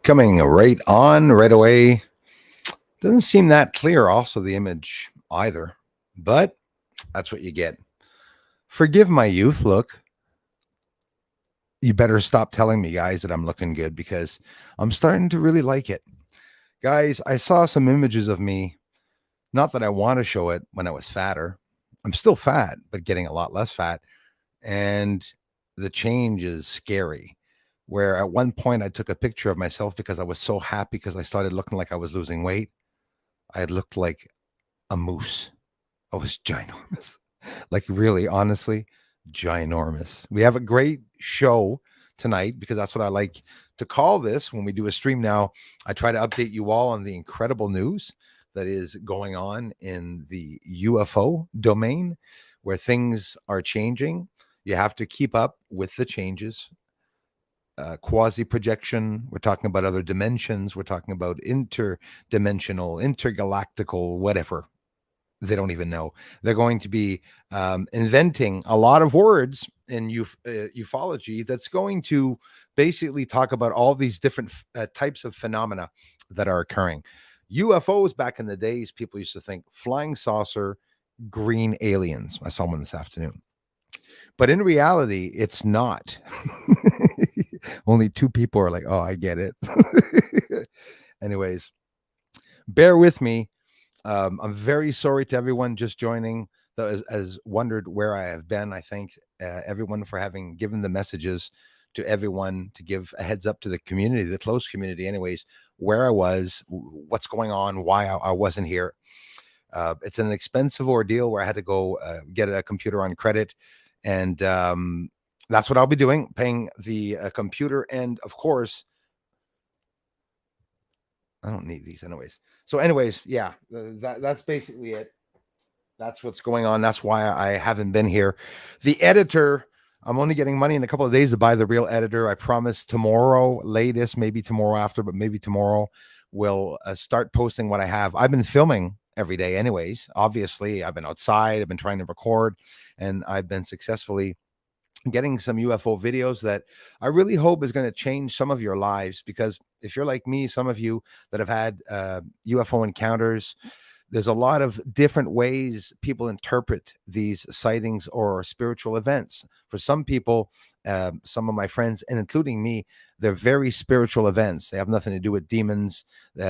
Coming right on right away. Doesn't seem that clear, also, the image either, but that's what you get. Forgive my youth look. You better stop telling me, guys, that I'm looking good because I'm starting to really like it. Guys, I saw some images of me. Not that I want to show it when I was fatter. I'm still fat, but getting a lot less fat. And the change is scary. Where at one point I took a picture of myself because I was so happy because I started looking like I was losing weight. I had looked like a moose. I was ginormous. Like, really, honestly, ginormous. We have a great show tonight because that's what I like to call this when we do a stream now. I try to update you all on the incredible news that is going on in the UFO domain where things are changing. You have to keep up with the changes. Quasi-projection. We're talking about other dimensions. We're talking about interdimensional, intergalactical, whatever. They don't even know. They're going to be inventing a lot of words in ufology that's going to basically talk about all these different types of phenomena that are occurring. UFOs back in the days, people used to think flying saucer, green aliens. I saw one this afternoon. But in reality, it's not. Only two people are like, oh, I get it. Anyways, bear with me. I'm very sorry to everyone just joining that has wondered where I have been. I thank everyone for having given the messages to everyone to give a heads up to the community, the close community, anyways, where I was, what's going on, why I wasn't here. It's an expensive ordeal where I had to go get a computer on credit. And that's what I'll be doing, paying the computer. And of course, I don't need these anyways. So anyways, yeah, that's basically it. That's what's going on. That's why I haven't been here. The editor, I'm only getting money in a couple of days to buy the real editor. I promise tomorrow, latest, maybe tomorrow after, but maybe tomorrow we'll start posting what I have. I've been filming every day anyways. Obviously, I've been outside. I've been trying to record, and I've been successfully getting some UFO videos that I really hope is going to change some of your lives. Because if you're like me, some of you that have had UFO encounters, there's a lot of different ways people interpret these sightings or spiritual events. For some people, some of my friends, and including me, they're very spiritual events. They have nothing to do with demons. They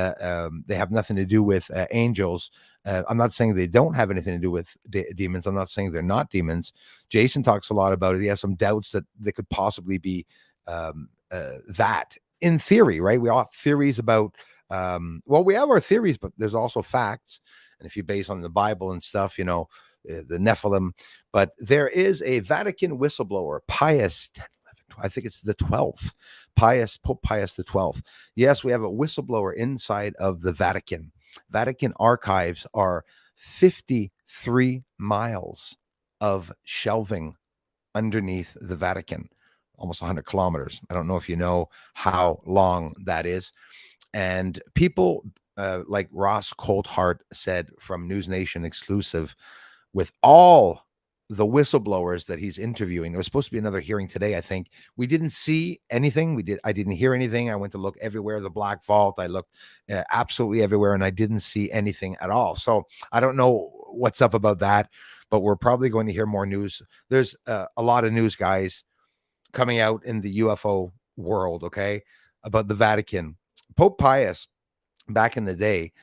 have nothing to do with angels. I'm not saying they don't have anything to do with demons. I'm not saying they're not demons. Jason talks a lot about it. He has some doubts that they could possibly be that in theory, right? We all have theories about, well, we have our theories, but there's also facts. And if you base on the Bible and stuff, you know, the Nephilim. But there is a Vatican whistleblower, Pius 10, 11, 12, I think it's the 12th, Pope Pius the 12th. Yes, we have a whistleblower inside of the Vatican. Vatican archives are 53 miles of shelving underneath the Vatican, almost 100 kilometers. I don't know if you know how long that is. And people like Ross Coulthart said from News Nation exclusive, with all the whistleblowers that he's interviewing, there was supposed to be another hearing today, I think. We didn't see anything. I didn't hear anything. I went to look everywhere, the Black Vault. I looked absolutely everywhere, and I didn't see anything at all. So I don't know what's up about that, but we're probably going to hear more news. There's a lot of news, guys, coming out in the UFO world, okay, about the Vatican. Pope Pius, back in the day,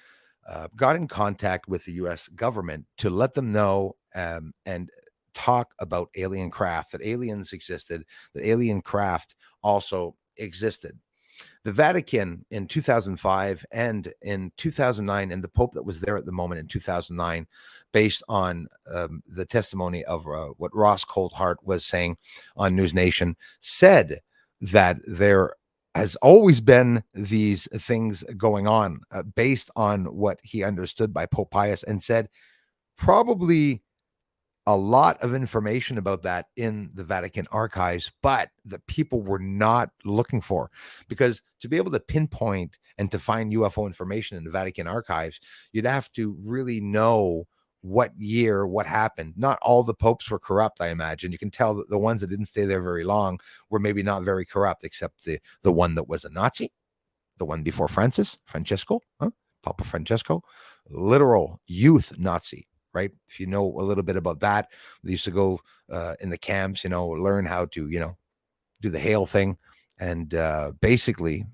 got in contact with the U.S. government to let them know and talk about alien craft, that aliens existed, that alien craft also existed. The Vatican in 2005 and in 2009, and the Pope that was there at the moment in 2009, based on the testimony of what Ross Coulthart was saying on News Nation, said that there has always been these things going on based on what he understood by Pope Pius, and said probably a lot of information about that in the Vatican archives, but the people were not looking for, because to be able to pinpoint and to find UFO information in the Vatican archives, you'd have to really know what year, what happened. Not all the popes were corrupt, I imagine. You can tell that the ones that didn't stay there very long were maybe not very corrupt, except the one that was a Nazi. the one before Francesco, Papa Francesco, literal youth Nazi, right? If you know a little bit about that, they used to go in the camps, learn how to, do the hail thing, and basically,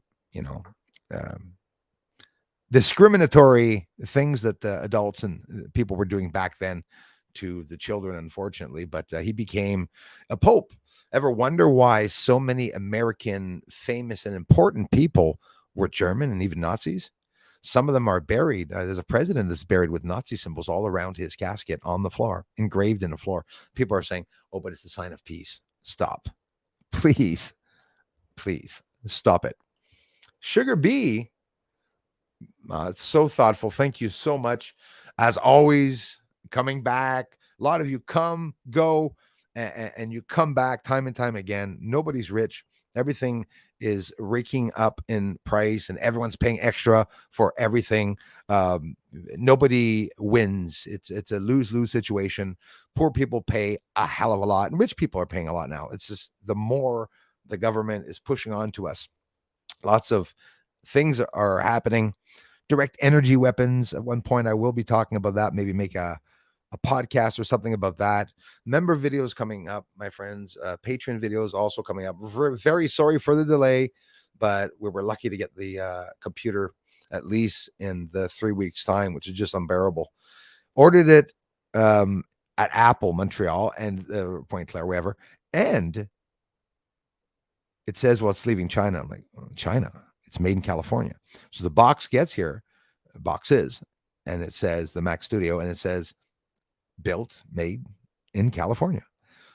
discriminatory things that the adults and people were doing back then to the children, unfortunately. But he became a pope. Ever wonder why so many American famous and important people were German and even Nazis? Some of them are buried. There's a president that's buried with Nazi symbols all around his casket on the floor, engraved in the floor. People are saying, oh, but it's a sign of peace. Stop. Please stop it. Sugar B, it's so thoughtful. Thank you so much. As always, coming back. A lot of you come, go, and you come back time and time again. Nobody's rich. Everything is raking up in price, and everyone's paying extra for everything. Nobody wins. It's a lose-lose situation. Poor people pay a hell of a lot, and rich people are paying a lot now. It's just the more the government is pushing on to us. Lots of things are happening. Direct energy weapons. At one point, I will be talking about that. Maybe make a podcast or something about that. Member videos coming up, my friends. Patreon videos also coming up. Very sorry for the delay, but we were lucky to get the computer at least in the 3 weeks time, which is just unbearable. Ordered it at Apple Montreal and Point Claire, wherever, and it says, well, it's leaving China. I'm like, China? It's made in California. So the box gets here, boxes, and it says the Mac Studio, and it says built, made in California.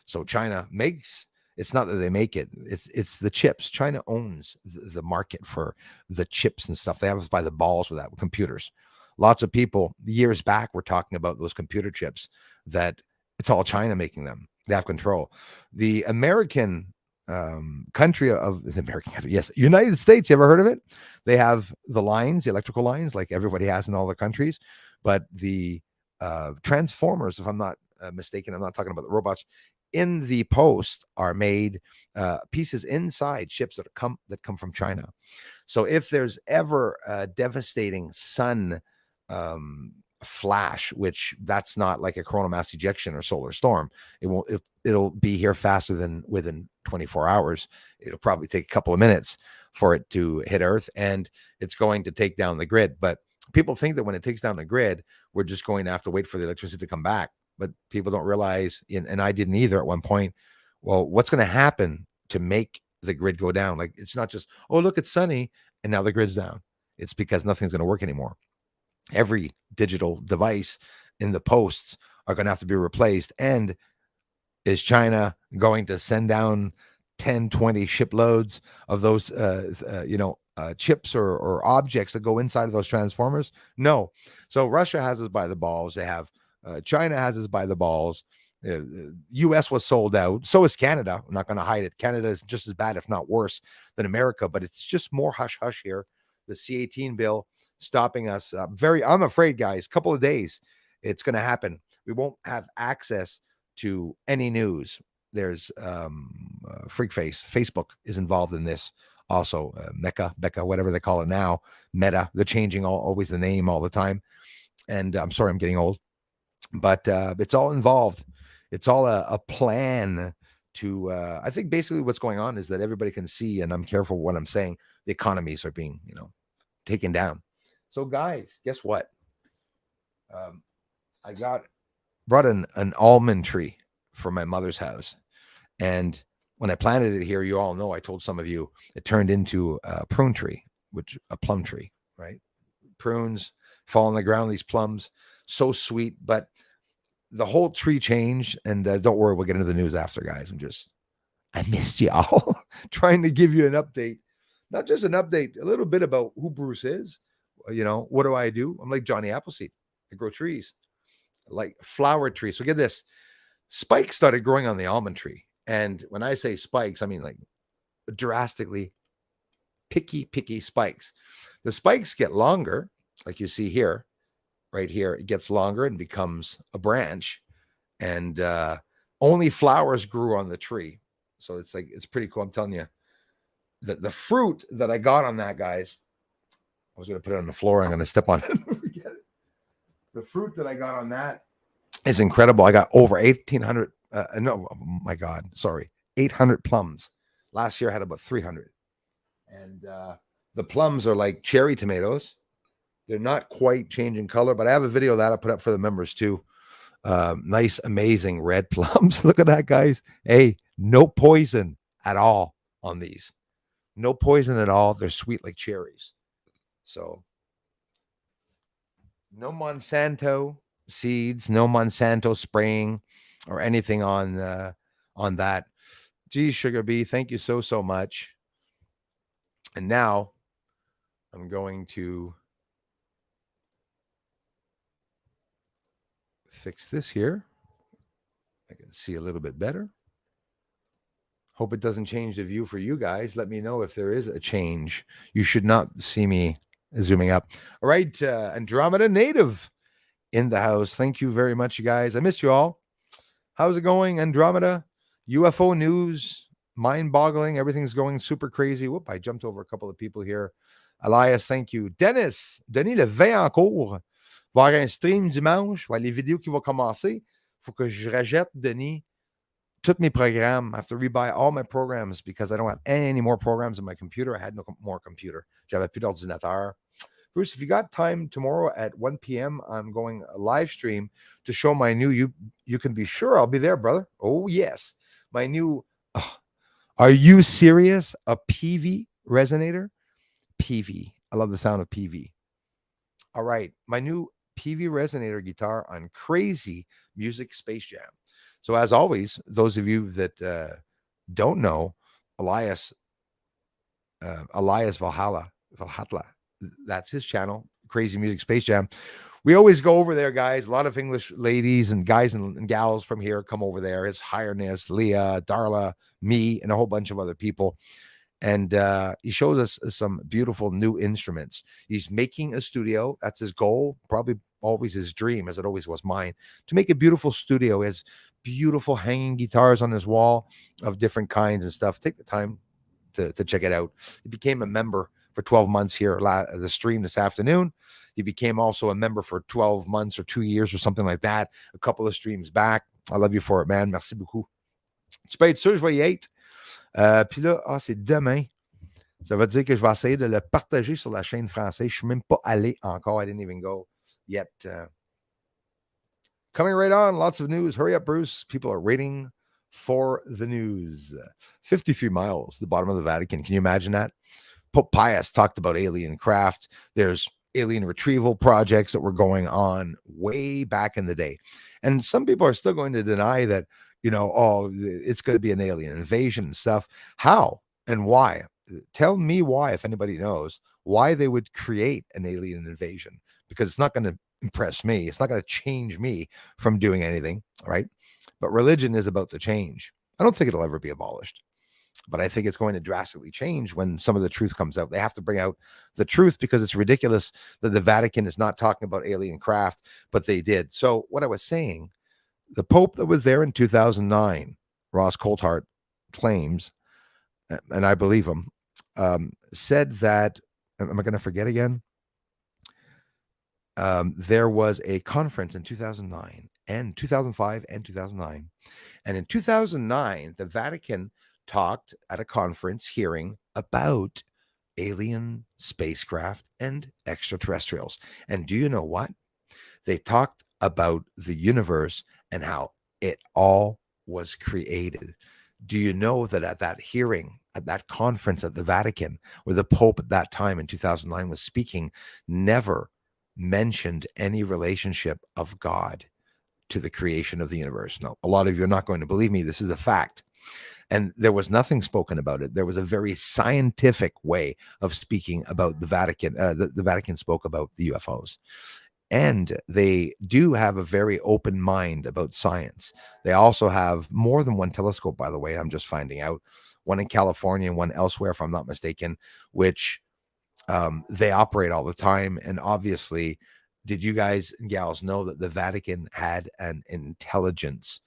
So China makes, it's not that they make it, it's the chips. China owns the market for the chips and stuff. They have us by the balls with that, with computers. Lots of people years back were talking about those computer chips, that it's all China making them. They have control. The American country of the American country, yes, United States, you ever heard of it? They have the lines, the electrical lines, like everybody has in all the countries, but the transformers, if I'm not mistaken, I'm not talking about the robots, in the post are made pieces inside ships that come from China. So if there's ever a devastating sun flash, which that's not like a coronal mass ejection or solar storm, it'll be here faster than within 24 hours. It'll probably take a couple of minutes for it to hit Earth, and it's going to take down the grid. But people think that when it takes down the grid, we're just going to have to wait for the electricity to come back. But people don't realize, and I didn't either at one point, well, what's going to happen to make the grid go down? Like, it's not just, oh, look, it's sunny, and now the grid's down. It's because nothing's going to work anymore. Every digital device in the posts are going to have to be replaced. And is China going to send down 10, 20 shiploads of those, chips or objects that go inside of those transformers? No. So Russia has us by the balls. They have China has us by the balls. U.S. was sold out. So is Canada. I'm not going to hide it. Canada is just as bad, if not worse, than America. But it's just more hush hush here. The C-18 bill stopping us. I'm afraid, guys. Couple of days, it's going to happen. We won't have access to any news. There's freak face. Facebook is involved in this. Also, Becca, whatever they call it now, Meta. They're changing always the name all the time. And I'm sorry, I'm getting old, but it's all involved. It's all a plan to. I think basically what's going on is that everybody can see, and I'm careful what I'm saying. The economies are being, taken down. So, guys, guess what? I brought an almond tree from my mother's house, and when I planted it here, you all know, I told some of you, it turned into a prune tree, which a plum tree, right? Prunes fall on the ground, these plums, so sweet, but the whole tree changed. And don't worry, we'll get into the news after, guys. I missed y'all trying to give you an update, not just an update, a little bit about who Bruce is. What do I do? I'm like Johnny Appleseed. I grow trees, like flower trees. So get this, spikes started growing on the almond tree. And when I say spikes, I mean like drastically picky spikes. The spikes get longer, like you see here, right here. It gets longer and becomes a branch, and only flowers grew on the tree. So it's pretty cool. I'm telling you, the fruit that I got on that, guys, I was going to put it on the floor. I'm going to step on it and forget it. The fruit that I got on that is incredible. I got over 1,800. No, oh my God. Sorry. 800 plums. Last year I had about 300. And the plums are like cherry tomatoes. They're not quite changing color, but I have a video that I put up for the members too. Nice, amazing red plums. Look at that, guys. Hey, no poison at all on these. No poison at all. They're sweet like cherries. So no Monsanto seeds, no Monsanto spraying or anything on that. Geez, Sugar Bee, thank you so much. And now I'm going to fix this here. I can see a little bit better. Hope it doesn't change the view for you guys. Let me know if there is a change. You should not see me zooming up. All right, Andromeda Native in the house. Thank you very much, you guys. I miss you all. How's it going, Andromeda? UFO news, mind-boggling. Everything's going super crazy. Whoop, I jumped over a couple of people here. Elias, thank you. Denis le 20 en cours. Va y avoir un stream dimanche. Va les vidéos qui vont commencer. Faut que je rejette, Denis, tous mes programmes. I have to rebuy all my programs because I don't have any more programs on my computer. I had no more computer. J'avais plus d'ordinateur. Bruce, if you got time tomorrow at 1 p.m., I'm going a live stream to show my new, you can be sure I'll be there, brother. Oh, yes. My new, are you serious? A PV resonator? PV. I love the sound of PV. All right. My new PV resonator guitar on Crazy Music Space Jam. So as always, those of you that don't know, Elias Valhalla, that's his channel, Crazy Music Space Jam. We always go over there, guys. A lot of English ladies and guys and gals from here come over there. His Highness, Leah, Darla, me, and a whole bunch of other people. And he shows us some beautiful new instruments. He's making a studio. That's his goal, probably always his dream, as it always was mine, to make a beautiful studio. He has beautiful hanging guitars on his wall of different kinds and stuff. Take the time to check it out. He became a member for 12 months here, the stream this afternoon. He became also a member for 12 months or 2 years or something like that, a couple of streams back. I love you for it, man. Merci beaucoup. Tu peux être sûr, je vais y être. Puis là, c'est demain. Ça veut dire que je vais essayer de le partager sur la chaîne française. Je ne suis même pas allé encore. I didn't even go yet. Coming right on, lots of news. Hurry up, Bruce. People are waiting for the news. 53 miles, the bottom of the Vatican. Can you imagine that? Pope Pius talked about alien craft. There's alien retrieval projects that were going on way back in the day. And some people are still going to deny that, it's going to be an alien invasion and stuff. How and why? Tell me why, if anybody knows, why they would create an alien invasion. Because it's not going to impress me. It's not going to change me from doing anything, right? But religion is about to change. I don't think it'll ever be abolished. But I think it's going to drastically change when some of the truth comes out. They have to bring out the truth because it's ridiculous that the Vatican is not talking about alien craft, but they did. So what I was saying, the Pope that was there in 2009, Ross Coulthart claims, and I believe him, said that, am I going to forget again? There was a conference in 2009 and 2005 and 2009. And in 2009, the Vatican talked at a conference hearing about alien spacecraft and extraterrestrials. And do you know what? They talked about the universe and how it all was created. Do you know that at that hearing, at that conference at the Vatican, where the Pope at that time in 2009 was speaking, never mentioned any relationship of God to the creation of the universe? No, a lot of you are not going to believe me. This is a fact. And there was nothing spoken about it. There was a very scientific way of speaking about the Vatican. The Vatican spoke about the UFOs. And they do have a very open mind about science. They also have more than one telescope, by the way. I'm just finding out. One in California and one elsewhere, if I'm not mistaken, which they operate all the time. And obviously, did you guys and gals know that the Vatican had an intelligence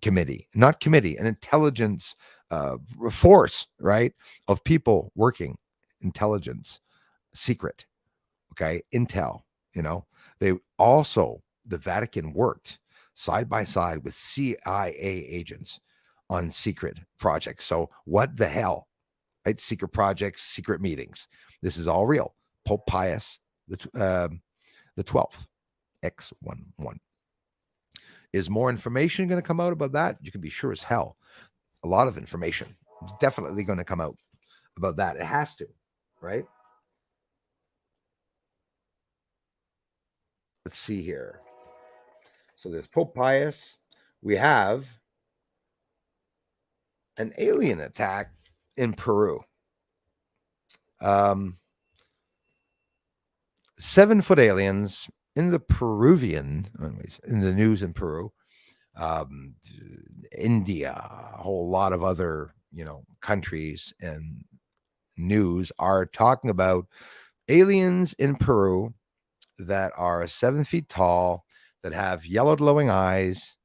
committee, not committee, an intelligence force, right, of people working intelligence secret. Okay, intel. They also, the Vatican worked side by side with CIA agents on secret projects. So what the hell? Right? Secret projects, secret meetings. This is all real. Pope Pius the 12th, X11. Is more information going to come out about that? You can be sure as hell. A lot of information is definitely going to come out about that. It has to, right? Let's see here. So there's Pope Pius. We have an alien attack in Peru. 7-foot aliens in the Peruvian, anyways, in the news in Peru, India, a whole lot of other, countries and news are talking about aliens in Peru that are 7 feet tall, that have yellow glowing eyes,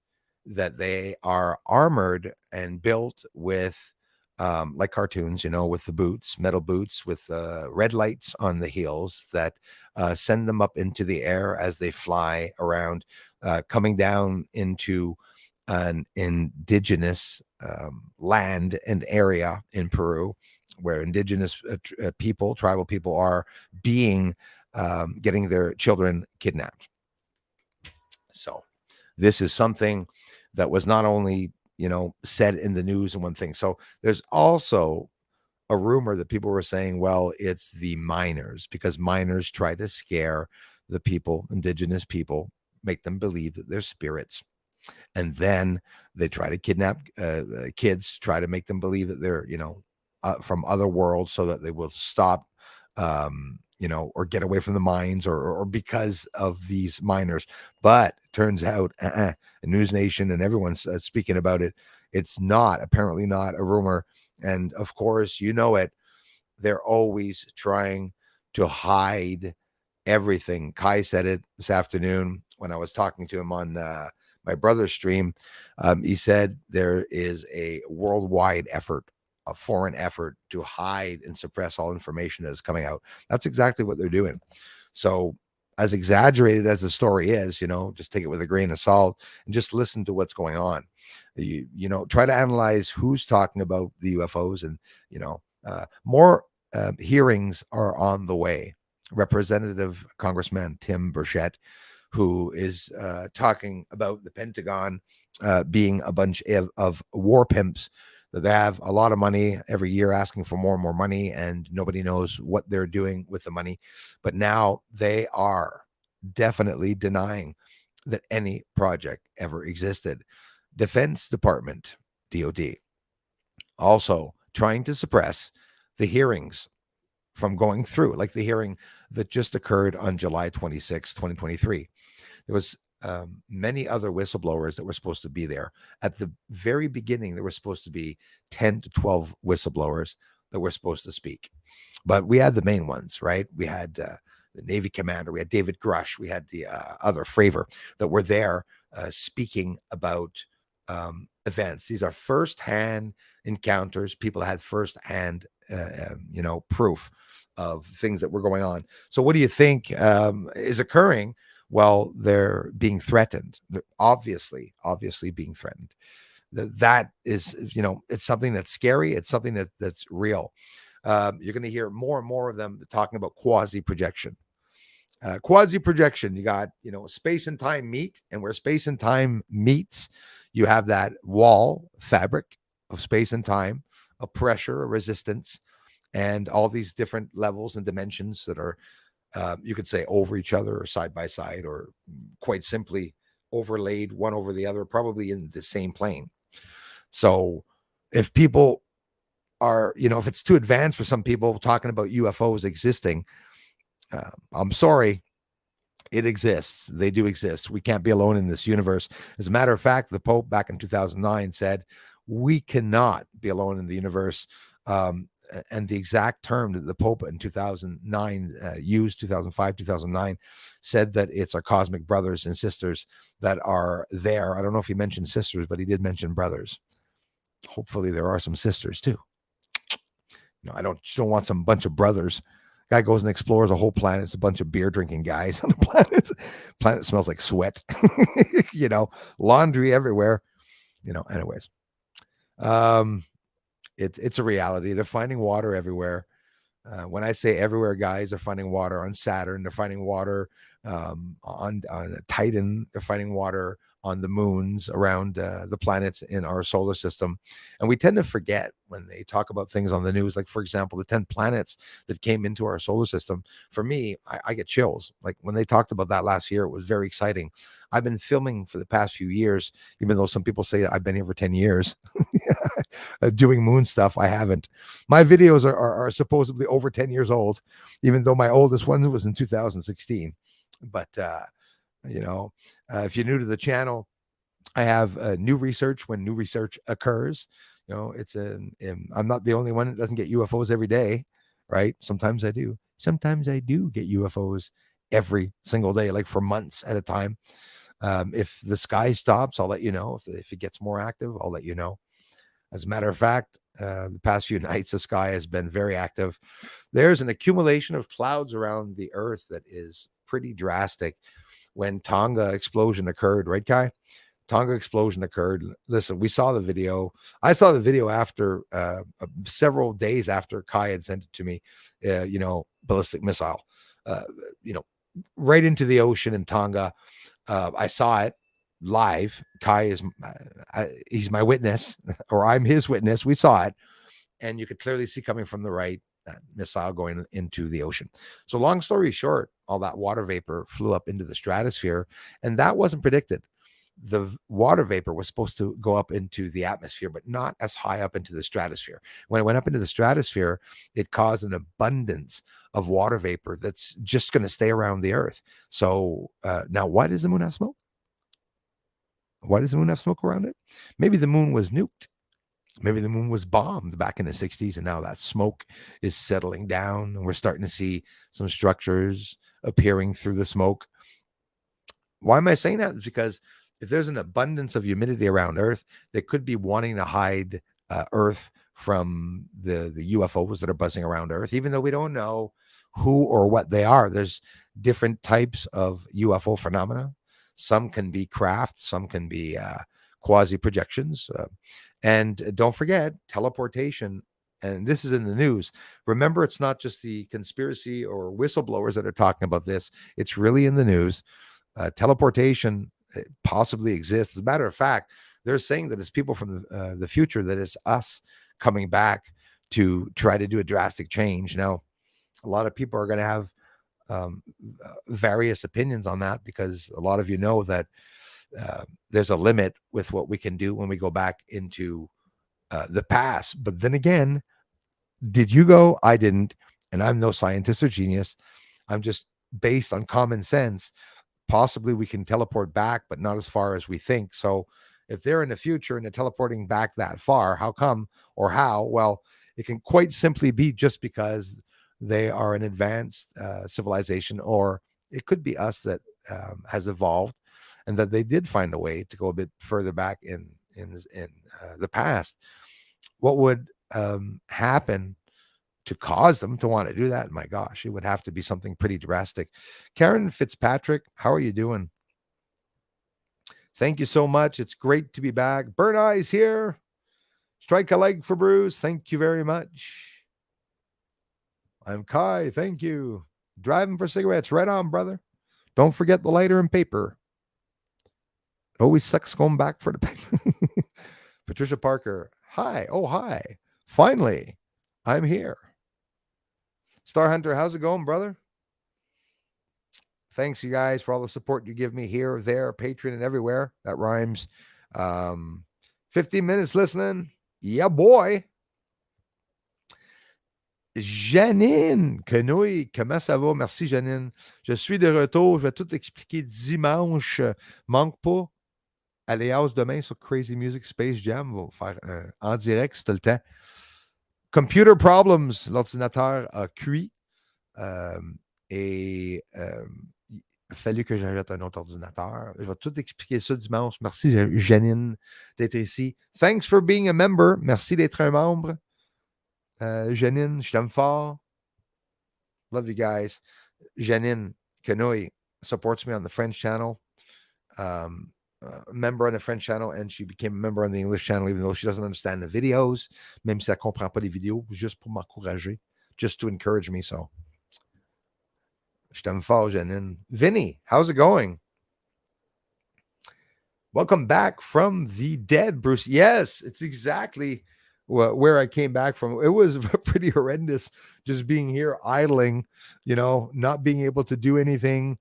that they are armored and built with like cartoons, with the boots, metal boots with red lights on the heels that send them up into the air as they fly around, coming down into an indigenous land and area in Peru, where indigenous people, tribal people, are being getting their children kidnapped. So this is something that was not only, said in the news and one thing. So there's also a rumor that people were saying, well, it's the miners, because miners try to scare the people, indigenous people, make them believe that they're spirits. And then they try to kidnap kids, try to make them believe that they're, from other worlds, so that they will stop, or get away from the mines, or because of these miners. But it turns out, News Nation and everyone's speaking about it. It's apparently not a rumor. And of course, it, they're always trying to hide everything. Kai said it this afternoon when I was talking to him on my brother's stream. He said there is a worldwide effort, a foreign effort, to hide and suppress all information that is coming out. That's exactly what they're doing. So as exaggerated as the story is, just take it with a grain of salt and just listen to what's going on. Try to analyze who's talking about the UFOs, and, more hearings are on the way. Representative Congressman Tim Burchett, who is talking about the Pentagon being a bunch of war pimps, that they have a lot of money every year, asking for more and more money, and nobody knows what they're doing with the money. But now they are definitely denying that any project ever existed. Defense Department, DOD, also trying to suppress the hearings from going through, like the hearing that just occurred on July 26, 2023. There was many other whistleblowers that were supposed to be there. At the very beginning, there were supposed to be 10 to 12 whistleblowers that were supposed to speak. But we had the main ones, right? We had the Navy commander, we had David Grush, we had the other Fravor that were there speaking about events. These are firsthand encounters. People had firsthand, proof of things that were going on. So what do you think is occurring? Well, they're being threatened. They're obviously being threatened. That is, it's something that's scary. It's something that's real. You're going to hear more and more of them talking about quasi-projection. Quasi-projection, you got, space and time meet, and where space and time meets, you have that wall fabric of space and time, a pressure, a resistance, and all these different levels and dimensions that are, you could say, over each other, or side by side, or quite simply overlaid one over the other, probably in the same plane. So if people are, if it's too advanced for some people talking about UFOs existing, I'm sorry, it exists. They do exist. We can't be alone in this universe. As a matter of fact, the Pope back in 2009 said, we cannot be alone in the universe. And the exact term that the Pope in 2009 used, 2005, 2009, said that it's our cosmic brothers and sisters that are there. I don't know if he mentioned sisters, but he did mention brothers. Hopefully there are some sisters too. I don't want some bunch of brothers, Guy goes and explores a whole planet. It's a bunch of beer drinking guys on the planet. Planet smells like sweat. Laundry everywhere. Anyways. It's a reality. They're finding water everywhere. When I say everywhere, guys, they're finding water on Saturn. They're finding water on Titan. They're finding water on the moons around the planets in our solar system. And we tend to forget when they talk about things on the news, like, for example, the 10 planets that came into our solar system. For me, I get chills. Like when they talked about that last year, it was very exciting. I've been filming for the past few years, even though some people say I've been here for 10 years doing moon stuff. I haven't. My videos are supposedly over 10 years old, even though my oldest one was in 2016. But, if you're new to the channel, I have new research when new research occurs. I'm not the only one that doesn't get UFOs every day, right? Sometimes I do. Sometimes I do get UFOs every single day, like for months at a time. If the sky stops, I'll let you know. If it gets more active, I'll let you know. As a matter of fact, the past few nights, the sky has been very active. There's an accumulation of clouds around the Earth that is pretty drastic. When Tonga explosion occurred, right, Kai? Tonga explosion occurred. Listen, we saw the video. I saw the video after several days after Kai had sent it to me. Ballistic missile, right into the ocean in Tonga. I saw it live. Kai is he's my witness, or I'm his witness. We saw it, and you could clearly see coming from the right that missile going into the ocean. So long story short, all that water vapor flew up into the stratosphere, and that wasn't predicted. The water vapor was supposed to go up into the atmosphere, but not as high up into the stratosphere. When it went up into the stratosphere, it caused an abundance of water vapor that's just going to stay around the Earth. So now, why does the moon have smoke? Why does the moon have smoke around it? Maybe the moon was nuked. Maybe the moon was bombed back in the 60s, and now that smoke is settling down, and we're starting to see some structures appearing through the smoke. Why am I saying that? It's because if there's an abundance of humidity around Earth, they could be wanting to hide Earth from the UFOs that are buzzing around Earth, even though we don't know who or what they are. There's different types of UFO phenomena. Some can be craft, some can be quasi-projections. And don't forget, teleportation, and this is in the news. Remember, it's not just the conspiracy or whistleblowers that are talking about this. It's really in the news. Teleportation possibly exists. As a matter of fact, they're saying that it's people from the future, that it's us coming back to try to do a drastic change. Now, a lot of people are going to have various opinions on that, because a lot of you know that there's a limit with what we can do when we go back into the past. But then again, did you go? I didn't. And I'm no scientist or genius. I'm just based on common sense. Possibly we can teleport back, but not as far as we think. So if they're in the future and they're teleporting back that far, how come or how? Well, it can quite simply be just because they are an advanced civilization, or it could be us that has evolved, and that they did find a way to go a bit further back in the past. What would happen to cause them to want to do that? My gosh, it would have to be something pretty drastic. Karen Fitzpatrick, how are you doing? Thank you so much. It's great to be back. Burn Eyes here. Strike a leg for Bruce. Thank you very much. I'm Kai. Thank you. Driving for cigarettes. Right on, brother. Don't forget the lighter and paper. It always sucks going back for the paper. Patricia Parker. Hi. Oh, hi. Finally, I'm here. Star Hunter, how's it going, brother? Thanks, you guys, for all the support you give me here, there, Patreon, and everywhere. That rhymes. 15 minutes listening. Yeah, boy. Janine Quenouille, comment ça va? Merci, Janine. Je suis de retour. Je vais tout expliquer dimanche. Manque pas. Aléas demain sur Crazy Music Space Jam. On va faire en direct si tu as le temps. Computer problems. L'ordinateur a cuit. Et il a fallu que j'achète un autre ordinateur. Je vais tout expliquer ça dimanche. Merci, Janine, d'être ici. Thanks for being a member. Merci d'être un membre. Janine, je t'aime fort. Love you guys. Janine Kanoy supports me on the French channel. Member on the French channel, and she became a member on the English channel, even though she doesn't understand the videos, même si elle comprend pas les vidéos, juste pour m'encourager, just to encourage me. So, je t'aime fort, Janine. Vinny, how's it going? Welcome back from the dead, Bruce. Yes, it's exactly where I came back from. It was pretty horrendous just being here idling, not being able to do anything.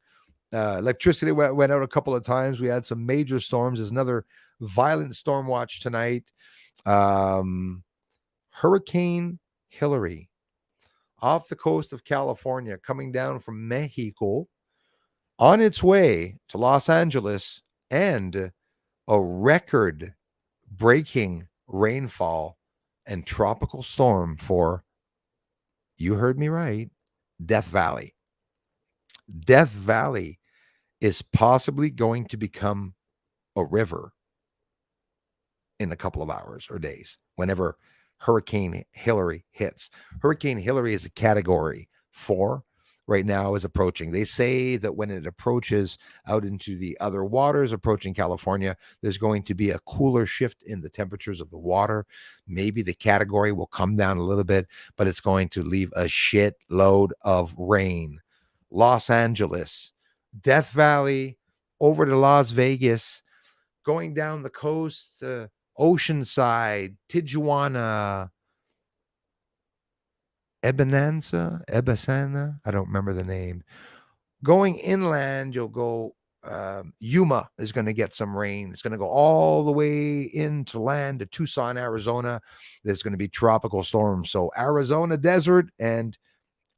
Electricity went out a couple of times. We had some major storms. There's another violent storm watch tonight. Hurricane Hilary off the coast of California, coming down from Mexico on its way to Los Angeles, and a record-breaking rainfall and tropical storm for, you heard me right, Death Valley. Death Valley is possibly going to become a river in a couple of hours or days whenever Hurricane Hilary hits. Hurricane Hilary is a category 4 right now, is approaching. They say that when it approaches out into the other waters approaching California, there's going to be a cooler shift in the temperatures of the water. Maybe the category will come down a little bit, but it's going to leave a shit load of rain. Los Angeles, Death Valley, over to Las Vegas, going down the coast, Oceanside, Tijuana, Ebasana, I don't remember the name. Going inland, you'll go, Yuma is going to get some rain. It's going to go all the way into land to Tucson, Arizona. There's going to be tropical storms. So Arizona desert and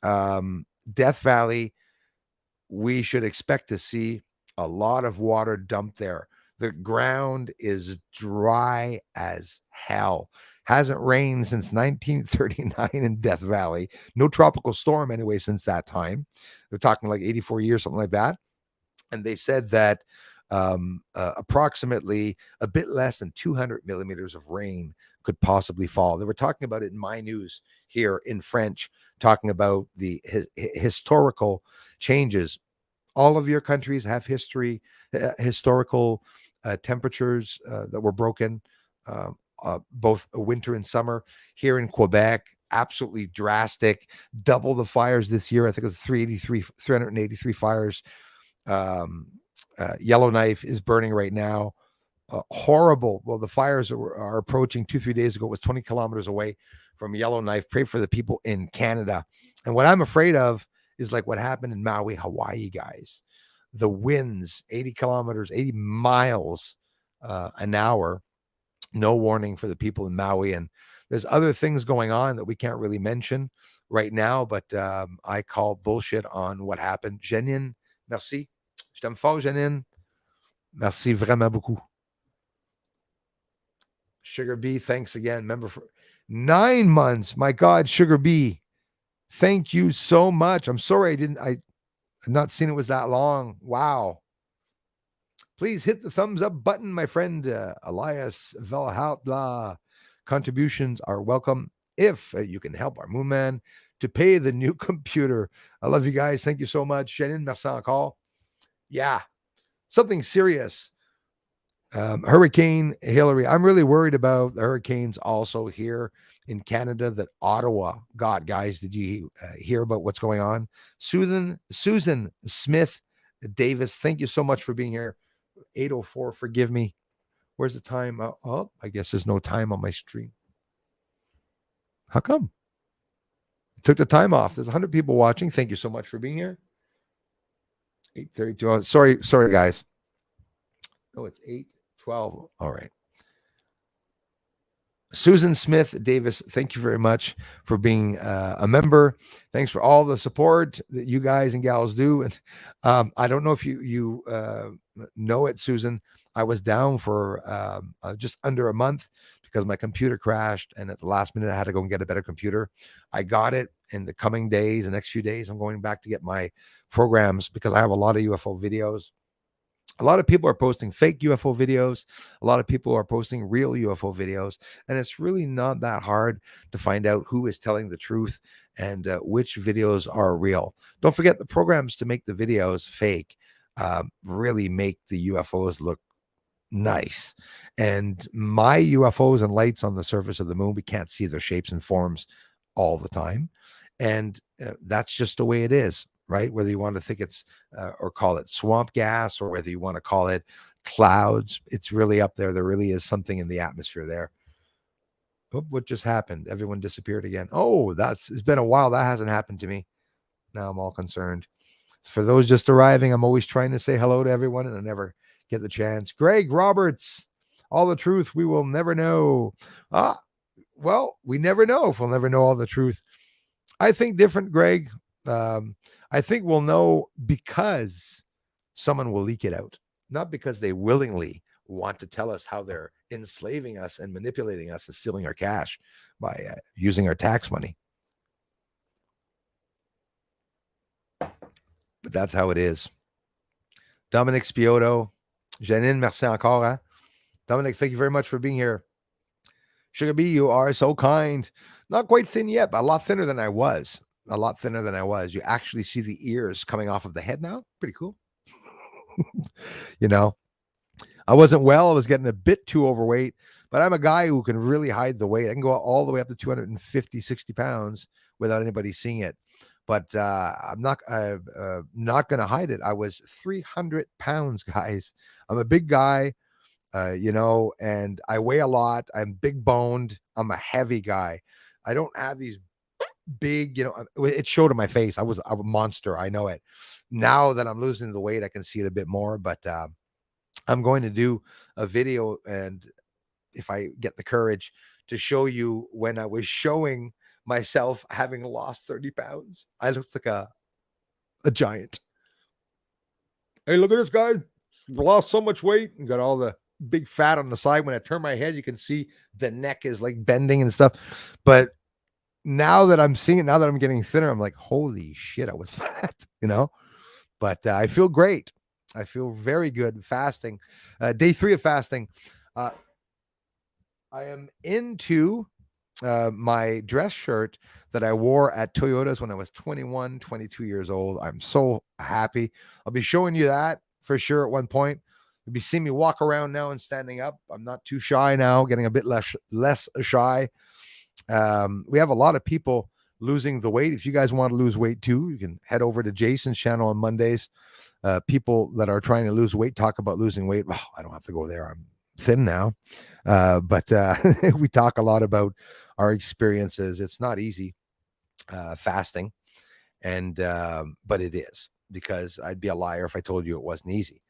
Death Valley, we should expect to see a lot of water dumped there. The ground is dry as hell. Hasn't rained since 1939 in Death Valley. No tropical storm anyway since that time. They're talking like 84 years, something like that. And they said that approximately a bit less than 200 millimeters of rain could possibly fall. They were talking about it in my news here in French, talking about the historical changes. All of your countries have historical temperatures that were broken, both winter and summer. Here in Quebec, absolutely drastic, double the fires this year. I think it was 383 fires. Yellowknife is burning right now. Horrible. Well, the fires are approaching 2-3 days ago. It was 20 kilometers away from Yellowknife. Pray for the people in Canada. And what I'm afraid of is like what happened in Maui, Hawaii, guys. The winds, 80 miles an hour. No warning for the people in Maui. And there's other things going on that we can't really mention right now, but I call bullshit on what happened. Janine, merci. Je t'aime fort, Janine. Merci vraiment beaucoup. Sugar B, thanks again. Member for 9 months. My God, Sugar B, thank you so much. I'm sorry I've not seen it was that long. Wow. Please hit the thumbs up button, my friend Elias Valhalla. Contributions are welcome if you can help our moon man to pay the new computer. I love you guys. Thank you so much. Shannon, merci encore. Yeah, something serious. Hurricane Hilary. I'm really worried about the hurricanes also here in Canada, that Ottawa. God, guys, did you hear about what's going on? Susan Smith Davis, thank you so much for being here. 8:04, forgive me. Where's the time? Oh, I guess there's no time on my stream. How come? I took the time off. There's 100 people watching. Thank you so much for being here. 8:32. Sorry, guys. Oh, it's 8:12. All right. Susan Smith Davis, thank you very much for being a member. Thanks for all the support that you guys and gals do. And I don't know if you know it, Susan. I was down for just under a month because my computer crashed, and at the last minute I had to go and get a better computer. I got it in the coming days, the next few days. I'm going back to get my programs because I have a lot of UFO videos. A lot of people are posting fake UFO videos. A lot of people are posting real UFO videos. And it's really not that hard to find out who is telling the truth and which videos are real. Don't forget the programs to make the videos fake really make the UFOs look nice. And my UFOs and lights on the surface of the moon, we can't see their shapes and forms all the time. And that's just the way it is, right? Whether you want to think it's or call it swamp gas, or whether you want to call it clouds, it's really up there. There really is something in the atmosphere there. Oh, what just happened? Everyone disappeared again. Oh, it's been a while. That hasn't happened to me. Now I'm all concerned. For those just arriving, I'm always trying to say hello to everyone, and I never get the chance. Greg Roberts, all the truth we will never know. Well, we never know if we'll never know all the truth. I think different, Greg. I think we'll know because someone will leak it out, not because they willingly want to tell us how they're enslaving us and manipulating us and stealing our cash by using our tax money. But that's how it is. Dominic Spiotto, Janine, merci encore. Hein? Dominic, thank you very much for being here. Sugar Bee, you are so kind. Not quite thin yet, but a lot thinner than I was. A lot thinner than I was. You actually see the ears coming off of the head now. Pretty cool. You know, I wasn't well. I was getting a bit too overweight, but I'm a guy who can really hide the weight. I can go all the way up to 250, 60 pounds without anybody seeing it. But I'm not going to hide it. I was 300 pounds, guys. I'm a big guy, and I weigh a lot. I'm big boned. I'm a heavy guy. I don't have these big, it showed in my face. I was a monster. I know it. Now that I'm losing the weight, I can see it a bit more, but I'm going to do a video, and if I get the courage, to show you when I was showing myself having lost 30 pounds. I looked like a giant. Hey, look at this guy. Lost so much weight and got all the big fat on the side. When I turn my head, you can see the neck is like bending and stuff. But now that I'm seeing it, now that I'm getting thinner, I'm like, holy shit, I was fat, But I feel great. I feel very good fasting. Day 3 of fasting. I am into my dress shirt that I wore at Toyota's when I was 21, 22 years old. I'm so happy. I'll be showing you that for sure at one point. You'll be seeing me walk around now and standing up. I'm not too shy now, getting a bit less shy. We have a lot of people losing the weight. If you guys want to lose weight too, you can head over to Jason's channel on Mondays. People that are trying to lose weight talk about losing weight. Well, I don't have to go there. I'm thin now. But we talk a lot about our experiences. It's not easy fasting, but it is, because I'd be a liar if I told you it wasn't easy.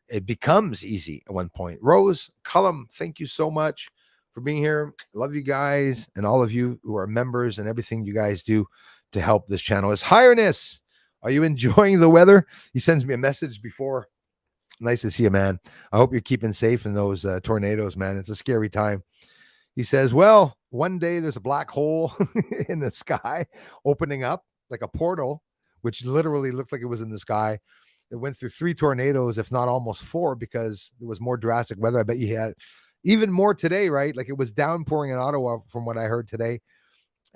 It becomes easy at one point. Rose Cullum, thank you so much for being here. Love you guys, and all of you who are members and everything you guys do to help this channel. His Highness, are you enjoying the weather? He sends me a message before. Nice to see you, man. I hope you're keeping safe in those tornadoes, man. It's a scary time. He says, well, one day there's a black hole in the sky opening up like a portal, which literally looked like it was in the sky. It went through 3 tornadoes, if not almost 4, because there was more drastic weather. I bet you had even more today, right? Like it was downpouring in Ottawa from what I heard today.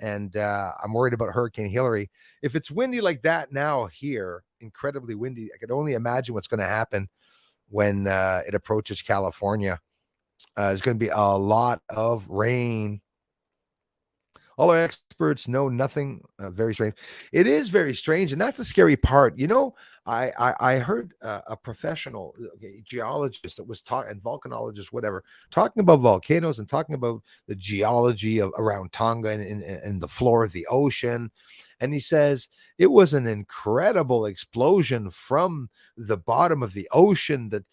And I'm worried about Hurricane Hilary. If it's windy like that now here, incredibly windy, I could only imagine what's going to happen when it approaches California. There's going to be a lot of rain. All our experts know nothing. Very strange. It is very strange, and that's the scary part. I heard a professional geologist that was talking, and volcanologist, whatever, talking about volcanoes and talking about the geology of around Tonga and the floor of the ocean. And he says it was an incredible explosion from the bottom of the ocean that,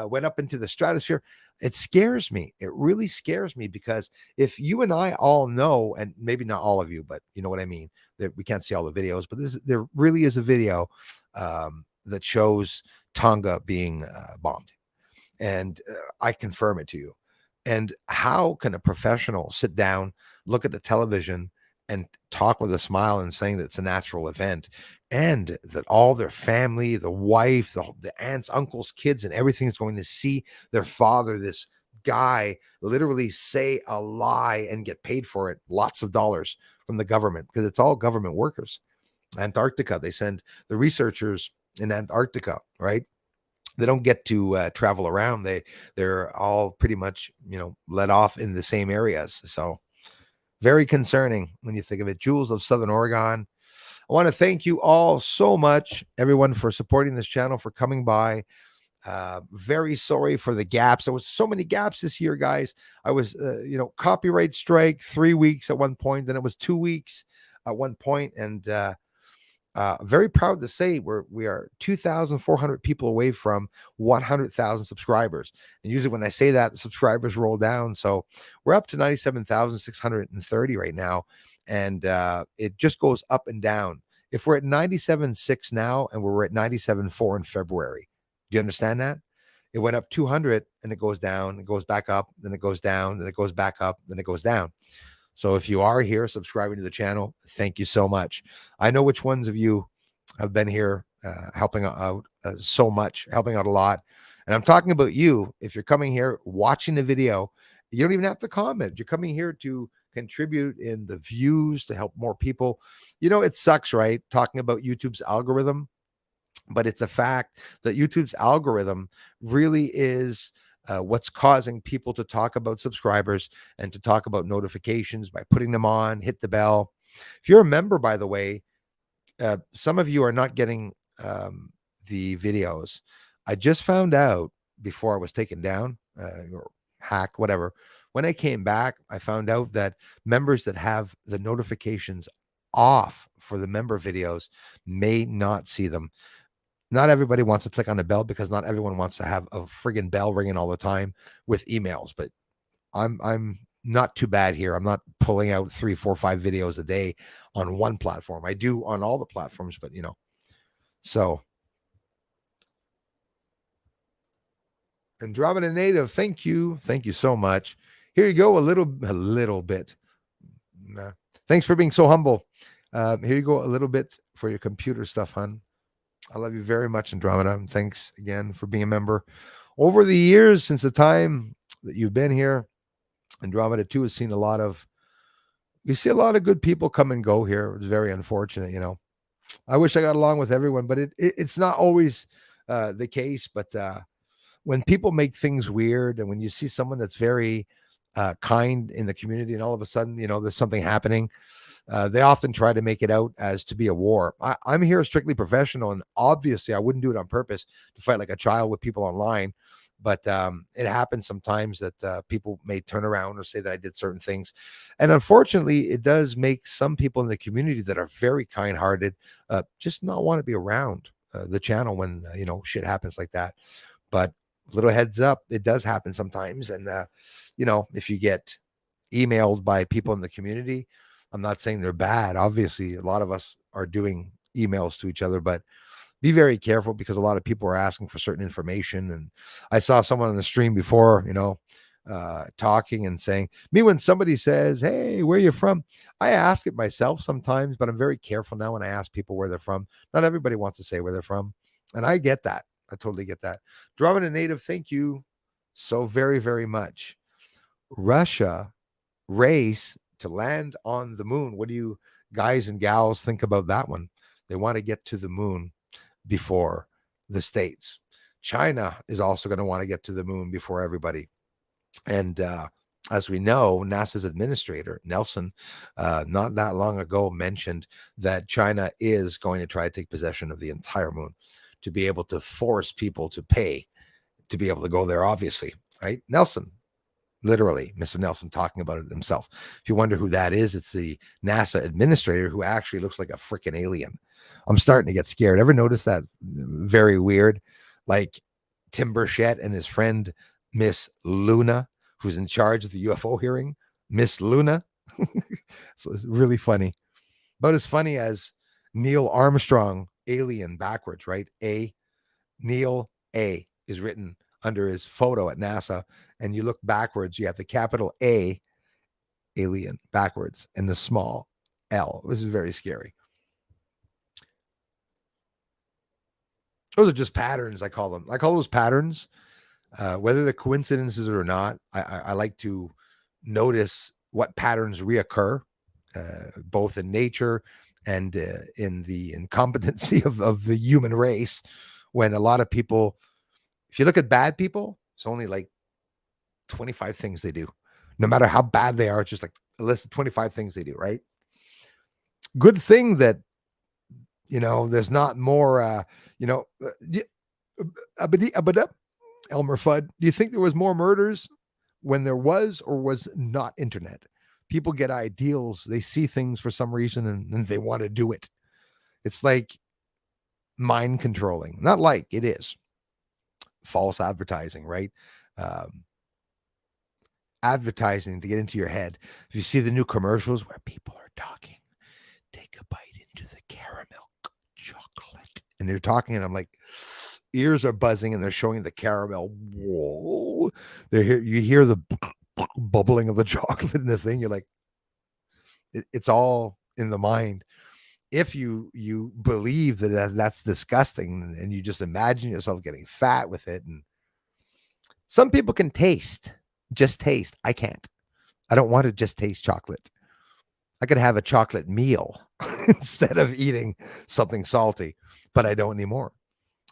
went up into the stratosphere. It scares me. It really scares me, because if you and I all know, and maybe not all of you, but you know what I mean, that we can't see all the videos, but there really is a video that shows Tonga being bombed. And I confirm it to you. And how can a professional sit down, look at the television, and talk with a smile and saying that it's a natural event, and that all their family, the wife, the aunts, uncles, kids, and everything's going to see their father, this guy, literally say a lie and get paid for it, lots of dollars from the government, because it's all government workers. Antarctica, they send the researchers in Antarctica, right? They don't get to travel around. They're all pretty much, let off in the same areas. So very concerning when you think of it. Jules of Southern Oregon, I want to thank you all so much, everyone, for supporting this channel, for coming by. Very sorry for the gaps. There was so many gaps this year, guys. I was, copyright strike 3 weeks at one point. Then it was 2 weeks at one point, and very proud to say we are 2,400 people away from 100,000 subscribers. And usually when I say that, the subscribers roll down. So we're up to 97,630 right now. And it just goes up and down. If we're at 97.6 now and we're at 97.4 in February, do you understand that? It went up 200 and it goes down, it goes back up, then it goes down, then it goes back up, then it goes down. So if you are here subscribing to the channel, thank you so much. I know which ones of you have been here helping out so much, helping out a lot. And I'm talking about you. If you're coming here watching the video, you don't even have to comment. You're coming here to contribute in the views, to help more people. It sucks, right? Talking about YouTube's algorithm, but it's a fact that YouTube's algorithm really is what's causing people to talk about subscribers and to talk about notifications by putting them on, hit the bell. If you're a member, by the way, some of you are not getting the videos. I just found out before I was taken down or hacked, whatever. When I came back, I found out that members that have the notifications off for the member videos may not see them. Not everybody wants to click on the bell because not everyone wants to have a friggin' bell ringing all the time with emails. But I'm not too bad here. I'm not pulling out 3, 4, 5 videos a day on one platform. I do on all the platforms, but so. Andromeda Native, thank you so much. Here you go, a little bit. Thanks for being so humble. Here you go, a little bit for your computer stuff, hon. I love you very much, Andromeda. And thanks again for being a member. Over the years, since the time that you've been here, Andromeda 2 has seen we see a lot of good people come and go here. It's very unfortunate, I wish I got along with everyone, but it's not always the case. But when people make things weird, and when you see someone that's very kind in the community, and all of a sudden, there's something happening, they often try to make it out as to be a war. I'm here strictly professional, and obviously I wouldn't do it on purpose to fight like a child with people online. But it happens sometimes that people may turn around or say that I did certain things. And unfortunately, it does make some people in the community that are very kind-hearted just not want to be around the channel when, shit happens like that. But little heads up, it does happen sometimes. And, if you get emailed by people in the community, I'm not saying they're bad. Obviously, a lot of us are doing emails to each other, but be very careful because a lot of people are asking for certain information. And I saw someone on the stream before, talking and saying, when somebody says, hey, where are you from? I ask it myself sometimes, but I'm very careful now when I ask people where they're from. Not everybody wants to say where they're from. And I get that. I totally get that. Andromeda Native, thank you so very, very much. Russia race to land on the moon. What do you guys and gals think about that one? They want to get to the moon before the States. China is also going to want to get to the moon before everybody. And as we know, NASA's administrator, Nelson, not that long ago mentioned that China is going to try to take possession of the entire moon to be able to force people to pay to be able to go there, obviously, right? Nelson, literally, Mr. Nelson talking about it himself. If you wonder who that is, it's the NASA administrator who actually looks like a freaking alien. I'm starting to get scared. Ever notice that? Very weird. Like Tim Burchett and his friend, Miss Luna, who's in charge of the UFO hearing. Miss Luna. So it's really funny. About as funny as Neil Armstrong, alien backwards, right? Neil A is written under his photo at NASA, and you look backwards, you have the capital A, alien, backwards, and the small This is very scary. Those are just patterns, I call them. I call those patterns. Whether they're coincidences or not, I like to notice what patterns reoccur, both in nature and in the incompetency of the human race. When a lot of people, if you look at bad people, it's only like 25 things they do. No matter how bad they are, it's just like a list of 25 things they do, right? Good thing that, there's not more, Elmer Fudd, do you think there was more murders when there was or was not internet? People get ideals. They see things for some reason and they want to do it. It's like mind controlling. Not like, it is. False advertising, right? Advertising to get into your head. If you see the new commercials where people are talking, take a bite into the caramel chocolate. And they're talking and I'm like, ears are buzzing and they're showing the caramel. Whoa. You hear the bubbling of the chocolate in the thing. You're like, it's all in the mind. If you believe that that's disgusting and you just imagine yourself getting fat with it. And some people can just taste. I can't. I don't want to just taste chocolate. I could have a chocolate meal instead of eating something salty, but I don't anymore.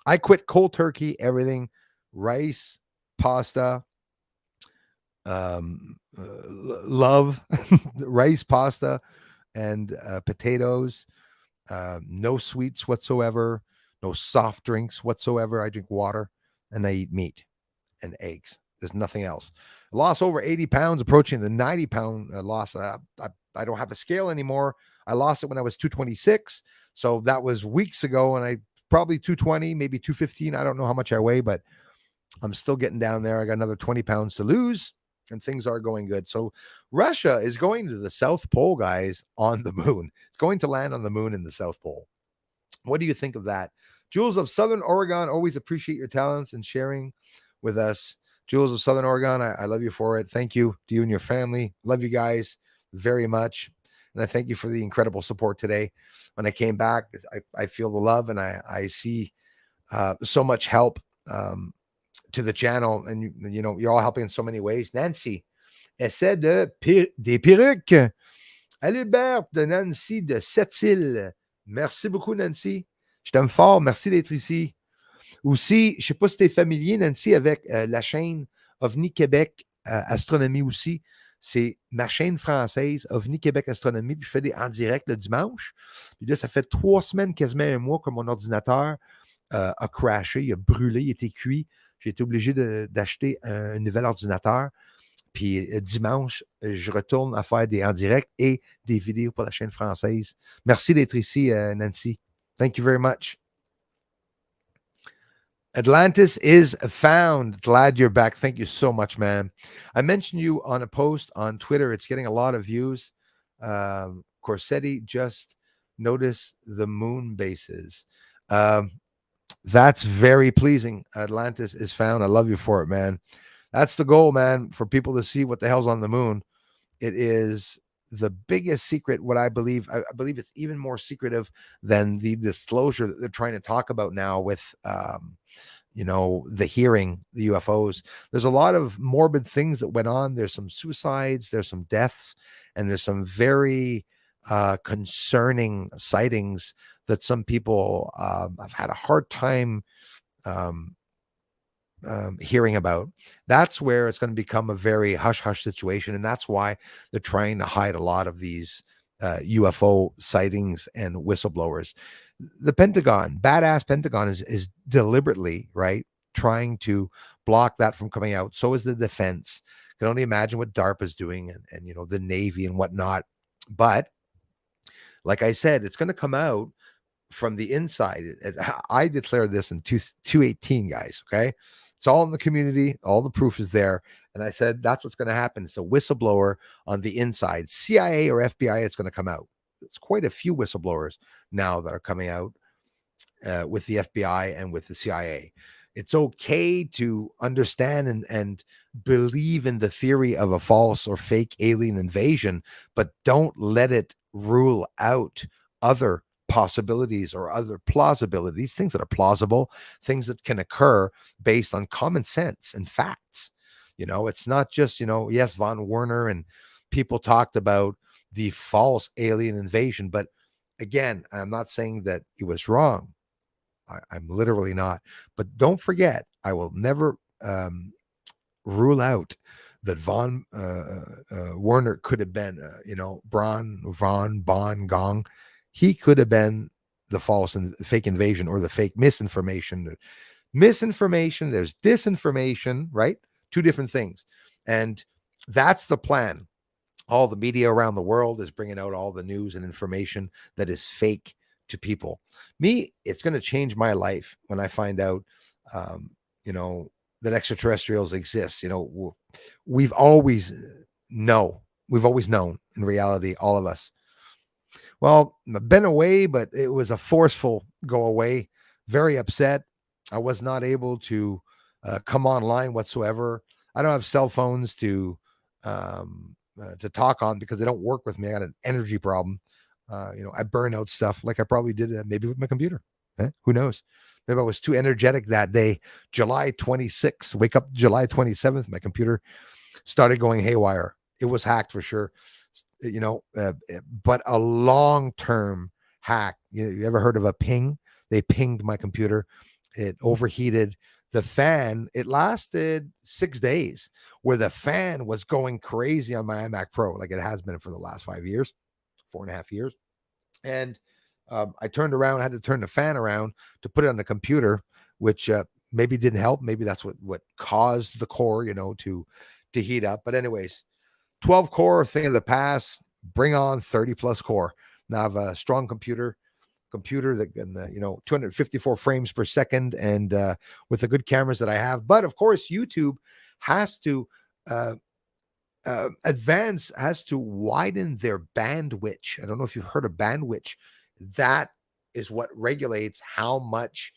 I quit cold turkey, everything, rice, pasta, love rice, pasta, and potatoes. No sweets whatsoever, no soft drinks whatsoever. I drink water and I eat meat and eggs. There's nothing else. I lost over 80 pounds, approaching the 90-pound loss. I don't have a scale anymore. I lost it when I was 226. So that was weeks ago, and I probably 220, maybe 215. I don't know how much I weigh, but I'm still getting down there. I got another 20 pounds to lose, and things are going good. So Russia is going to the South Pole, guys, on the moon. It's going to land on the moon in the South Pole. What do you think of that? Jules of Southern Oregon, always appreciate your talents and sharing with us. Jules of Southern Oregon, I love you for it. Thank you to you and your family. Love you guys very much. And I thank you for the incredible support today. When I came back, I feel the love and I see so much help to the channel. And, you're all helping in so many ways. Nancy, essaie des perruques. Albert de Nancy de Sept-Îles. Merci beaucoup, Nancy. Je t'aime fort. Merci d'être ici. Aussi, je ne sais pas si tu es familier, Nancy, avec la chaîne OVNI Québec Astronomie aussi. C'est ma chaîne française, OVNI Québec Astronomie, puis je fais des en direct le dimanche. Puis là, ça fait 3 semaines, quasiment un mois, que mon ordinateur a crashé, il a brûlé, il était cuit. J'ai été obligé d'acheter un nouvel ordinateur. Puis dimanche, je retourne à faire des en direct et des vidéos pour la chaîne française. Merci d'être ici, Nancy. Thank you very much. Atlantis is found. Glad you're back. Thank you so much, man. I mentioned you on a post on Twitter. It's getting a lot of views. Corsetti just noticed the moon bases. That's very pleasing. Atlantis is found. I love you for it, man. That's the goal, man, for people to see what the hell's on the moon. It is the biggest secret. I believe it's even more secretive than the disclosure that they're trying to talk about now with the hearing, the UFOs. There's a lot of morbid things that went on. There's some suicides, there's some deaths, and there's some very concerning sightings that some people have had a hard time hearing about. That's where it's going to become a very hush-hush situation, and that's why they're trying to hide a lot of these UFO sightings and whistleblowers. The Pentagon, badass Pentagon, is deliberately, right, trying to block that from coming out. So is the defense. I can only imagine what DARPA is doing, and the Navy and whatnot. But like I said, it's going to come out from the inside. I declared this in 2018, guys. Okay. It's all in the community. All the proof is there. And I said, that's what's going to happen. It's a whistleblower on the inside. CIA or FBI, it's going to come out. It's quite a few whistleblowers now that are coming out with the FBI and with the CIA. It's okay to understand and believe in the theory of a false or fake alien invasion, but don't let it rule out other possibilities or other plausibilities, things that are plausible, things that can occur based on common sense and facts. It's not just, yes, von Werner and people talked about the false alien invasion, but again, I'm not saying that he was wrong. I'm literally not. But don't forget, I will never rule out that von Werner could have been, von Gong. He could have been the false and fake invasion or the fake misinformation. Misinformation, there's disinformation, right? Two different things. And that's the plan. All the media around the world is bringing out all the news and information that is fake to people. Me, it's going to change my life when I find out, that extraterrestrials exist. We've always known in reality, all of us. Well, I've been away, but it was a forceful go away. Very upset. I was not able to come online whatsoever. I don't have cell phones to talk on because they don't work with me. I got an energy problem. I burn out stuff like I probably did maybe with my computer. Who knows? Maybe I was too energetic that day. July 26th, wake up July 27th, my computer started going haywire. It was hacked for sure. But a long-term hack. You ever heard of a ping? They pinged my computer. It overheated. The fan, it lasted 6 days where the fan was going crazy on my iMac Pro, like it has been for the last 5 years, 4.5 years. And I turned around, I had to turn the fan around to put it on the computer, which maybe didn't help. Maybe that's what caused the core, to heat up. But anyways, 12 core thing of the past, bring on 30 plus core. Now I have a strong computer that can, 254 frames per second and with the good cameras that I have. But of course, YouTube has to advance, has to widen their bandwidth. I don't know if you've heard of bandwidth. That is what regulates how much,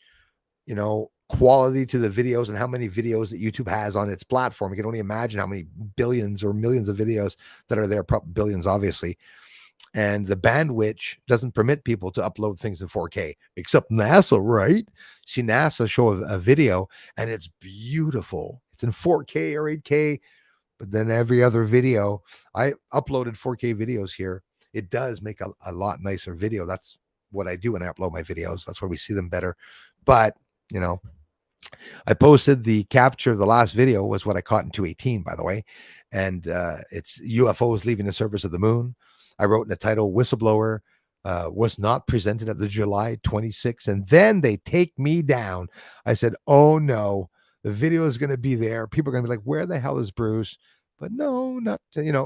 quality to the videos and how many videos that YouTube has on its platform. You can only imagine how many billions or millions of videos that are there, billions, obviously. And the bandwidth doesn't permit people to upload things in 4K, except NASA, right? See NASA show a video and it's beautiful. It's in 4K or 8K, but then every other video, I uploaded 4K videos here. It does make a lot nicer video. That's what I do when I upload my videos. That's why we see them better. But, I posted the capture of the last video was what I caught in 2018, by the way. And it's UFOs leaving the surface of the moon. I wrote in the title, whistleblower was not presented at the July 26th. And then they take me down. I said, oh no, the video is going to be there. People are going to be like, where the hell is Bruce? But no, not,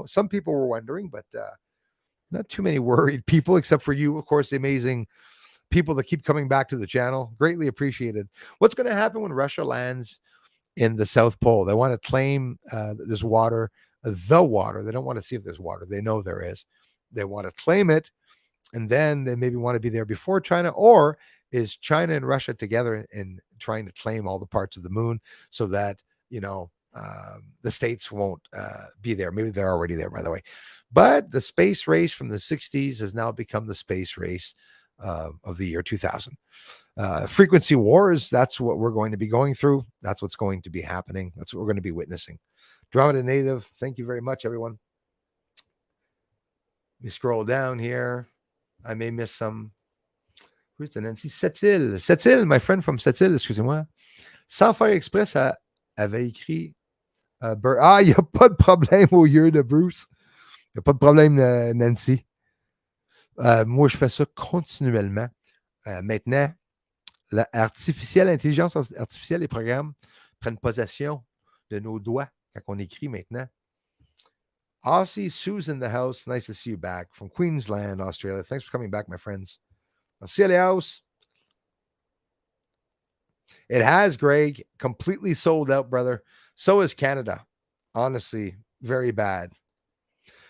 some people were wondering, but not too many worried people, except for you, of course, the amazing people that keep coming back to the channel. Greatly appreciated. What's going to happen when Russia lands in the South Pole? They want to claim there's water, the water. They don't want to see if there's water. They know there is. They want to claim it, and then they maybe want to be there before China, or is China and Russia together in trying to claim all the parts of the moon so that, the states won't be there. Maybe they're already there, by the way. But the space race from the 60s has now become the space race of the year 2000. Frequency wars, that's what we're going to be going through. That's what's going to be happening. That's what we're going to be witnessing. Drama to Native, thank you very much, everyone. Let me scroll down here. I may miss some. Who's the Nancy? Sept-Îles, my friend from Sept-Îles, excusez-moi. Sans faire exprès, ça avait écrit il n'y a pas de problème au lieu de Bruce. Il n'y a pas de problème, Nancy. Moi, je fais ça continuellement. Maintenant, l'intelligence artificielle, les programmes prennent possession de nos doigts quand on écrit maintenant. Aussie, Sue's in the house. Nice to see you back from Queensland, Australia. Thanks for coming back, my friends. I'll see you at the house. It has, Greg, completely sold out, brother. So is Canada. Honestly, very bad.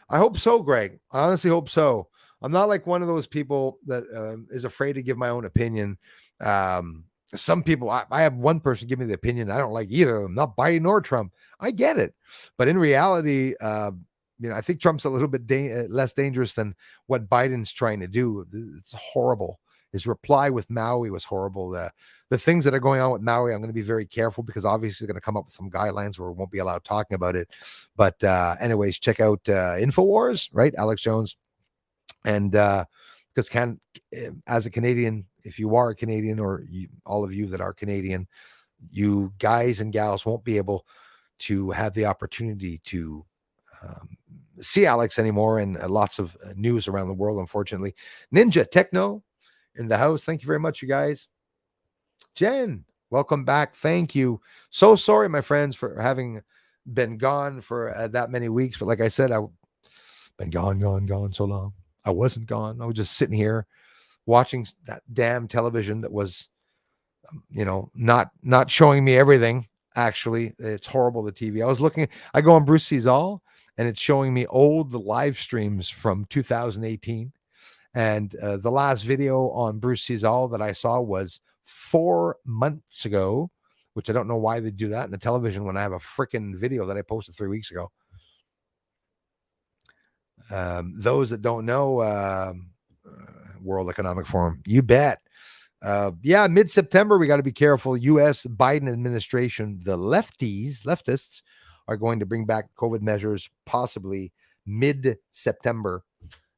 I hope so, Greg. I honestly hope so. I'm not like one of those people that is afraid to give my own opinion. Some people, I have one person give me the opinion I don't like either of them, not Biden nor Trump. I get it. But in reality, I think Trump's a little bit less dangerous than what Biden's trying to do. It's horrible. His reply with Maui was horrible. The things that are going on with Maui, I'm going to be very careful because obviously they're going to come up with some guidelines where we won't be allowed talking about it. But anyways, check out InfoWars, right? Alex Jones. And because as a Canadian, if you are a Canadian, or all of you that are Canadian, you guys and gals won't be able to have the opportunity to see Alex anymore, and lots of news around the world, unfortunately. Ninja Techno in the house. Thank you very much, you guys. Jen, welcome back. Thank you. So sorry, my friends, for having been gone for that many weeks. But like I said, I've been gone so long. I wasn't gone. I was just sitting here watching that damn television that was, not showing me everything. Actually, it's horrible, the TV. I go on Bruce Sees All, and it's showing me old live streams from 2018. And the last video on Bruce Sees All that I saw was 4 months ago, which I don't know why they do that in the television when I have a freaking video that I posted 3 weeks ago. Those that don't know, World Economic Forum, you bet. Mid-September, we got to be careful. U.S. Biden administration, the leftists are going to bring back COVID measures possibly mid-September.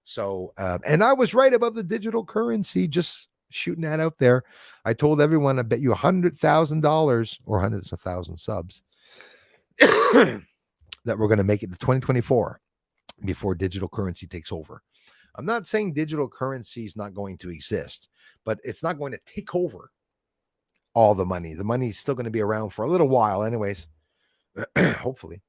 So, and I was right about the digital currency, just shooting that out there. I told everyone, I bet you $100,000 or hundreds of thousand subs that we're going to make it to 2024 before digital currency takes over. I'm not saying digital currency is not going to exist, but it's not going to take over all the money. The money is still going to be around for a little while anyways, hopefully.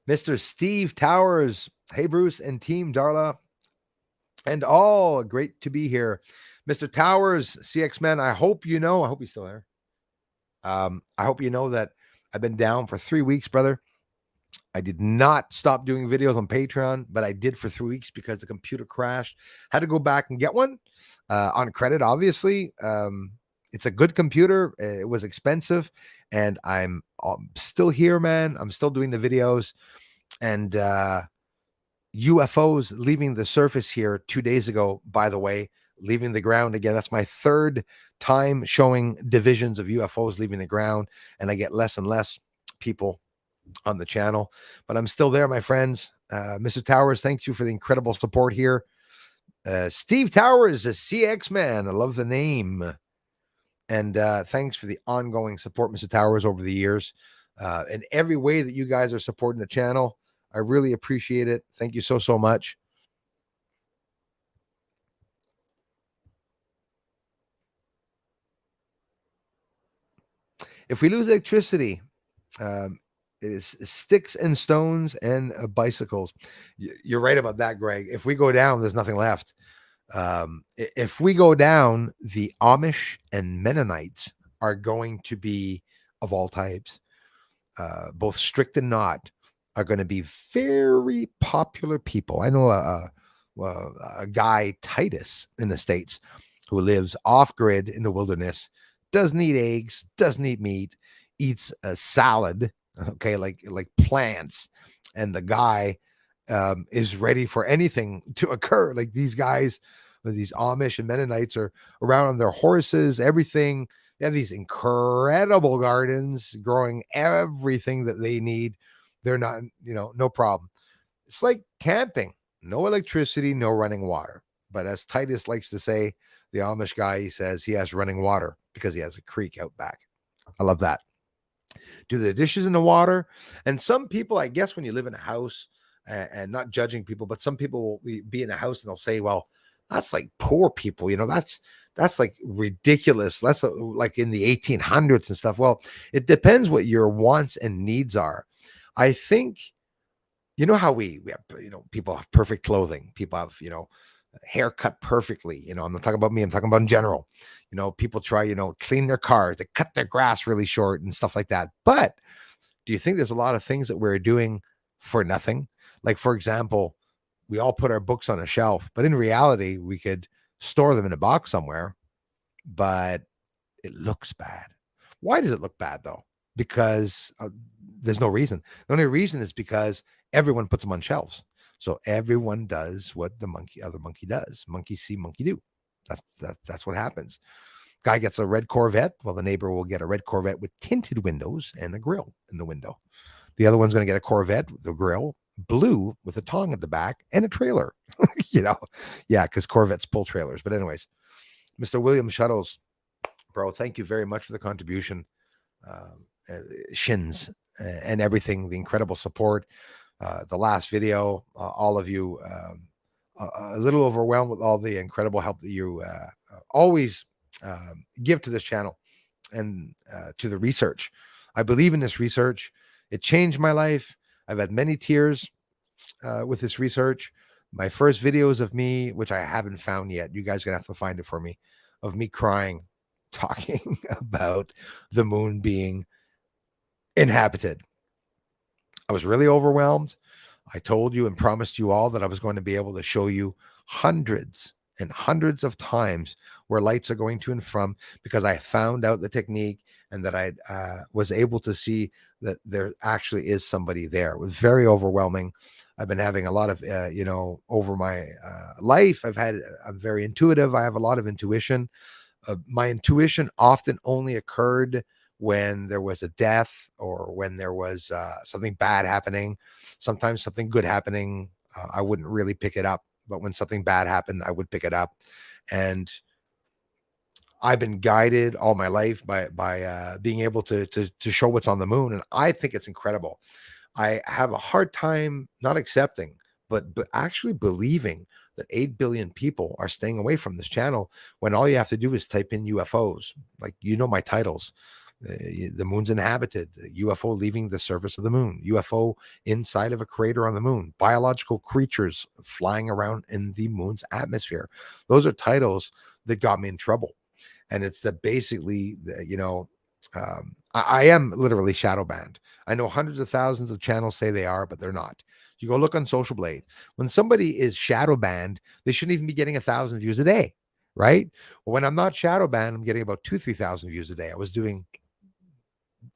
Mr. Steve Towers. Hey, Bruce and team Darla and all. Great to be here. Mr. Towers, CX Man, I hope he's still there. I hope you know that I've been down for 3 weeks, brother. I did not stop doing videos on Patreon, but I did for 3 weeks because the computer crashed. Had to go back and get one on credit, obviously. It's a good computer. It was expensive, and I'm still here, man. I'm still doing the videos, and UFOs leaving the surface here 2 days ago, by the way, leaving the ground again. That's my third time showing divisions of UFOs leaving the ground, and I get less and less people on the channel, but I'm still there, my friends. Mr. Towers, thank you for the incredible support here. Steve Towers, a CX Man. I love the name. And thanks for the ongoing support, Mr. Towers, over the years. In every way that you guys are supporting the channel, I really appreciate it. Thank you so, so much. If we lose electricity, it is sticks and stones and bicycles. You're right about that, Greg. If we go down, there's nothing left. If we go down, the Amish and Mennonites are going to be, of all types, both strict and not, are going to be very popular people. I know a guy, Titus, in the States, who lives off grid in the wilderness, doesn't eat eggs, doesn't eat meat, eats a salad, okay, like plants, and the guy is ready for anything to occur. Like these guys, these Amish and Mennonites, are around on their horses, everything. They have these incredible gardens growing everything that they need. They're not, no problem. It's like camping, no electricity, no running water. But as Titus likes to say, the Amish guy, he says he has running water because he has a creek out back. I love that. Do the dishes in the water. And some people, I guess, when you live in a house, and not judging people, but some people will be in a house and they'll say, well, that's like poor people, that's like ridiculous. That's like in the 1800s and stuff. Well, it depends what your wants and needs are. I think, how we have, people have perfect clothing. People have, hair cut perfectly. I'm not talking about me. I'm talking about in general. People try, clean their cars, they cut their grass really short and stuff like that. But do you think there's a lot of things that we're doing for nothing? Like, for example, we all put our books on a shelf, but in reality, we could store them in a box somewhere, but it looks bad. Why does it look bad, though? because there's no reason. The only reason is because everyone puts them on shelves. So everyone does what the other monkey does. Monkey see, monkey do. That's what happens. Guy gets a red Corvette. Well, the neighbor will get a red Corvette with tinted windows and a grill in the window. The other one's going to get a Corvette with a grill, blue with a tongue at the back and a trailer. Yeah, because Corvettes pull trailers. But anyways, Mr. William Shuttles, bro, thank you very much for the contribution. Shins and everything, the incredible support. The last video, all of you, a little overwhelmed with all the incredible help that you always give to this channel and to the research. I believe in this research. It changed my life. I've had many tears with this research. My first videos of me, which I haven't found yet, you guys are gonna have to find it for me, of me crying, talking about the moon being inhabited. I was really overwhelmed. I told you and promised you all that I was going to be able to show you hundreds and hundreds of times where lights are going to and from, because I found out the technique and that I was able to see that there actually is somebody there. It was very overwhelming. I've been having a lot of, over my life, I'm very intuitive. I have a lot of intuition. My intuition often only occurred when there was a death or when there was something bad happening. Sometimes something good happening, I wouldn't really pick it up. But when something bad happened, I would pick it up. And I've been guided all my life by being able to show what's on the moon. And I think it's incredible. I have a hard time not accepting, but actually believing that 8 billion people are staying away from this channel when all you have to do is type in UFOs. Like, my titles. The moon's inhabited, UFO leaving the surface of the moon, UFO inside of a crater on the moon, biological creatures flying around in the moon's atmosphere. Those are titles that got me in trouble. And it's that basically, I am literally shadow banned. I know hundreds of thousands of channels say they are, but they're not. You go look on Social Blade. When somebody is shadow banned, they shouldn't even be getting 1,000 views a day, right? Well, when I'm not shadow banned, I'm getting about 2,000-3,000 views a day. I was doing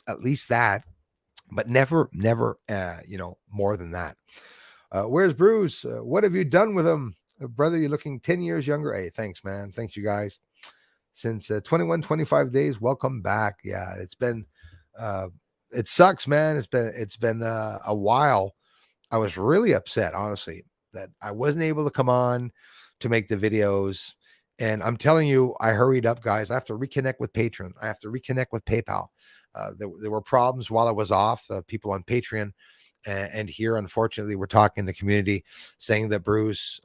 at least that, but never, more than that. Where's Bruce? What have you done with him? Brother, you're looking 10 years younger. Hey, thanks, man. Thanks, you guys. Since 25 days, welcome back. Yeah, it's been, it sucks, man. It's been a while. I was really upset, honestly, that I wasn't able to come on to make the videos. And I'm telling you, I hurried up, guys. I have to reconnect with Patreon. I have to reconnect with PayPal. There were problems while I was off. People on Patreon and here, unfortunately, we're talking to the community saying that Bruce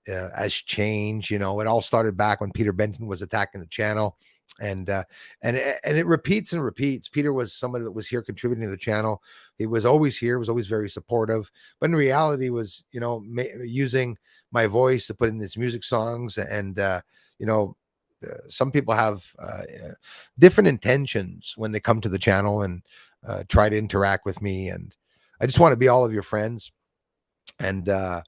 has changed. It all started back when Peter Benton was attacking the channel, and it repeats and repeats. Peter was somebody that was here contributing to the channel. He was always here, was always very supportive, but in reality was, using my voice to put in his music songs. And some people have different intentions when they come to the channel and try to interact with me. And I just want to be all of your friends. And I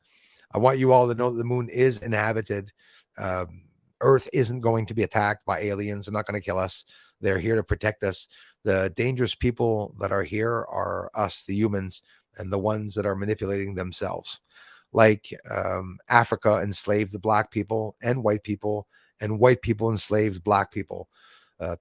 want you all to know that the moon is inhabited. Earth isn't going to be attacked by aliens. They're not going to kill us. They're here to protect us. The dangerous people that are here are us, the humans, and the ones that are manipulating themselves. Like Africa enslaved the black people and white people enslaved black people.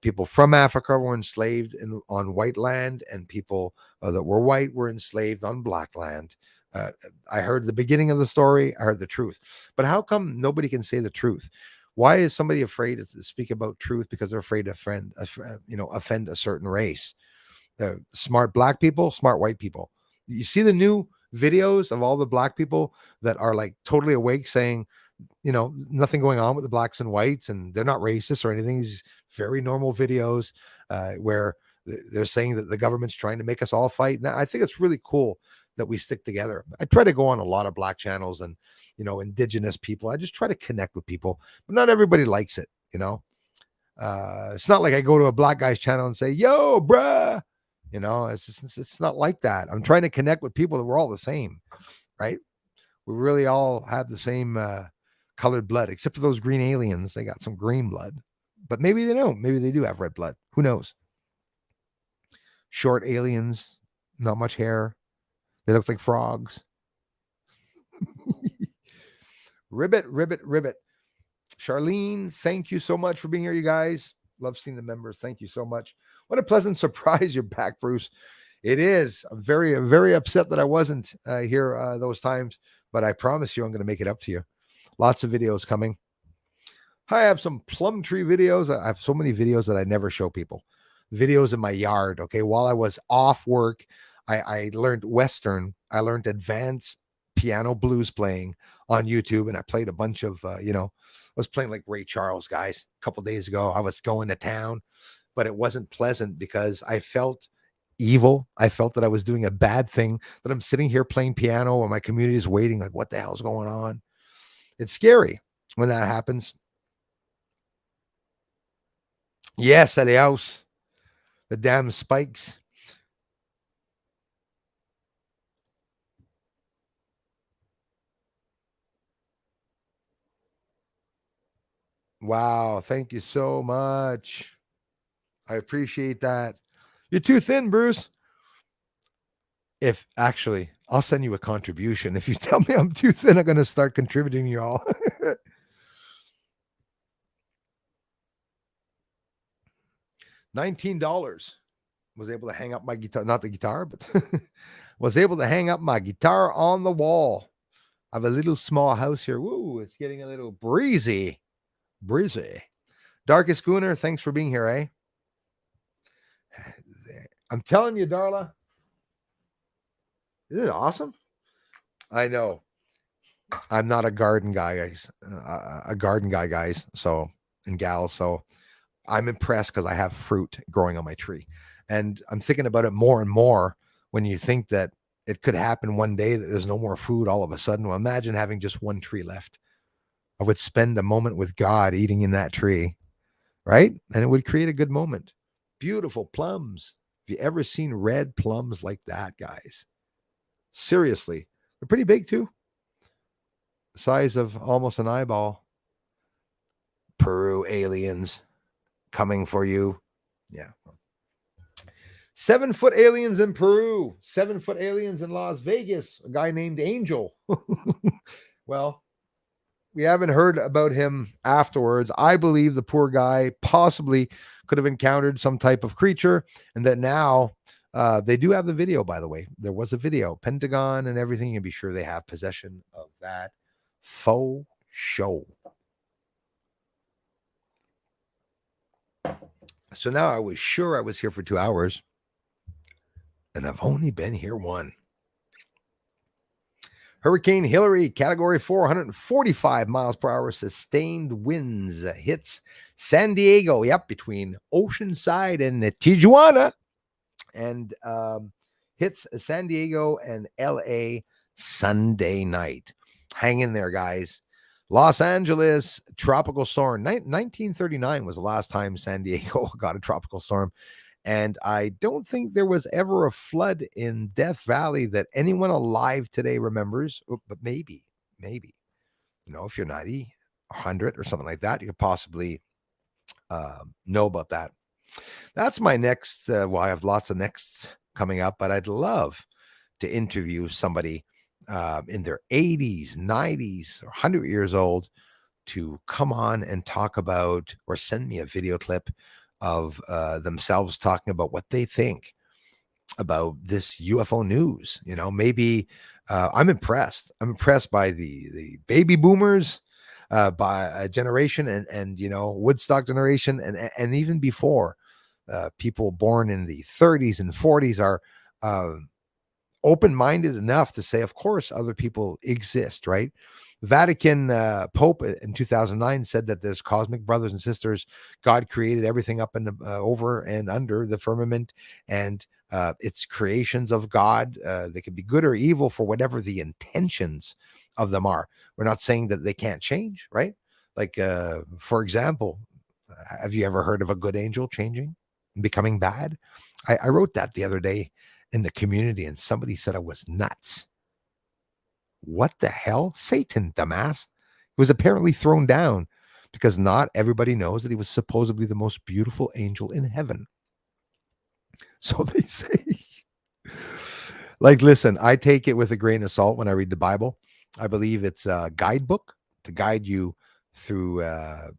People from Africa were enslaved on white land, and people that were white were enslaved on black land. I heard the beginning of the story. I heard the truth. But how come nobody can say the truth? Why is somebody afraid to speak about truth? Because they're afraid to offend a certain race. Smart black people, smart white people. You see the new videos of all the black people that are like totally awake saying, nothing going on with the blacks and whites, and they're not racist or anything. These very normal videos where they're saying that the government's trying to make us all fight. Now, I think it's really cool that we stick together. I try to go on a lot of black channels and, indigenous people. I just try to connect with people, but not everybody likes it. It's not like I go to a black guy's channel and say, yo, bruh, it's not like that. I'm trying to connect with people that we're all the same, right? We really all have the same colored blood, except for those green aliens. They got some green blood, but maybe they don't. Maybe they do have red blood. Who knows? short aliens, not much hair. They look like frogs. Ribbit, ribbit, ribbit. Charlene, thank you so much for being here, you guys. Love seeing the members. Thank you so much. What a pleasant surprise you're back, Bruce. It is. I'm very, very upset that I wasn't here those times, but I promise you I'm going to make it up to you. Lots of videos coming. I have some plum tree videos. I have so many videos that I never show people. Videos in my yard. Okay. While I was off work, I learned Western. I learned advanced piano blues playing on YouTube. And I played a bunch of, I was playing like Ray Charles, guys. A couple days ago, I was going to town, but it wasn't pleasant because I felt evil. I felt that I was doing a bad thing, that I'm sitting here playing piano and my community is waiting. Like, what the hell's going on? It's scary when that happens. Yes, at the house. The damn spikes. Wow. Thank you so much. I appreciate that. You're too thin, Bruce. If actually, I'll send you a contribution. If you tell me I'm too thin, I'm going to start contributing you all. $19. Was able to hang up my guitar, not the guitar, but was able to hang up my guitar on the wall. I have a little small house here. Woo, it's getting a little breezy. Breezy. Darkest Schooner, thanks for being here, eh? I'm telling you, Darla. Isn't it awesome? I know. I'm not a garden guy, guys. Guys. So, and gals. So I'm impressed because I have fruit growing on my tree. And I'm thinking about it more and more when you think that it could happen one day that there's no more food all of a sudden. Well, imagine having just one tree left. I would spend a moment with God eating in that tree, right? And it would create a good moment. Beautiful plums. Have you ever seen red plums like that, guys? Seriously. They're pretty big too. The size of almost an eyeball. Peru aliens coming for you. Yeah. 7-foot aliens in Peru. 7-foot aliens in Las Vegas. A guy named Angel. Well, we haven't heard about him afterwards. I believe the poor guy possibly could have encountered some type of creature, and that now they do have the video, by the way. There was a video, Pentagon and everything. You can be sure they have possession of that faux show. So now I was sure I was here for 2 hours, and I've only been here 1. Hurricane Hilary, Category 4, 145 miles per hour, sustained winds hits San Diego. Yep, between Oceanside and Tijuana, and hits San Diego and LA Sunday night. Hang in there, guys. Los Angeles, tropical storm. 1939 was the last time San Diego got a tropical storm. And I don't think there was ever a flood in Death Valley that anyone alive today remembers, but maybe, if you're 90, 100 or something like that, you could possibly know about that. That's my next, I have lots of nexts coming up, but I'd love to interview somebody in their 80s, 90s, or 100 years old to come on and talk about, or send me a video clip of themselves talking about what they think about this UFO news. Maybe I'm impressed. I'm impressed by the baby boomers, by a generation, and Woodstock generation, and even before, people born in the 30s and 40s are open-minded enough to say, of course, other people exist, right? Vatican Pope in 2009 said that there's cosmic brothers and sisters. God created everything up and over and under the firmament, and it's creations of God. They can be good or evil for whatever the intentions of them are. We're not saying that they can't change, right? Like, for example, have you ever heard of a good angel changing and becoming bad? I wrote that the other day in the community, and somebody said I was nuts. What the hell? Satan, dumbass. He was apparently thrown down because not everybody knows that he was supposedly the most beautiful angel in heaven. So they say. Like, listen, I take it with a grain of salt when I read the Bible. I believe it's a guidebook to guide you through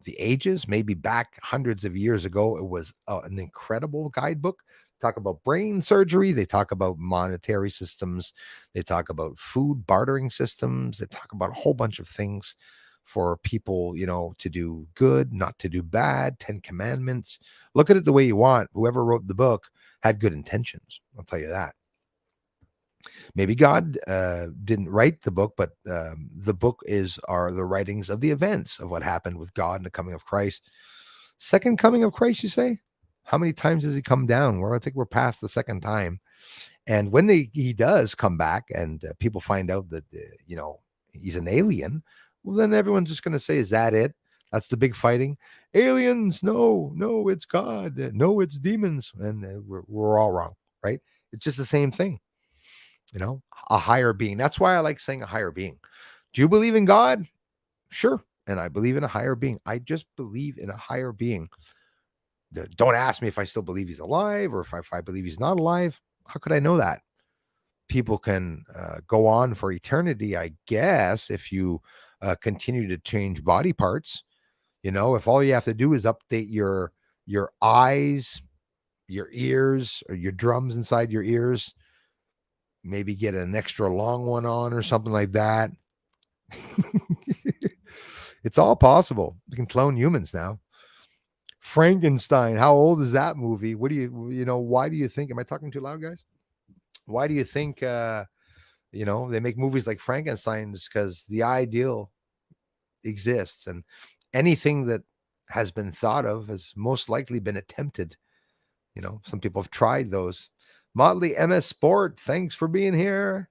the ages. Maybe back hundreds of years ago, it was an incredible guidebook. Talk about brain surgery. They talk about monetary systems. They talk about food bartering systems. They talk about a whole bunch of things for people, to do good, not to do bad. 10 Commandments. Look at it the way you want. Whoever wrote the book had good intentions. I'll tell you that. Maybe God didn't write the book, but the book are the writings of the events of what happened with God and the coming of Christ. Second coming of Christ, you say? How many times has he come down? Well, I think we're past the second time. And when he does come back and people find out that, he's an alien, well, then everyone's just going to say, is that it? That's the big fighting. Aliens, no, it's God. No, it's demons. And we're all wrong, right? It's just the same thing. A higher being. That's why I like saying a higher being. Do you believe in God? Sure. And I believe in a higher being. I just believe in a higher being. Don't ask me if I still believe he's alive or if I believe he's not alive. How could I know that? People can go on for eternity, I guess, if you continue to change body parts. If all you have to do is update your eyes, your ears, or your drums inside your ears, maybe get an extra long one on or something like that. It's all possible. We can clone humans now. Frankenstein. How old is that movie? What do why do you think, am I talking too loud, guys? Why do you think, they make movies like Frankenstein's? Because the ideal exists, and anything that has been thought of has most likely been attempted. Some people have tried those. Motley MS Sport, thanks for being here.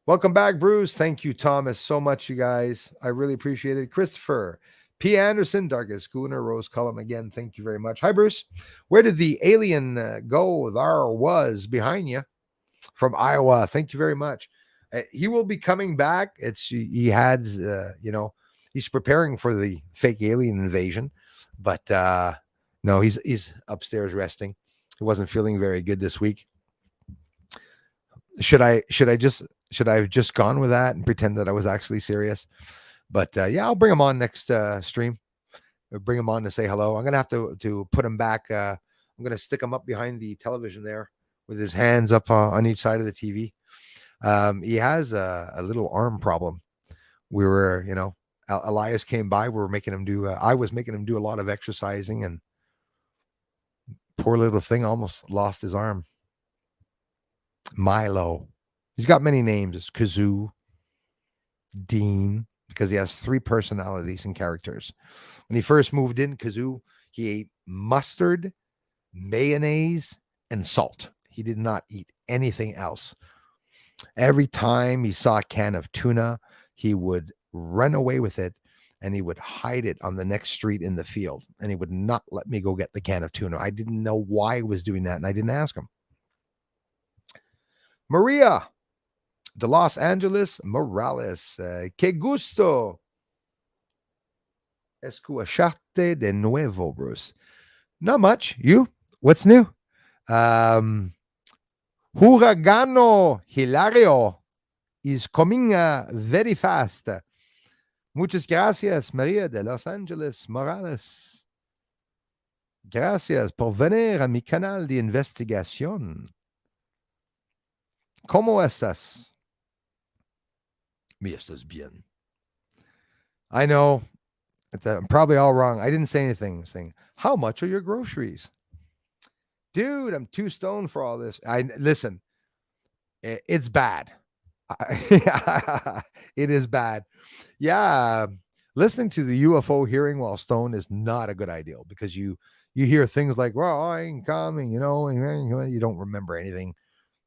Welcome back, Bruce. Thank you, Thomas, so much, you guys. I really appreciate it. Christopher, P. Anderson, Darkest Schooner, Rose Cullum, again, thank you very much. Hi, Bruce. Where did the alien go? There was behind you from Iowa. Thank you very much. He will be coming back. He had, he's preparing for the fake alien invasion, but no, he's upstairs resting. He wasn't feeling very good this week. Should I have just gone with that and pretend that I was actually serious? But yeah, I'll bring him on next stream. I'll bring him on to say hello. I'm gonna have to put him back. I'm gonna stick him up behind the television there with his hands up on each side of the TV. He has a little arm problem. We were, Elias came by. We were making him do. I was making him do a lot of exercising, and poor little thing almost lost his arm. Milo. He's got many names. It's Kazoo, Dean, because he has 3 personalities and characters. When he first moved in, Kazoo, he ate mustard, mayonnaise, and salt. He did not eat anything else. Every time he saw a can of tuna, he would run away with it and he would hide it on the next street in the field. And he would not let me go get the can of tuna. I didn't know why he was doing that, and I didn't ask him. Maria de Los Angeles Morales. Que gusto escucharte de nuevo, Bruce. Not much. You? What's new? Huragano Hilario is coming very fast. Muchas gracias, Maria de Los Angeles Morales. Gracias por venir a mi canal de investigación. ¿Cómo estás? Me estás bien. I know. I'm probably all wrong. I didn't say anything. I'm saying, how much are your groceries? Dude, I'm too stoned for all this. Listen, it's bad. It is bad. Yeah. Listening to the UFO hearing while stoned is not a good idea, because you hear things like, well, I ain't coming, and you don't remember anything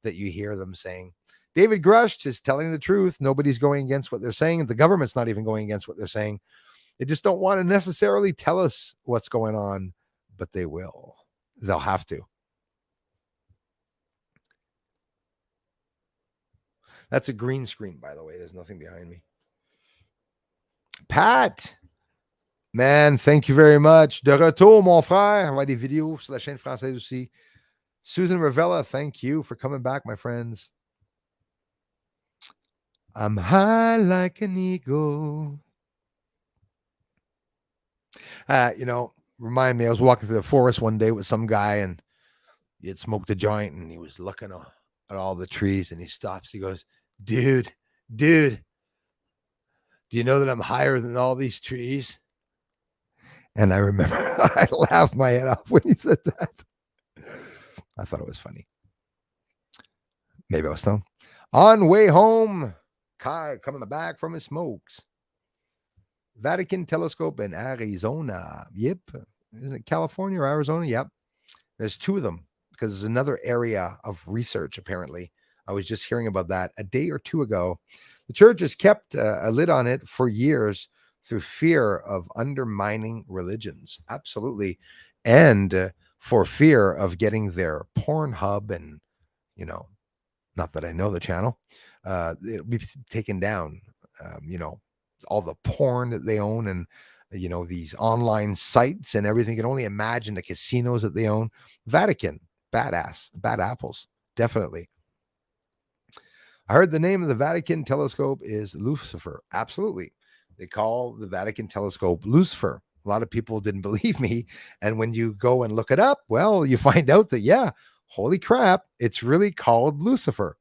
that you hear them saying. David Grush is telling the truth. Nobody's going against what they're saying. The government's not even going against what they're saying. They just don't want to necessarily tell us what's going on, but they will. They'll have to. That's a green screen, by the way. There's nothing behind me. Pat, Man, thank you very much. De retour, mon frère. On va des vidéos sur la chaîne française aussi. Susan Ravella, thank you for coming back, my friends. I'm high like an eagle. Remind me, I was walking through the forest one day with some guy and he had smoked a joint and he was looking at all the trees and he stops. He goes, dude, do you know that I'm higher than all these trees? And I remember I laughed my head off when he said that. I thought it was funny. Maybe I was stoned. On way home, Kai coming back from his smokes. Vatican telescope in Arizona. Yep. Isn't it California or Arizona? Yep. There's two of them because there's another area of research, apparently. I was just hearing about that a day or two ago. The church has kept a lid on it for years through fear of undermining religions. Absolutely. And for fear of getting their Pornhub and, not that I know the channel, it'll be taken down, all the porn that they own and, these online sites and everything. You can only imagine the casinos that they own. Vatican, badass, bad apples, definitely. I heard the name of the Vatican telescope is Lucifer. Absolutely. They call the Vatican telescope Lucifer. A lot of people didn't believe me. And when you go and look it up, well, you find out that, yeah, holy crap, it's really called Lucifer.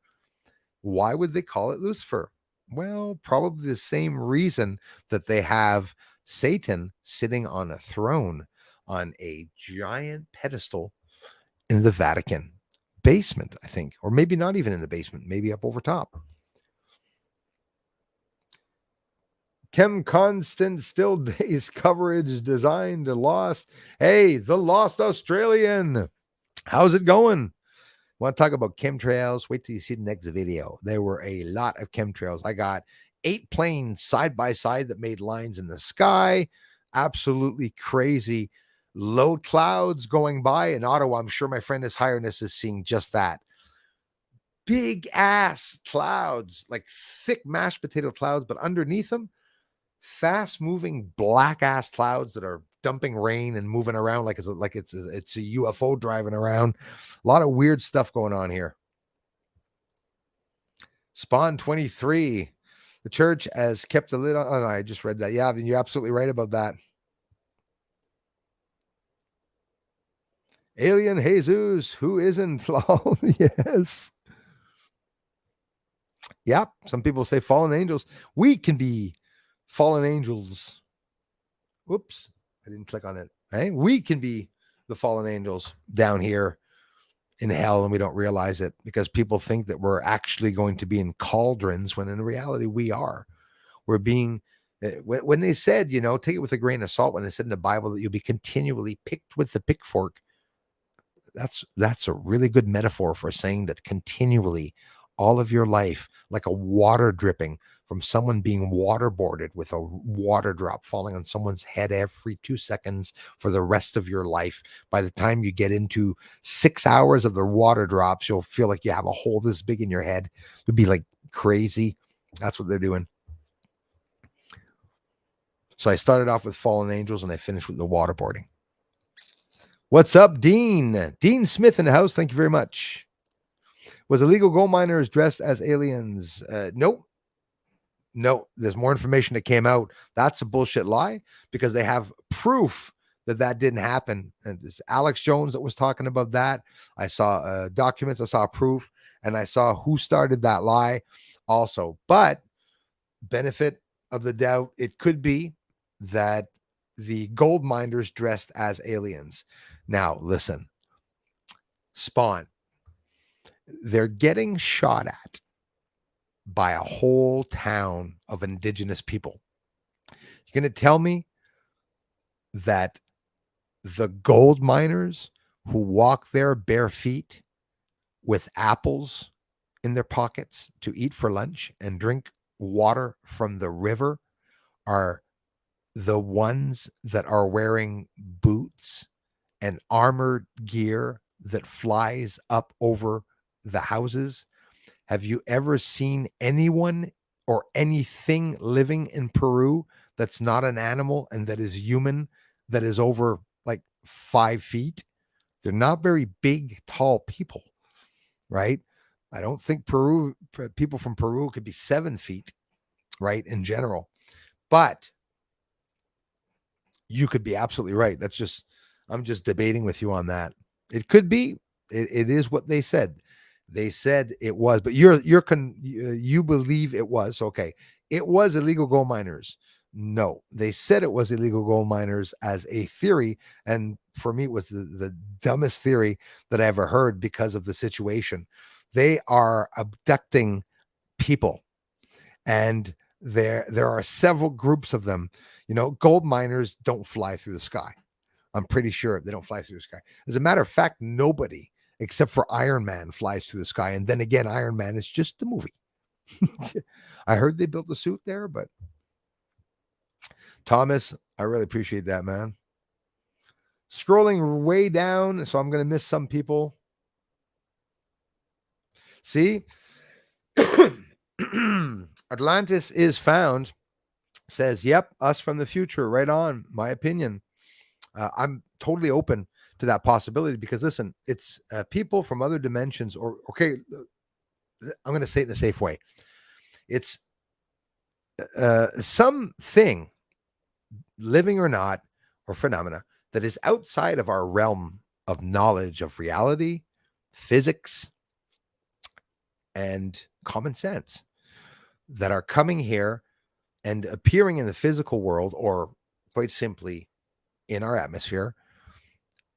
Why would they call it Lucifer? Well, probably the same reason that they have Satan sitting on a throne on a giant pedestal in the Vatican basement, I think, or maybe not even in the basement, maybe up over top. Kim Constant still days coverage designed to Lost. Hey, the Lost Australian. How's it going? Want to talk about chemtrails? Wait till you see the next video. There were a lot of chemtrails. I got 8 planes side by side that made lines in the sky. Absolutely crazy. Low clouds going by in Ottawa. I'm sure my friend His Highness is seeing just that. Big ass clouds, like thick mashed potato clouds, but underneath them, fast moving black ass clouds that are dumping rain and moving around like it's a UFO driving around. A lot of weird stuff going on here. Spawn 23. The church has kept a lid on. Oh, no, I just read that. Yeah, I mean, you're absolutely right about that. Alien Jesus, who isn't? Yes. Yep. Some people say fallen angels. We can be fallen angels. Whoops. I didn't click on it. Hey, we can be the fallen angels down here in hell and we don't realize it because people think that we're actually going to be in cauldrons when in reality we are. We're being, when they said, take it with a grain of salt, when they said in the Bible that you'll be continually picked with the pitchfork, that's a really good metaphor for saying that continually all of your life, like a water dripping from someone being waterboarded with a water drop falling on someone's head every 2 seconds for the rest of your life. By the time you get into 6 hours of the water drops, you'll feel like you have a hole this big in your head. It'd be like crazy. That's what they're doing. So I started off with fallen angels and I finished with the waterboarding. What's up, Dean? Dean Smith in the house. Thank you very much. Was illegal gold miners dressed as aliens? Nope. No, there's more information that came out. That's a bullshit lie because they have proof that didn't happen. And it's Alex Jones that was talking about that. I saw documents, I saw proof, and I saw who started that lie also. But benefit of the doubt, it could be that the gold miners dressed as aliens. Now, listen, Spawn, they're getting shot at by a whole town of indigenous people. You're going to tell me that the gold miners who walk there bare feet with apples in their pockets to eat for lunch and drink water from the river are the ones that are wearing boots and armored gear that flies up over the houses? Have you ever seen anyone or anything living in Peru that's not an animal and that is human, that is over like 5 feet. They're not very big, tall people, right? I don't think people from Peru could be 7 feet, right? In general, but you could be absolutely right. I'm just debating with you on that. It could be. It is what they said. They said it was, but you believe it was. Okay. It was illegal gold miners. No, they said it was illegal gold miners as a theory. And for me, it was the dumbest theory that I ever heard because of the situation. They are abducting people, and there are several groups of them. Gold miners don't fly through the sky. I'm pretty sure they don't fly through the sky. As a matter of fact, nobody except for Iron Man flies through the sky. And then again, Iron Man is just a movie. I heard they built the suit there, but Thomas, I really appreciate that, man. Scrolling way down, so I'm going to miss some people. See? Atlantis is found. Says, yep, us from the future. Right on. My opinion. I'm totally open to that possibility because, listen, it's people from other dimensions, or, okay, I'm going to say it in a safe way. It's something, living or not, or phenomena that is outside of our realm of knowledge of reality, physics, and common sense, that are coming here and appearing in the physical world, or quite simply in our atmosphere,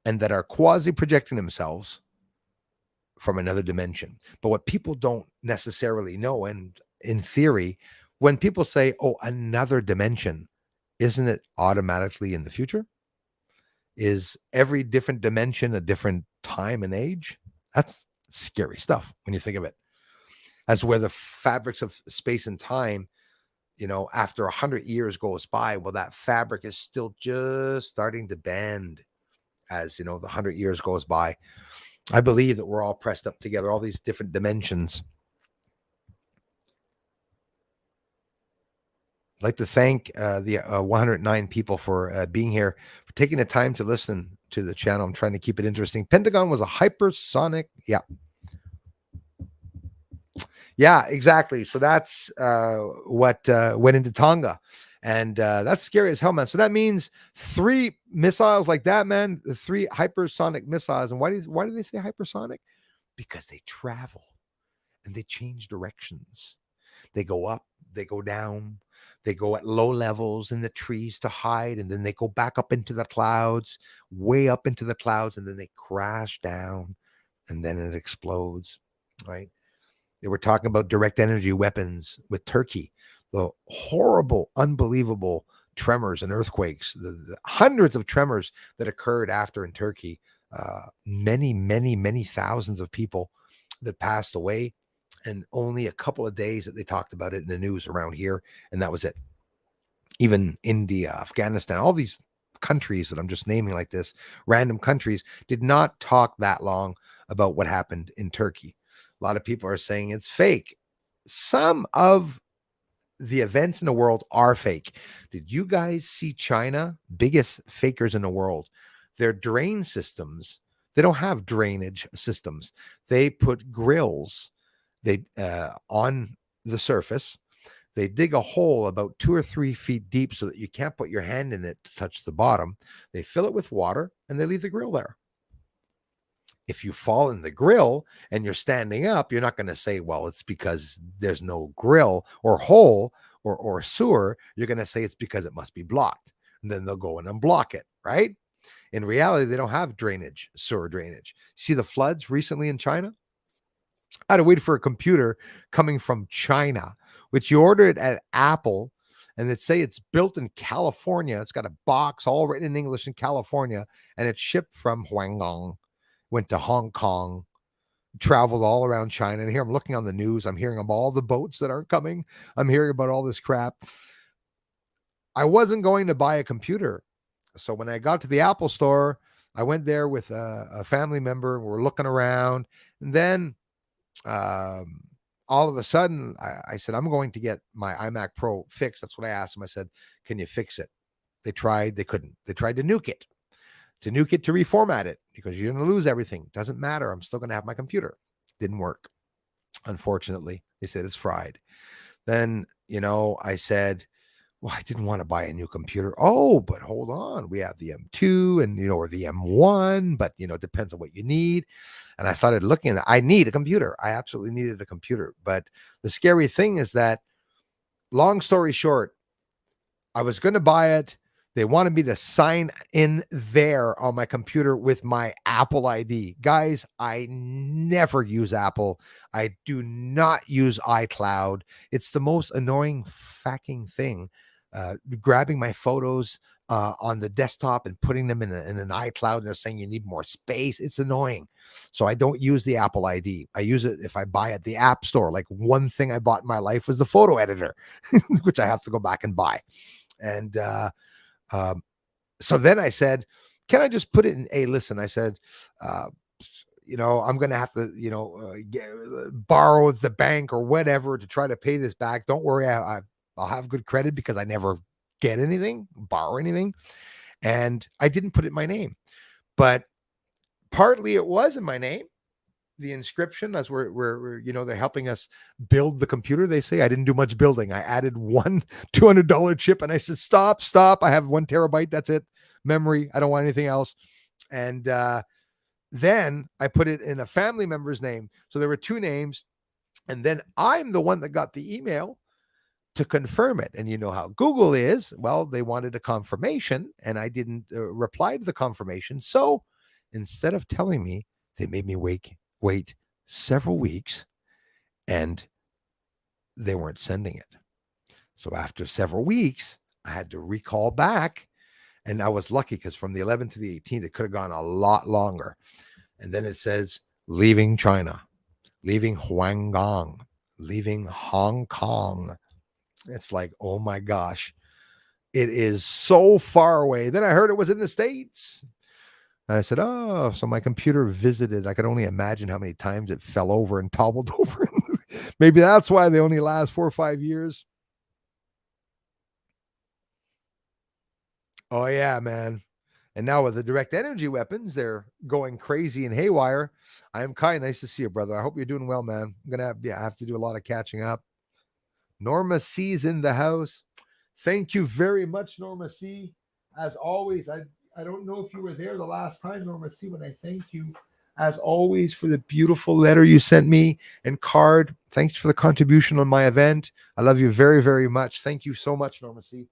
and that are quasi-projecting themselves from another dimension. But what people don't necessarily know, and in theory, when people say, oh, another dimension, isn't it automatically in the future? Is every different dimension a different time and age? That's scary stuff when you think of it. As where the fabrics of space and time, after 100 years goes by, well, that fabric is still just starting to bend as, the 100 years goes by. I believe that we're all pressed up together, all these different dimensions. I'd like to thank the 109 people for being here, for taking the time to listen to the channel. I'm trying to keep it interesting. Pentagon was a hypersonic. Yeah. Yeah, exactly. So that's what went into Tonga. And that's scary as hell, man. So that means 3 missiles like that, man, the 3 hypersonic missiles. And why do they say hypersonic? Because they travel and they change directions. They go up, they go down, they go at low levels in the trees to hide, and then they go back up into the clouds, way up into the clouds, and then they crash down, and then it explodes, right? They were talking about direct energy weapons with Turkey, the horrible, unbelievable tremors and earthquakes, the hundreds of tremors that occurred after in Turkey, many, many, many thousands of people that passed away, and only a couple of days that they talked about it in the news around here, and that was it. Even India, Afghanistan, all these countries that I'm just naming like this, random countries, did not talk that long about what happened in Turkey. A lot of people are saying it's fake. Some of the events in the world are fake. Did you guys see China? Biggest fakers in the world. Their drain systems, they don't have drainage systems. They put grills on the surface. They dig a hole about 2 or 3 feet deep so that you can't put your hand in it to touch the bottom. They fill it with water and they leave the grill there. If you fall in the grill and you're standing up, you're not going to say, well, it's because there's no grill or hole or sewer. You're going to say it's because it must be blocked. And then they'll go in and block it, right? In reality, they don't have drainage, sewer drainage. See the floods recently in China? I had to wait for a computer coming from China, which you order it at Apple, and it say it's built in California. It's got a box all written in English in California, and it's shipped from Huanggang, went to Hong Kong, traveled all around China. And here I'm looking on the news. I'm hearing about all the boats that aren't coming. I'm hearing about all this crap. I wasn't going to buy a computer. So when I got to the Apple store, I went there with a family member. We're looking around, and then all of a sudden, I said, I'm going to get my iMac Pro fixed. That's what I asked them. I said, can you fix it? They tried. They couldn't. They tried to nuke it, to reformat it, because you're going to lose everything. Doesn't matter. I'm still going to have my computer. Didn't work. Unfortunately, they said it's fried. Then, I said, well, I didn't want to buy a new computer. Oh, but hold on. We have the M2 and, or the M1, but, it depends on what you need. And I started looking at, I need a computer. I absolutely needed a computer. But the scary thing is that, long story short, I was going to buy it. They wanted me to sign in there on my computer with my Apple ID. Guys, I never use Apple. I do not use iCloud. It's the most annoying fucking thing. Grabbing my photos on the desktop and putting them in an iCloud, and they're saying you need more space. It's annoying. So I don't use the Apple ID. I use it if I buy at the App Store. Like, one thing I bought in my life was the photo editor, which I have to go back and buy. And so then I said, can I just put it in listen, I said, I'm going to have to, borrow the bank or whatever to try to pay this back. Don't worry. I'll have good credit because I never get anything, borrow anything. And I didn't put it in my name, but partly it was in my name. The inscription, as we're they're helping us build the computer. They say I didn't do much building. I added one $200 chip, and I said, stop. I have 1 terabyte. That's it. Memory. I don't want anything else. And then I put it in a family member's name. So there were 2 names. And then I'm the one that got the email to confirm it. And you know how Google is. Well, they wanted a confirmation, and I didn't reply to the confirmation. So instead of telling me, they made me wait several weeks, and they weren't sending it. So after several weeks, I had to recall back, and I was lucky because from the 11th to the 18th, it could have gone a lot longer. And then it says, leaving China, leaving Guangdong, leaving Hong Kong. It's like, oh my gosh, it is so far away. Then I heard it was in the States. And I said, oh, so my computer visited. I could only imagine how many times it fell over and toppled over. Maybe that's why they only last 4 or 5 years. Oh, yeah, man. And now with the direct energy weapons, they're going crazy and haywire. I am Kai. Nice to see you, brother. I hope you're doing well, man. I'm going to have to do a lot of catching up. Norma C's in the house. Thank you very much, Norma C. As always, I don't know if you were there the last time, Norma C, but I thank you, as always, for the beautiful letter you sent me and card. Thanks for the contribution on my event. I love you very, very much. Thank you so much, Norma C.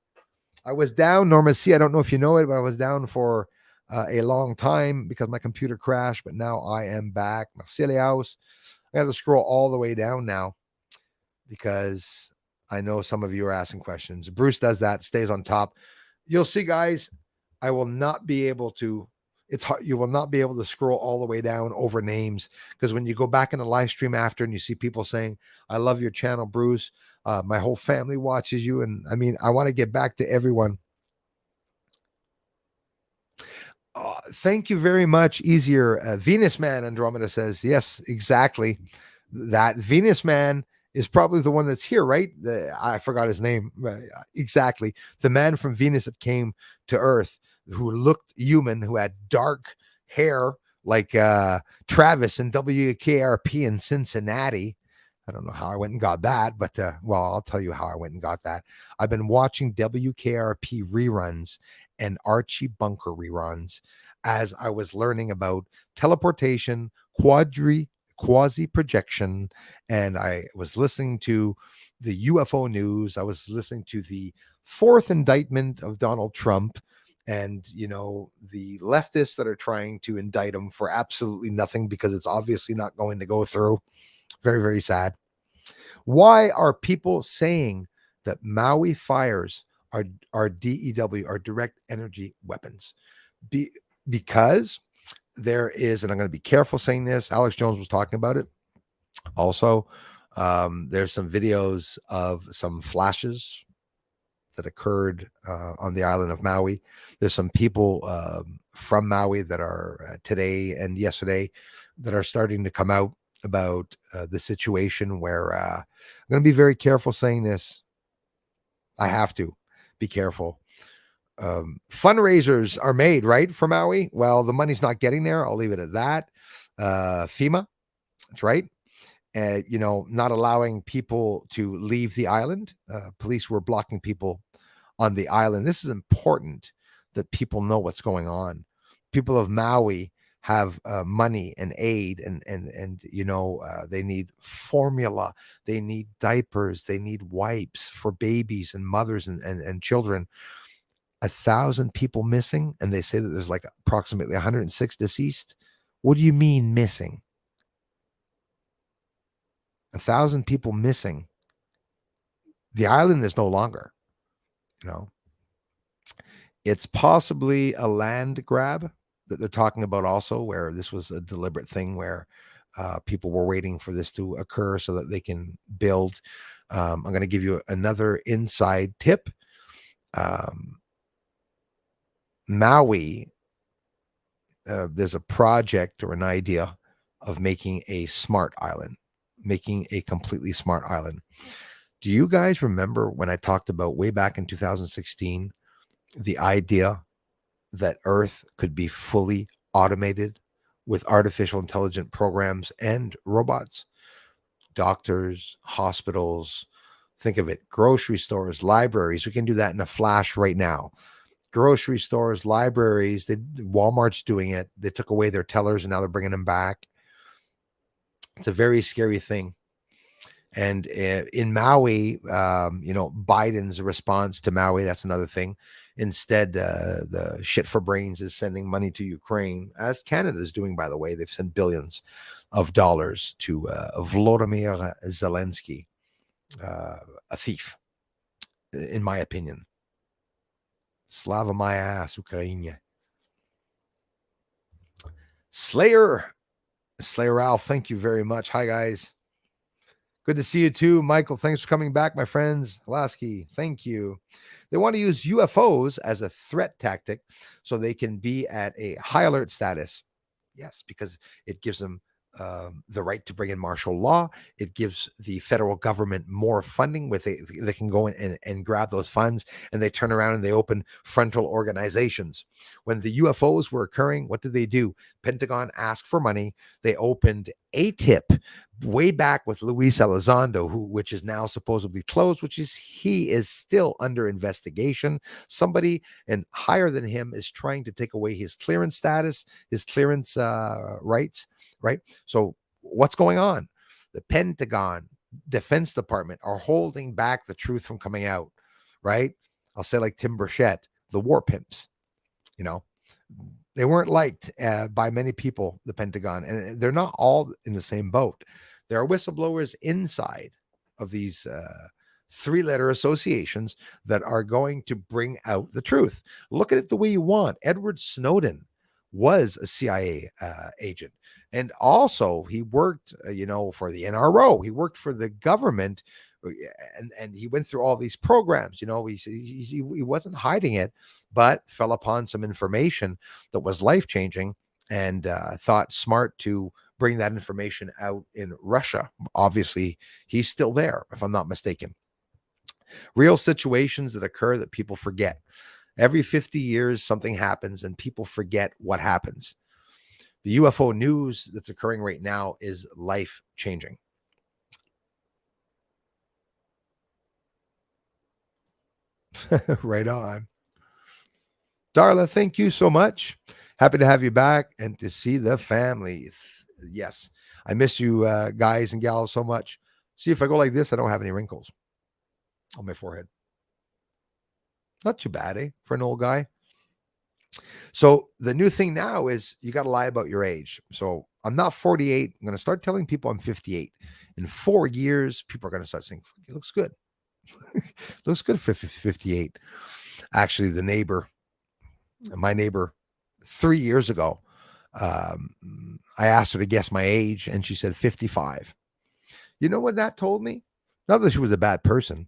I was down, Norma C. I don't know if you know it, but I was down for a long time because my computer crashed, but now I am back. Marceliaus. I have to scroll all the way down now because I know some of you are asking questions. Bruce does that, stays on top. You'll see, guys, I will not be able to, it's hard, you will not be able to scroll all the way down over names, because when you go back in the live stream after and you see people saying, I love your channel, Bruce, my whole family watches you. And I mean, I want to get back to everyone. Thank you very much. Easier. Venus Man, Andromeda says, yes, exactly. That Venus Man is probably the one that's here, right? I forgot his name. Exactly. The man from Venus that came to Earth, who looked human, who had dark hair like Travis and WKRP in Cincinnati. I don't know how I went and got that, but well, I'll tell you how I went and got that. I've been watching WKRP reruns and Archie Bunker reruns as I was learning about teleportation, quasi-projection, and I was listening to the UFO news. I was listening to the 4th indictment of Donald Trump, and the leftists that are trying to indict him for absolutely nothing because it's obviously not going to go through. Very, very sad. Why are people saying that Maui fires are DEW, are direct energy weapons? Because there is, and I'm going to be careful saying this, Alex Jones was talking about it. Also, there's some videos of some flashes that occurred on the island of Maui. There's some people from Maui that are today and yesterday that are starting to come out about the situation where I'm going to be very careful saying this. I have to be careful. Fundraisers are made, right, for Maui. Well, the money's not getting there. I'll leave it at that. FEMA, that's right. Not allowing people to leave the island. Police were blocking people on the island. This is important that people know what's going on. People of Maui have money and aid, and they need formula, they need diapers, they need wipes for babies and mothers and children. 1,000 people missing, and they say that there's like approximately 106 deceased. What do you mean missing? 1,000 people missing. The island is no longer. It's possibly a land grab that they're talking about also, where this was a deliberate thing where people were waiting for this to occur so that they can build. I'm going to give you another inside tip. Maui, there's a project or an idea of making a smart island, making a completely smart island. Do you guys remember when I talked about way back in 2016, the idea that Earth could be fully automated with artificial intelligent programs and robots? Doctors, hospitals, think of it, grocery stores, libraries. We can do that in a flash right now. Grocery stores, libraries, Walmart's doing it. They took away their tellers and now they're bringing them back. It's a very scary thing. And in Maui, Biden's response to Maui, that's another thing. Instead, the shit for brains is sending money to Ukraine, as Canada is doing, by the way. They've sent billions of dollars to Volodymyr Zelensky, a thief, in my opinion. Slava my ass, Ukraine. Slayer Ralph, thank you very much. Hi, guys. Good to see you too. Michael, thanks for coming back, my friends. Lasky, thank you. They want to use UFOs as a threat tactic so they can be at a high alert status. Yes, because it gives them the right to bring in martial law. It gives the federal government more funding they can go in and grab those funds, and they turn around and they open frontal organizations. When the UFOs were occurring, what did they do? Pentagon asked for money. They opened ATIP way back with Luis Elizondo, which is now supposedly closed, he is still under investigation. Somebody and higher than him is trying to take away his clearance status, his clearance rights, right? So what's going on? The Pentagon, Defense Department are holding back the truth from coming out, right? I'll say like Tim Burchett, the war pimps, they weren't liked by many people, the Pentagon, and they're not all in the same boat. There are whistleblowers inside of these three-letter associations that are going to bring out the truth. Look at it the way you want. Edward Snowden was a CIA agent, and also he worked, for the NRO. He worked for the government, and he went through all these programs. He wasn't hiding it, but fell upon some information that was life-changing, and thought smart to bring that information out in Russia. Obviously, he's still there, if I'm not mistaken. Real situations that occur that people forget. Every 50 years, something happens and people forget what happens. The UFO news that's occurring right now is life-changing. Right on. Darla, thank you so much. Happy to have you back and to see the family. Yes, I miss you guys and gals so much. See, if I go like this, I don't have any wrinkles on my forehead. Not too bad, for an old guy. So the new thing now is you got to lie about your age. So I'm not 48. I'm going to start telling people I'm 58. In 4 years, people are going to start saying, it looks good. Looks good for 58. Actually, my neighbor 3 years ago, I asked her to guess my age, and she said 55. You know what that told me? Not that she was a bad person.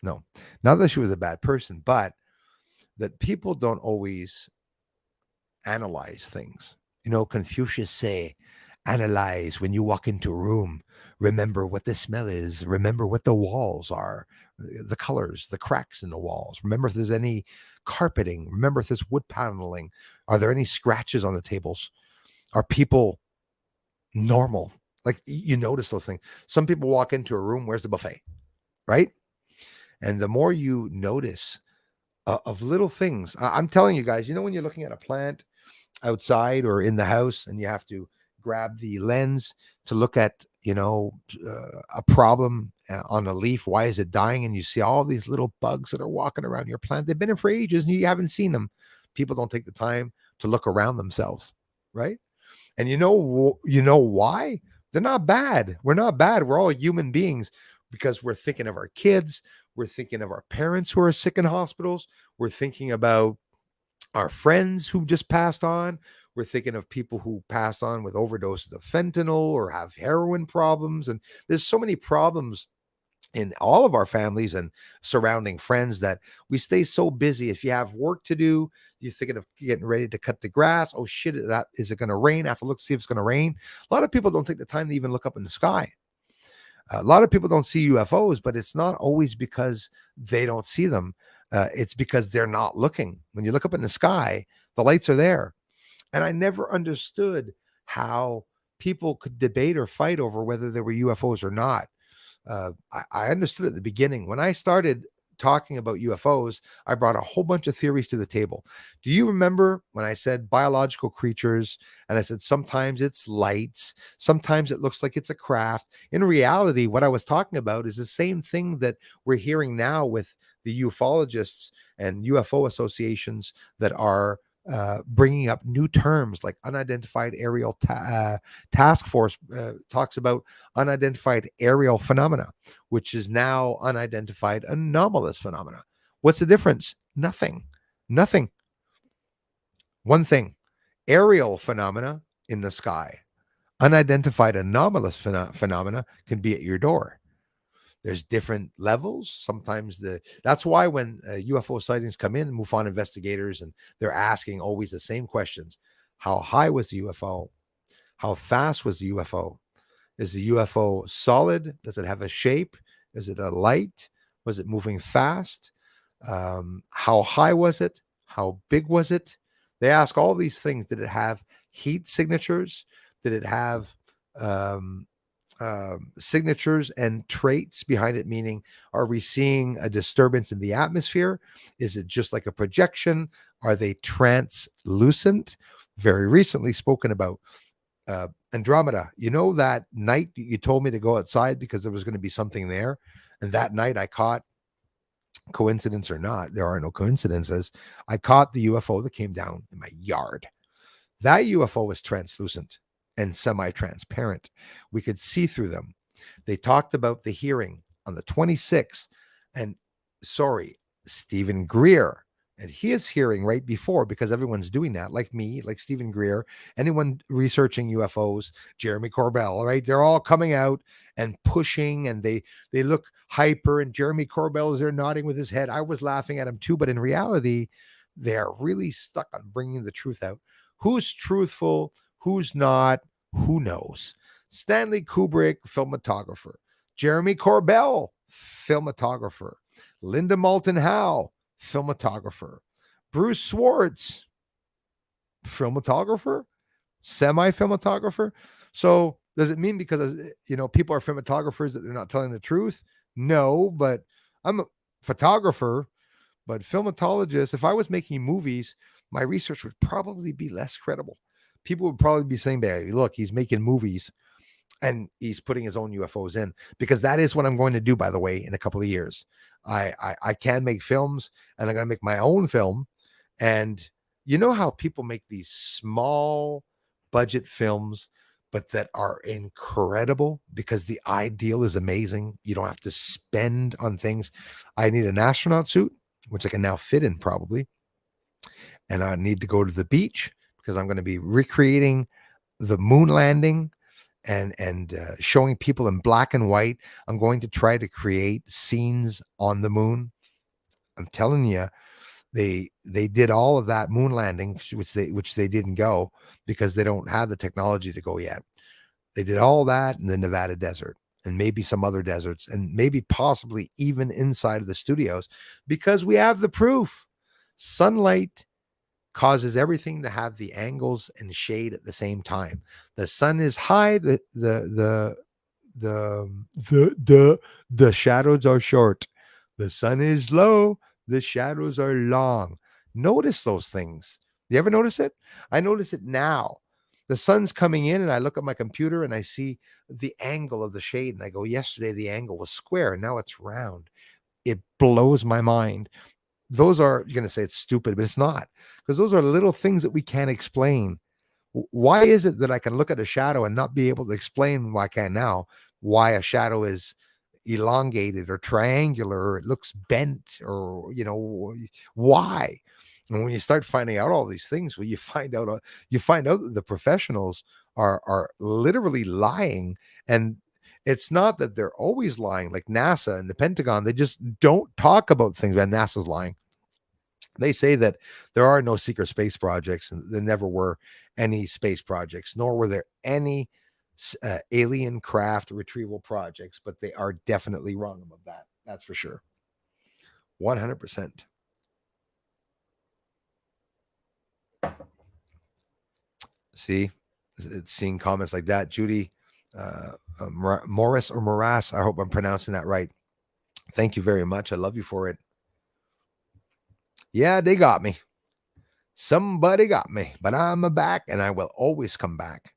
No, not that she was a bad person, but that people don't always analyze things. Confucius say, Analyze when you walk into a room. Remember what the smell is. Remember what the walls are, the colors, the cracks in the walls. Remember if there's any carpeting. Remember if there's wood paneling. Are there any scratches on the tables? Are people normal? Like, you notice those things. Some people walk into a room, where's the buffet? Right? And the more you notice of little things, I'm telling you guys, when you're looking at a plant outside or in the house and you have to grab the lens to look at, a problem on a leaf, why is it dying? And you see all these little bugs that are walking around your plant. They've been in for ages and you haven't seen them. People don't take the time to look around themselves, right? And you know why? They're not bad. We're not bad. We're all human beings, because we're thinking of our kids. We're thinking of our parents who are sick in hospitals. We're thinking about our friends who just passed on. We're thinking of people who passed on with overdoses of fentanyl or have heroin problems. And there's so many problems in all of our families and surrounding friends that we stay so busy. If you have work to do, you're thinking of getting ready to cut the grass. Oh shit, is it going to rain? I have to look, see if it's going to rain. A lot of people don't take the time to even look up in the sky. A lot of people don't see UFOs, but it's not always because they don't see them. It's because they're not looking. When you look up in the sky, the lights are there. And I never understood how people could debate or fight over whether there were UFOs or not. I understood at the beginning. When I started talking about UFOs, I brought a whole bunch of theories to the table. Do you remember when I said biological creatures? And I said sometimes it's lights, sometimes it looks like it's a craft. In reality, what I was talking about is the same thing that we're hearing now with the ufologists and UFO associations that are bringing up new terms like unidentified aerial task force. Talks about unidentified aerial phenomena, which is now unidentified anomalous phenomena. What's the difference? Nothing. One thing: aerial phenomena in the sky. Unidentified anomalous phenomena can be at your door. There's different levels. Sometimes that's why when UFO sightings come in, MUFON investigators, and they're asking always the same questions. How high was the UFO? How fast was the UFO? Is the UFO solid? Does it have a shape? Is it a light? Was it moving fast? How high was it? How big was it? They ask all these things. Did it have heat signatures? Did it have signatures and traits behind it? Meaning, are we seeing a disturbance in the atmosphere? Is it just like a projection? Are they translucent? Very recently spoken about Andromeda. That night you told me to go outside because there was going to be something there, and that night I caught, coincidence or not, there are no coincidences, I caught the UFO that came down in my yard. That UFO was translucent and semi-transparent. We could see through them. They talked about the hearing on the 26th, and Stephen Greer, and he is hearing right before, because everyone's doing that, like me, like Stephen Greer, anyone researching UFOs, Jeremy Corbell, right? They're all coming out and pushing, and they look hyper, and Jeremy Corbell is there nodding with his head. I was laughing at him too, but in reality, they're really stuck on bringing the truth out. Who's truthful? Who's not? Who knows? Stanley Kubrick, filmographer. Jeremy Corbell, filmographer. Linda Moulton Howe, filmographer. Bruce Swartz, filmographer, semi-filmographer. So does it mean because people are filmographers that they're not telling the truth? No, but I'm a photographer, but filmatologist. If I was making movies, my research would probably be less credible. People would probably be saying, "Hey, look, he's making movies and he's putting his own UFOs in," because that is what I'm going to do, by the way, in a couple of years. I can make films, and I'm going to make my own film. And you know how people make these small budget films, but that are incredible because the ideal is amazing. You don't have to spend on things. I need an astronaut suit, which I can now fit in probably. And I need to go to the beach because I'm going to be recreating the moon landing and showing people in black and white. I'm going to try to create scenes on the moon. I'm telling you, they did all of that moon landing, which they didn't go because they don't have the technology to go yet. They did all that in the Nevada desert and maybe some other deserts and maybe possibly even inside of the studios because we have the proof. Sunlight causes everything to have the angles and shade at the same time. The sun is high, the shadows are short. The sun is low, the shadows are long. Notice those things. You ever notice it? I notice it now. The sun's coming in and I look at my computer and I see the angle of the shade and I go, yesterday the angle was square and now it's round. It blows my mind. Those are, you're going to say it's stupid, but it's not, because those are little things that we can't explain. Why is it that I can look at a shadow and not be able to explain, why I can now, why a shadow is elongated or triangular or it looks bent or, why? And when you start finding out all these things, well, you find out that the professionals are literally lying. And it's not that they're always lying, like NASA and the Pentagon. They just don't talk about things. And NASA's lying. They say that there are no secret space projects, and there never were any space projects, nor were there any alien craft retrieval projects, but they are definitely wrong about that. That's for sure. 100%. See, it's seeing comments like that. Judy Morris or Morass, I hope I'm pronouncing that right. Thank you very much. I love you for it. Yeah, they got me. Somebody got me, but I'm back and I will always come back.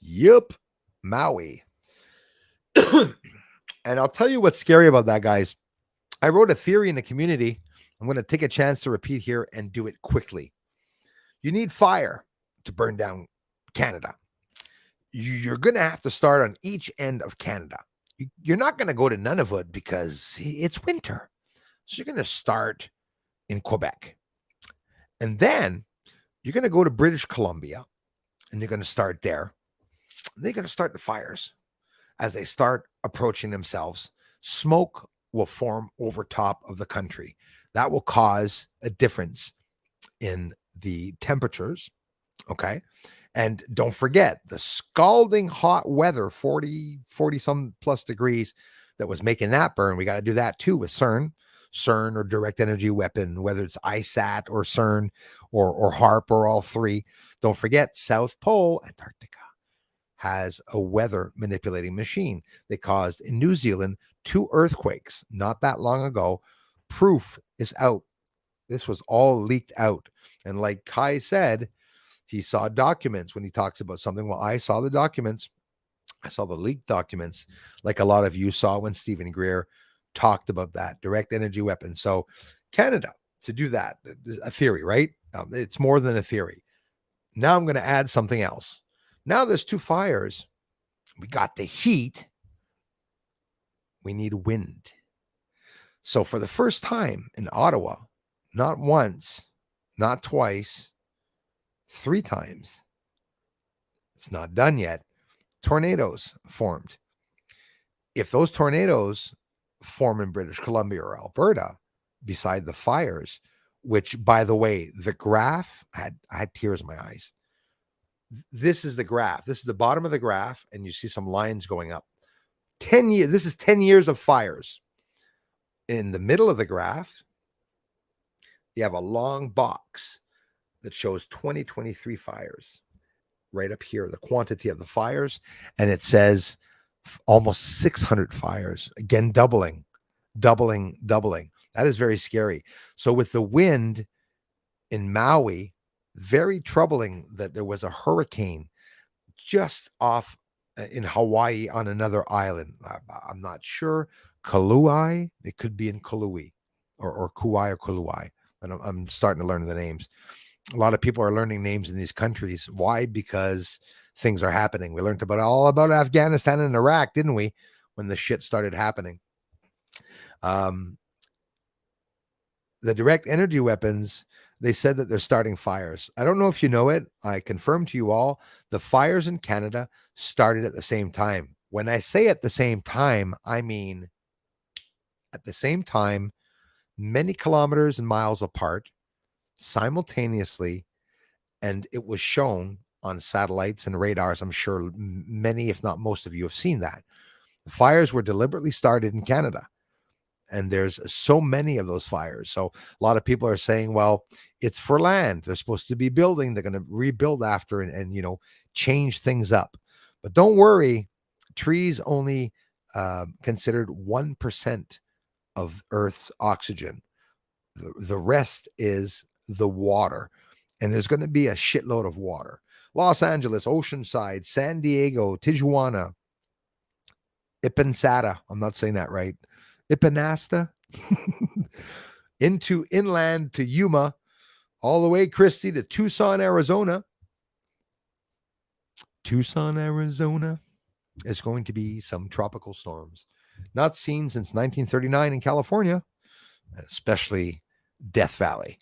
Yup, Maui. And I'll tell you what's scary about that, guys. I wrote a theory in the community. I'm going to take a chance to repeat here and do it quickly. You need fire to burn down Canada. You're going to have to start on each end of Canada. You're not going to go to Nunavut because it's winter. So you're going to start in Quebec. And then you're going to go to British Columbia and you're going to start there. They're going to start the fires. As they start approaching themselves, smoke will form over top of the country. That will cause a difference in the temperatures. Okay. And don't forget the scalding hot weather, 40 some plus degrees that was making that burn. We got to do that too with CERN or direct energy weapon, whether it's ISAT or CERN or HARP or all three. Don't forget South Pole, Antarctica, has a weather manipulating machine. They caused in New Zealand 2 earthquakes not that long ago. Proof is out. This was all leaked out. And like Kai said, he saw documents when he talks about something. Well, I saw the documents. I saw the leaked documents, like a lot of you saw when Stephen Greer talked about that direct energy weapon. So Canada, to do that, a theory, right? It's more than a theory. Now I'm going to add something else. Now there's 2 fires. We got the heat. We need wind. So for the first time in Ottawa, not once, not twice, 3 times, it's not done yet, tornadoes formed. If those tornadoes form in British Columbia or Alberta, beside the fires, which, by the way, the graph, I had tears in my eyes. This is the graph. This is the bottom of the graph, and you see some lines going up. 10 years. This is 10 years of fires. In the middle of the graph, you have a long box that shows 2023 fires. Right up here, the quantity of the fires, and it says almost 600 fires. Again, doubling. That is very scary. So with the wind in Maui, very troubling that there was a hurricane just off in Hawaii on another island. I'm not sure. Kauai, it could be in Kauai or Kauai or Kauai. And I'm starting to learn the names. A lot of people are learning names in these countries. Why? Because things are happening. We learned all about Afghanistan and Iraq, didn't we? When the shit started happening. The direct energy weapons, they said that they're starting fires. I don't know if you know it. I confirm to you all, the fires in Canada started at the same time. When I say at the same time, I mean at the same time, many kilometers and miles apart, simultaneously, and it was shown on satellites and radars. I'm sure many, if not most of you, have seen that. The fires were deliberately started in Canada, and there's so many of those fires. So a lot of people are saying, well, it's for land. They're supposed to be building. They're going to rebuild after and change things up. But don't worry, trees only considered 1% of Earth's oxygen. The rest is the water. And there's going to be a shitload of water. Los Angeles, Oceanside, San Diego, Tijuana, Ipensata. I'm not saying that right. Ipanasta. Into inland to Yuma, all the way, Christie, to Tucson, Arizona. Tucson, Arizona is going to be some tropical storms. Not seen since 1939 in California, especially Death Valley.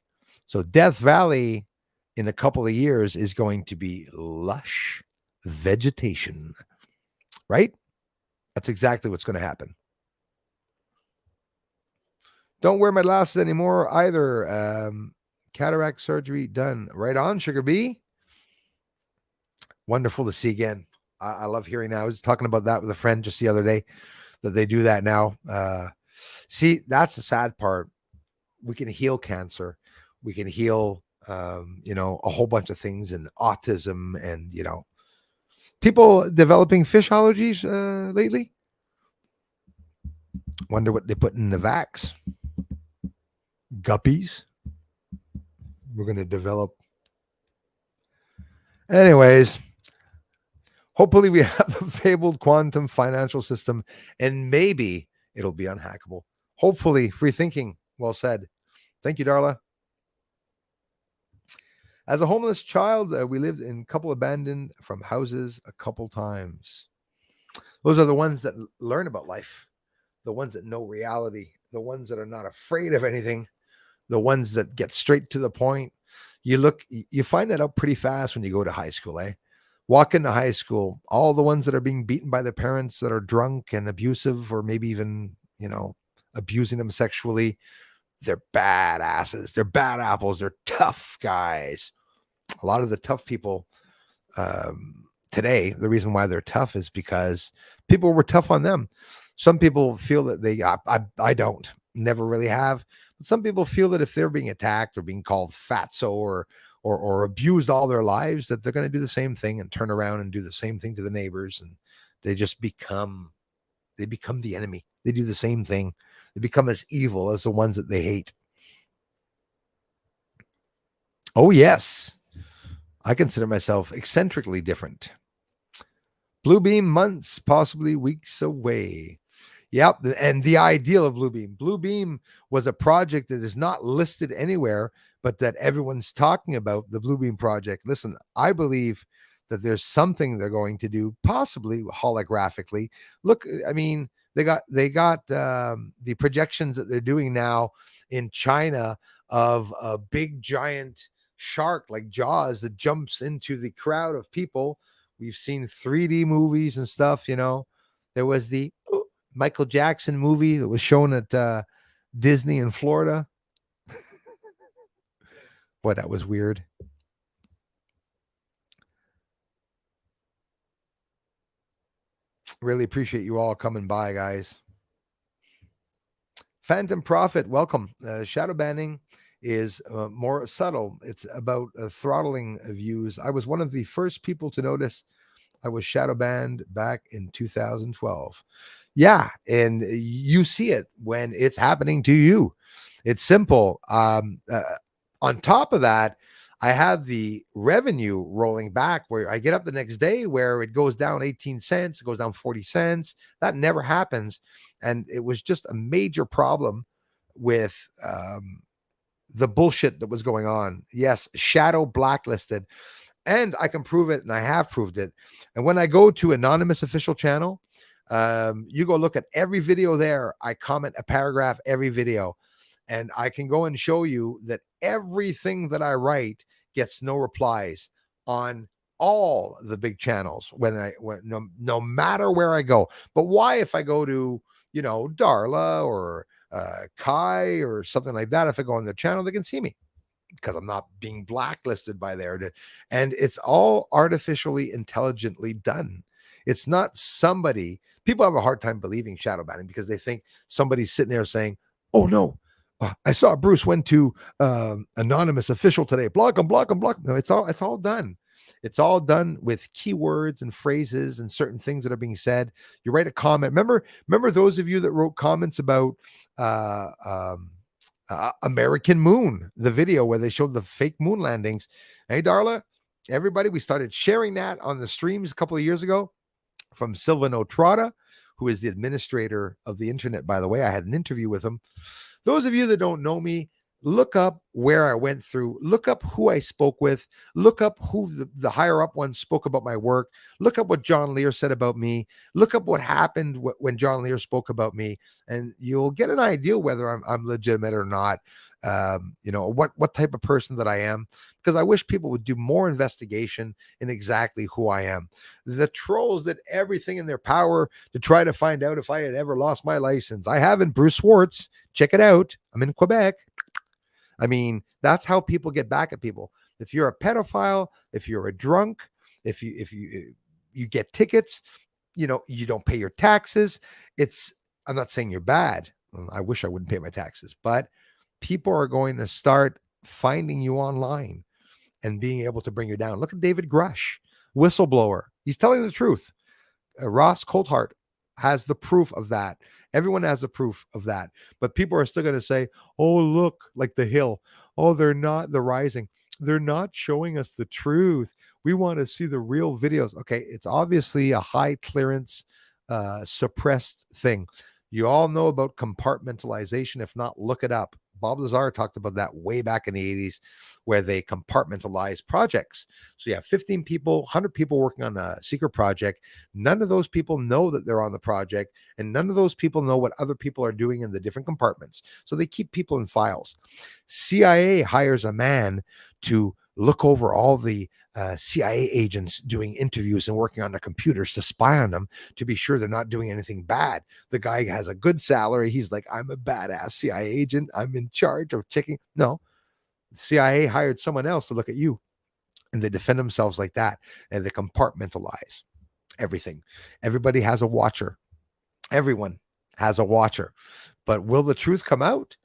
So Death Valley in a couple of years is going to be lush vegetation, right? That's exactly what's going to happen. Don't wear my glasses anymore either. Cataract surgery done. Right on, Sugar Bee. Wonderful to see again. I love hearing that. I was talking about that with a friend just the other day, that they do that now. See, that's the sad part. We can heal cancer. We can heal, a whole bunch of things, and autism, and, people developing fish allergies lately. Wonder what they put in the vax. Guppies. We're going to develop. Anyways, hopefully we have the fabled quantum financial system, and maybe it'll be unhackable. Hopefully, free thinking. Well said. Thank you, Darla. As a homeless child, we lived in a couple abandoned from houses a couple times. Those are the ones that learn about life, the ones that know reality, the ones that are not afraid of anything, the ones that get straight to the point. You find that out pretty fast when you go to high school, eh? Walk into high school, all the ones that are being beaten by their parents, that are drunk and abusive, or maybe even, abusing them sexually, they're badasses. They're bad apples. They're tough guys. A lot of the tough people today, the reason why they're tough is because people were tough on them. Some people feel that I don't, never really have. But some people feel that if they're being attacked or being called fatso or abused all their lives, that they're going to do the same thing and turn around and do the same thing to the neighbors. And they just become the enemy. They do the same thing. They become as evil as the ones that they hate. Oh, yes. I consider myself eccentrically different. Blue Beam months, possibly weeks away. Yep. And the ideal of Blue Beam. Blue Beam was a project that is not listed anywhere, but that everyone's talking about, the Blue Beam project. Listen, I believe that there's something they're going to do, possibly holographically. Look, I mean, they got the projections that they're doing now in China of a big giant shark like Jaws that jumps into the crowd of people. We've seen 3D movies and stuff. There was the Michael Jackson movie that was shown at Disney in Florida. Boy, that was weird. Really appreciate you all coming by, guys. Phantom Prophet, welcome. Shadow banning is more subtle. It's about throttling views. I was one of the first people to notice I was shadow banned back in 2012. Yeah, and you see it when it's happening to you. It's simple. On top of that, I have the revenue rolling back where I get up the next day where it goes down 18 cents, it goes down 40 cents. That never happens. And it was just a major problem with the bullshit that was going on. Yes, shadow blacklisted. And I can prove it, and I have proved it. And when I go to Anonymous Official Channel, you go look at every video there. I comment a paragraph every video. And I can go and show you that everything that I write gets no replies on all the big channels no matter where I go. But why, if I go to, Darla or Kai or something like that, if I go on their channel, they can see me. because I'm not being blacklisted by there. And it's all artificially intelligently done. It's not somebody. People have a hard time believing shadow banning because they think somebody's sitting there saying, "Oh no, I saw Bruce went to anonymous official today. Block him, block him, block him." No, it's all done. It's all done with keywords and phrases and certain things that are being said. You write a comment. Remember those of you that wrote comments about American Moon, the video where they showed the fake moon landings. Hey, Darla, everybody, we started sharing that on the streams a couple of years ago from Silvano Trotta, who is the administrator of the internet, by the way. I had an interview with him. Those of you that don't know me, look up where I went through, look up who I spoke with, look up who the higher up ones spoke about my work, look up what John Lear said about me, look up what happened when John Lear spoke about me, and you'll get an idea whether I'm legitimate or not. What type of person that I am, because I wish people would do more investigation in exactly who I am. The trolls did everything in their power to try to find out if I had ever lost my license. I haven't. Bruce Swartz, check it out. I'm in Quebec. I mean, that's how people get back at people. If you're a pedophile, if you're a drunk, if you get tickets, you don't pay your taxes. I'm not saying you're bad. I wish I wouldn't pay my taxes, but people are going to start finding you online and being able to bring you down. Look at David Grush, whistleblower. He's telling the truth. Ross Coulthart has the proof of that. Everyone has the proof of that. But people are still going to say, oh, look, like the Hill. Oh, they're not the Rising. They're not showing us the truth. We want to see the real videos. Okay, it's obviously a high clearance, suppressed thing. You all know about compartmentalization. If not, look it up. Bob Lazar talked about that way back in the 80s, where they compartmentalize projects. So you have 15 people, 100 people working on a secret project. None of those people know that they're on the project, and none of those people know what other people are doing in the different compartments. So they keep people in files. CIA hires a man to look over all the CIA agents doing interviews and working on the computers to spy on them to be sure they're not doing anything bad. The guy has a good salary. He's like, I'm a badass CIA agent. I'm in charge of checking. No, the CIA hired someone else to look at you, and they defend themselves like that, and they compartmentalize everything. Everybody has a watcher. Everyone has a watcher. But will the truth come out?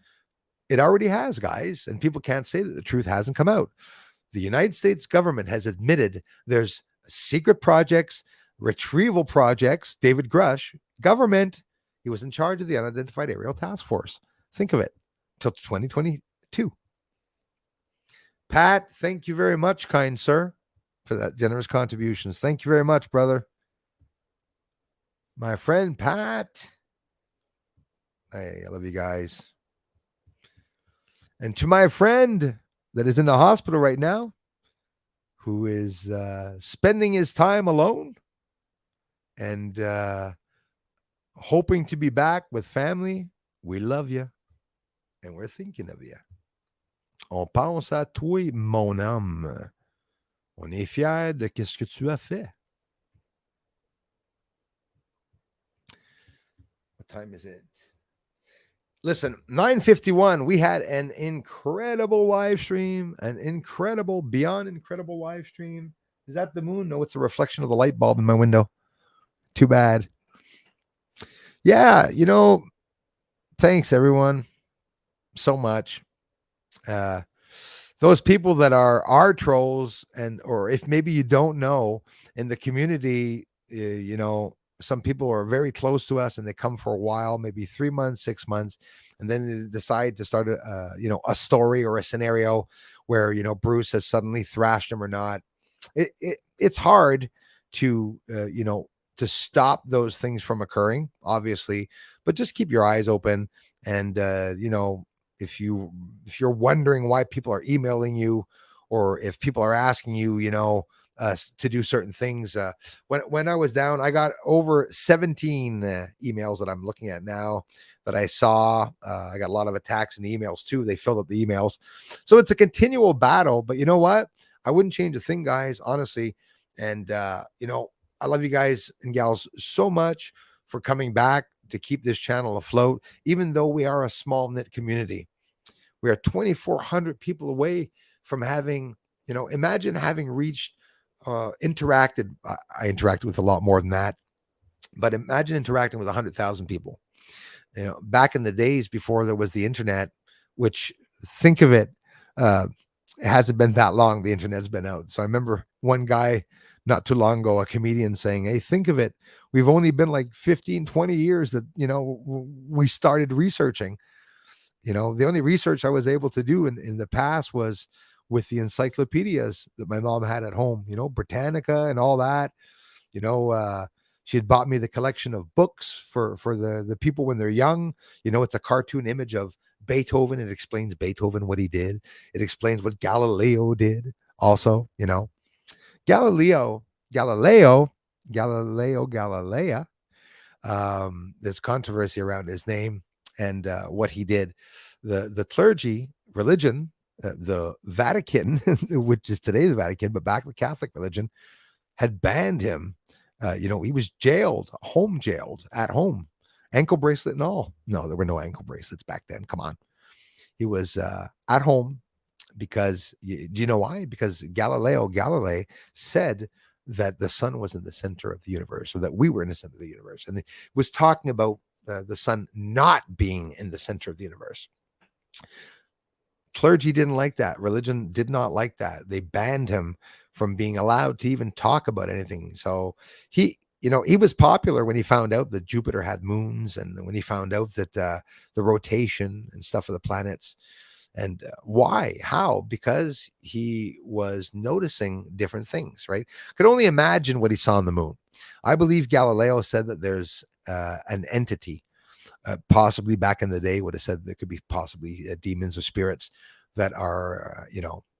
It already has, guys, and people can't say that the truth hasn't come out. The United States government has admitted there's secret projects, retrieval projects. David Grush, government, he was in charge of the Unidentified Aerial Task Force. Think of it, till 2022. Pat, thank you very much, kind sir, for that generous contributions. Thank you very much, brother. My friend Pat. Hey, I love you guys. And to my friend that is in the hospital right now, who is spending his time alone and hoping to be back with family, we love you and we're thinking of you. On pense à toi, mon homme. On est fiers de ce que tu as fait. What time is it? Listen, 9:51, we had an incredible live stream, beyond incredible live stream. Is that the moon? No, it's a reflection of the light bulb in my window. Too bad. Yeah, thanks everyone so much. Those people that are trolls, or if maybe you don't know, in the community, some people are very close to us and they come for a while, maybe 3 months, 6 months, and then they decide to start a story or a scenario where Bruce has suddenly thrashed him or not. It's hard to to stop those things from occurring, obviously, but just keep your eyes open. And if you're wondering why people are emailing you, or if people are asking you to do certain things, when I was down, I got over 17 emails that I'm looking at now that I saw. I got a lot of attacks and emails too. They filled up the emails, so it's a continual battle. But you know what, I wouldn't change a thing, guys, honestly. And I love you guys and gals so much for coming back to keep this channel afloat, even though we are a small knit community. We are 2,400 people away from having, imagine having reached, interacted. I interacted with a lot more than that, but imagine interacting with 100,000 people. Back in the days before there was the internet, which, think of it, it hasn't been that long. The internet's been out. So I remember one guy not too long ago, a comedian, saying, hey, think of it. We've only been like 15, 20 years that, we started researching. The only research I was able to do in the past was with the encyclopedias that my mom had at home, Britannica and all that. She had bought me the collection of books for the people when they're young. It's a cartoon image of Beethoven. It explains Beethoven, what he did. It explains what Galileo did also. Galileo. There's controversy around his name and what he did. The clergy, religion, the Vatican, which is today the Vatican, but back the Catholic religion, had banned him. He was jailed at home, ankle bracelet and all. No, there were no ankle bracelets back then. Come on. He was at home because, do you know why? Because Galilei said that the sun was in the center of the universe, or that we were in the center of the universe. And he was talking about the sun not being in the center of the universe. Clergy didn't like that. Religion did not like that. They banned him from being allowed to even talk about anything. So he was popular when he found out that Jupiter had moons, and when he found out that the rotation and stuff of the planets. And why? How? Because he was noticing different things, right? Could only imagine what he saw on the moon. I believe Galileo said that there's an entity, possibly back in the day would have said there could be possibly demons or spirits that are,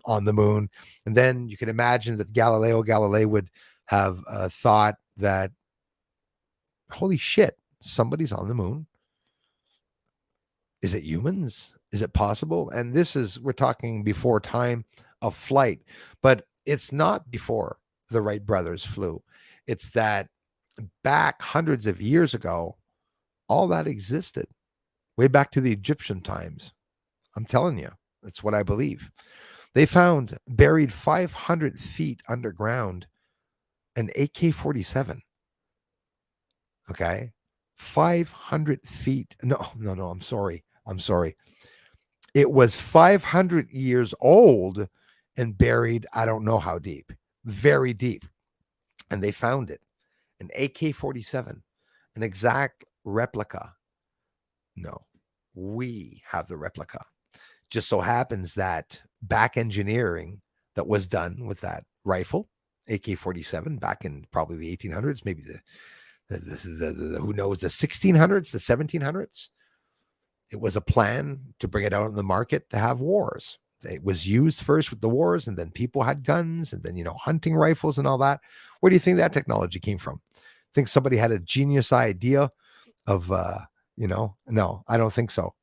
on the moon. And then you can imagine that Galilei would have thought that, holy shit, somebody's on the moon. Is it humans? Is it possible? And we're talking before time of flight, but it's not before the Wright brothers flew. It's that back hundreds of years ago, all that existed way back to the Egyptian times. I'm telling you, that's what I believe. They found buried 500 feet underground an AK-47. Okay. 500 feet. No, I'm sorry. It was 500 years old and buried, I don't know how deep, very deep. And they found it, an AK-47, an exact replica. No, we have the replica. Just so happens that back engineering that was done with that rifle, AK-47, back in probably the 1800s, maybe the who knows, the 1600s, the 1700s. It was a plan to bring it out on the market to have wars. It was used first with the wars, and then people had guns, and then, hunting rifles and all that. Where do you think that technology came from? Think somebody had a genius idea of, no, I don't think so.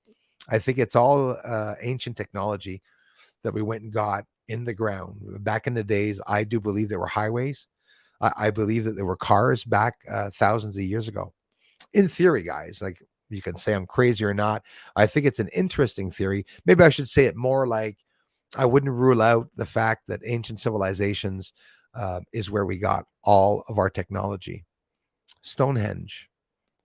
I think it's all ancient technology that we went and got in the ground. Back in the days, I do believe there were highways. I believe that there were cars back thousands of years ago. In theory, guys, like, you can say I'm crazy or not. I think it's an interesting theory. Maybe I should say it more like, I wouldn't rule out the fact that ancient civilizations is where we got all of our technology. Stonehenge,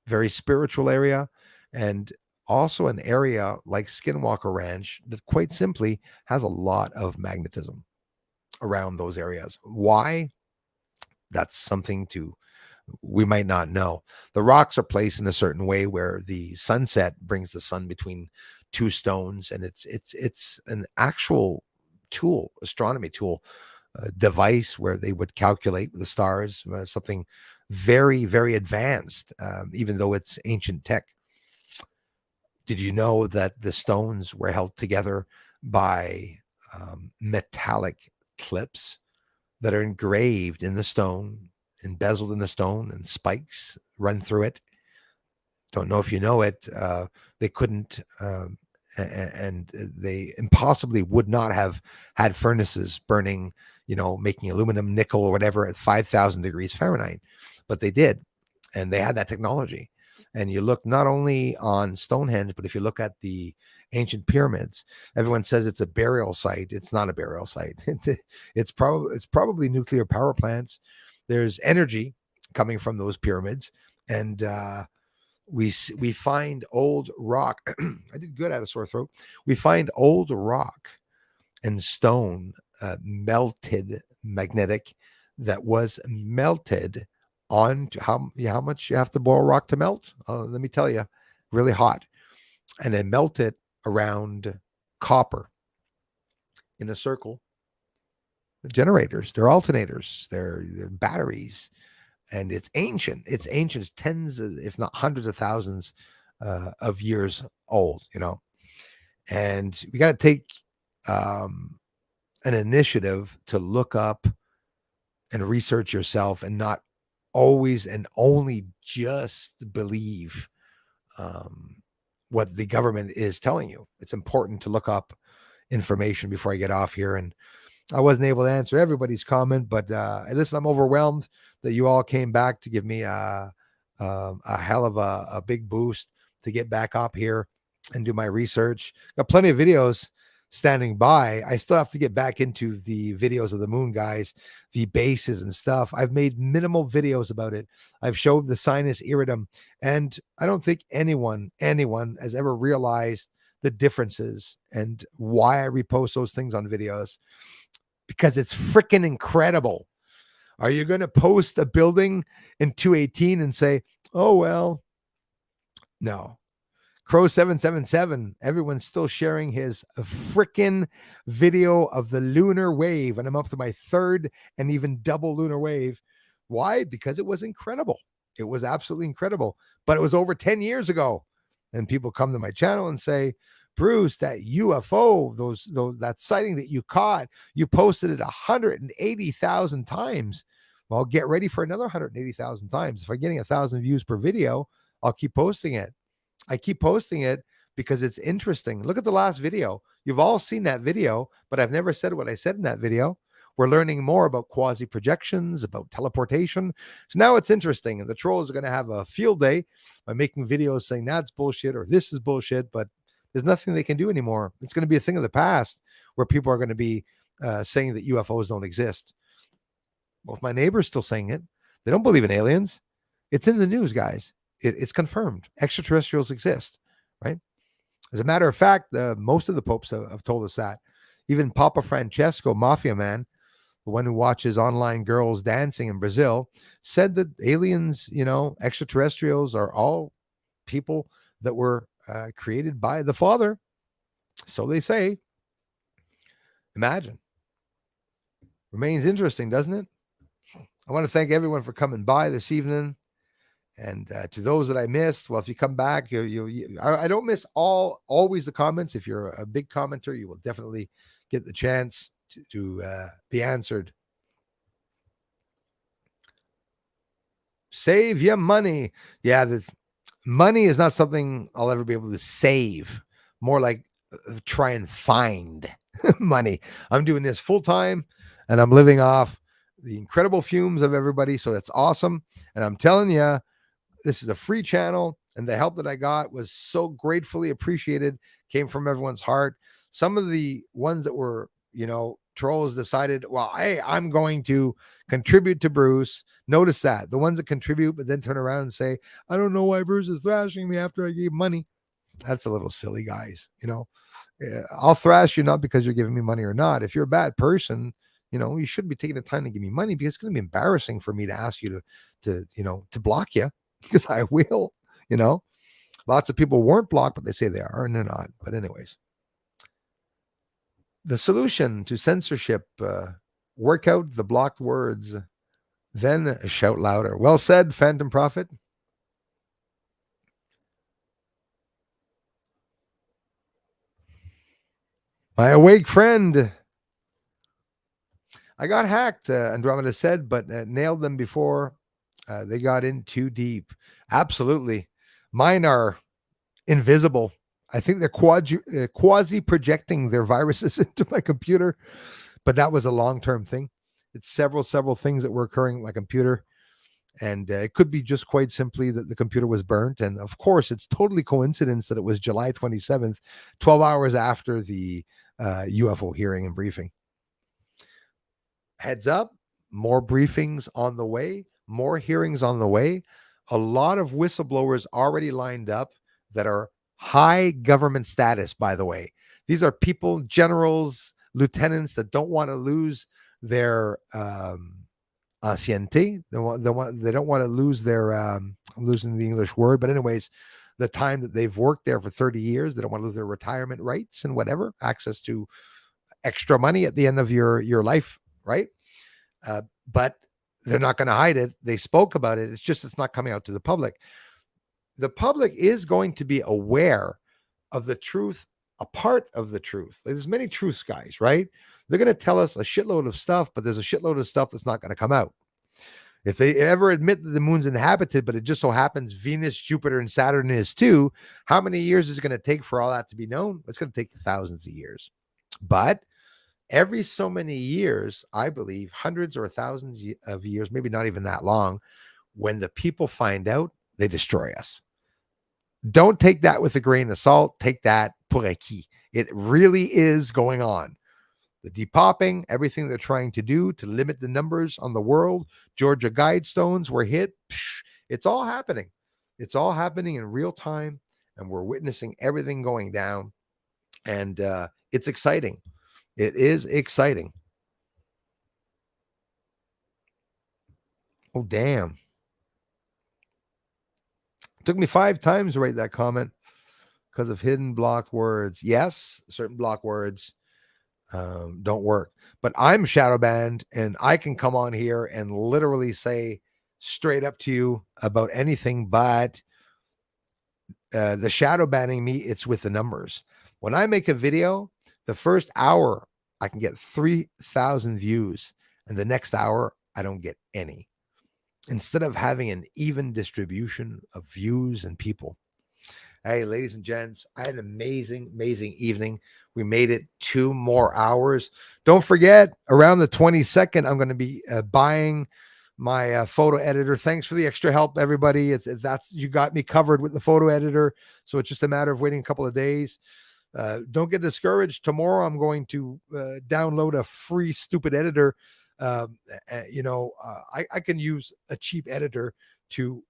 very spiritual area, and also an area like Skinwalker Ranch that quite simply has a lot of magnetism around those areas. Why? That's something we might not know. The rocks are placed in a certain way where the sunset brings the sun between two stones, and it's an actual tool, astronomy tool, device where they would calculate the stars, something very, very advanced, even though it's ancient tech. Did you know that the stones were held together by metallic clips that are engraved in the stone, embezzled in the stone, and spikes run through it? Don't know if you know it. They couldn't, and they impossibly would not have had furnaces burning, making aluminum, nickel, or whatever at 5,000 degrees Fahrenheit, but they did, and they had that technology. and you look not only on Stonehenge, but if you look at the ancient pyramids, everyone says it's a burial site. It's not a burial site. It's probably nuclear power plants. There's energy coming from those pyramids, and we find old rock. I did good at a sore throat. We find old rock and stone, melted magnetic, that was melted on how much you have to boil rock to melt. Let me tell you, really hot, and they melt it around copper in a circle. The generators, they're alternators, they're batteries, and it's ancient. It's ancient. It's tens, if not hundreds of thousands of years old. And we got to take an initiative to look up and research yourself, and not always and only just believe what the government is telling you. It's important to look up information before I get off here. And I wasn't able to answer everybody's comment, but listen, I'm overwhelmed that you all came back to give me a hell of a big boost to get back up here and do my research. Got plenty of videos standing by. I still have to get back into the videos of the moon guys, the bases and stuff. I've made minimal videos about it. I've showed the sinus iridum, and I don't think anyone has ever realized the differences and why I repost those things on videos, because it's freaking incredible. Are you going to post a building in 218 and say, oh, well, no. Crow 777, everyone's still sharing his freaking video of the lunar wave, and I'm up to my third and even double lunar wave. Why? Because it was incredible. It was absolutely incredible, but it was over 10 years ago. And people come to my channel and say, Bruce, that UFO, that sighting that you caught, you posted it 180,000 times. Well, get ready for another 180,000 times. If I'm getting 1,000 views per video, I'll keep posting it. I keep posting it because it's interesting. Look at the last video. You've all seen that video, but I've never said what I said in that video. We're learning more about quasi-projections, about teleportation. So now it's interesting, and the trolls are going to have a field day by making videos saying that's bullshit or this is bullshit, but there's nothing they can do anymore. It's going to be a thing of the past where people are going to be saying that UFOs don't exist. Well, if my neighbor's still saying it, they don't believe in aliens. It's in the news, guys. It's confirmed. Extraterrestrials exist, right? As a matter of fact, most of the popes have told us that. Even Papa Francesco, Mafia Man, the one who watches online girls dancing in Brazil, said that aliens, extraterrestrials are all people that were created by the Father. So they say. Imagine. Remains interesting, doesn't it? I want to thank everyone for coming by this evening. And to those that I missed, well, if you come back, I don't miss always the comments. If you're a big commenter, you will definitely get the chance to be answered. Save your money. Yeah, the money is not something I'll ever be able to save. More like try and find money. I'm doing this full time, and I'm living off the incredible fumes of everybody. So that's awesome. And I'm telling you, this is a free channel, and the help that I got was so gratefully appreciated, came from everyone's heart. Some of the ones that were, trolls decided, well, hey, I'm going to contribute to Bruce. Notice that. The ones that contribute, but then turn around and say, I don't know why Bruce is thrashing me after I gave money. That's a little silly, guys. I'll thrash you not because you're giving me money or not. If you're a bad person, you shouldn't be taking the time to give me money, because it's going to be embarrassing for me to ask you to block you. Because I will, lots of people weren't blocked, but they say they are, and they're not. But anyways, the solution to censorship, work out the blocked words, then shout louder. Well said, Phantom Prophet. My awake friend. I got hacked, Andromeda said, but nailed them before they got in too deep. Absolutely. Mine are invisible. I think they're quasi-projecting their viruses into my computer, but that was a long-term thing. It's several things that were occurring in my computer, And it could be just quite simply that the computer was burnt. And of course, it's totally coincidence that it was July 27th, 12 hours after the UFO hearing and briefing. Heads up, more briefings on the way, more hearings on the way. A lot of whistleblowers already lined up that are high government status, by the way. These are people, generals, lieutenants that don't want to lose their ancienneté. They don't want to lose their, I'm losing the English word, but anyways, the time that they've worked there for 30 years. They don't want to lose their retirement rights and whatever, access to extra money at the end of your life, right? But they're not going to hide it. They spoke about it. It's just it's not coming out to the public. The public is going to be aware of the truth, a part of the truth. There's many truths, guys, right? They're going to tell us a shitload of stuff, but there's a shitload of stuff that's not going to come out. If they ever admit that the moon's inhabited, but it just so happens Venus, Jupiter, and Saturn is too, how many years is it going to take for all that to be known? It's going to take thousands of years. But every so many years, I believe hundreds or thousands of years, maybe not even that long, when the people find out, they destroy us. Don't take that with a grain of salt. Take that pour acquis. It really is going on. The depopping, everything they're trying to do to limit the numbers on the world. Georgia Guidestones were hit. It's all happening. It's all happening in real time, and we're witnessing everything going down. And it's exciting. It is exciting. Oh, damn. Took me 5 times to write that comment because of hidden blocked words. Yes, certain block words don't work. But I'm shadow banned, and I can come on here and literally say straight up to you about anything, but the shadow banning me, it's with the numbers. When I make a video, the first hour, I can get 3,000 views, and the next hour, I don't get any. Instead of having an even distribution of views and people. Hey, ladies and gents, I had an amazing, amazing evening. We made it 2 more hours. Don't forget, around the 22nd, I'm going to be buying my photo editor. Thanks for the extra help, everybody. That's you got me covered with the photo editor. So it's just a matter of waiting a couple of days. Don't get discouraged. Tomorrow, I'm going to download a free stupid editor. I can use a cheap editor to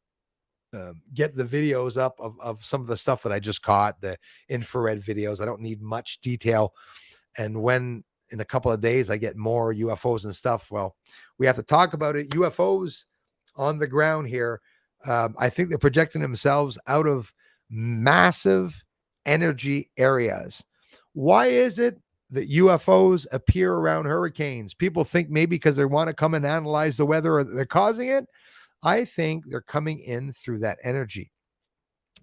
get the videos up of some of the stuff that I just caught, the infrared videos. I don't need much detail. And when in a couple of days I get more UFOs and stuff, well, we have to talk about it. UFOs on the ground here. I think they're projecting themselves out of massive energy areas. Why is it that UFOs appear around hurricanes? People think maybe because they want to come and analyze the weather or they're causing it. I think they're coming in through that energy.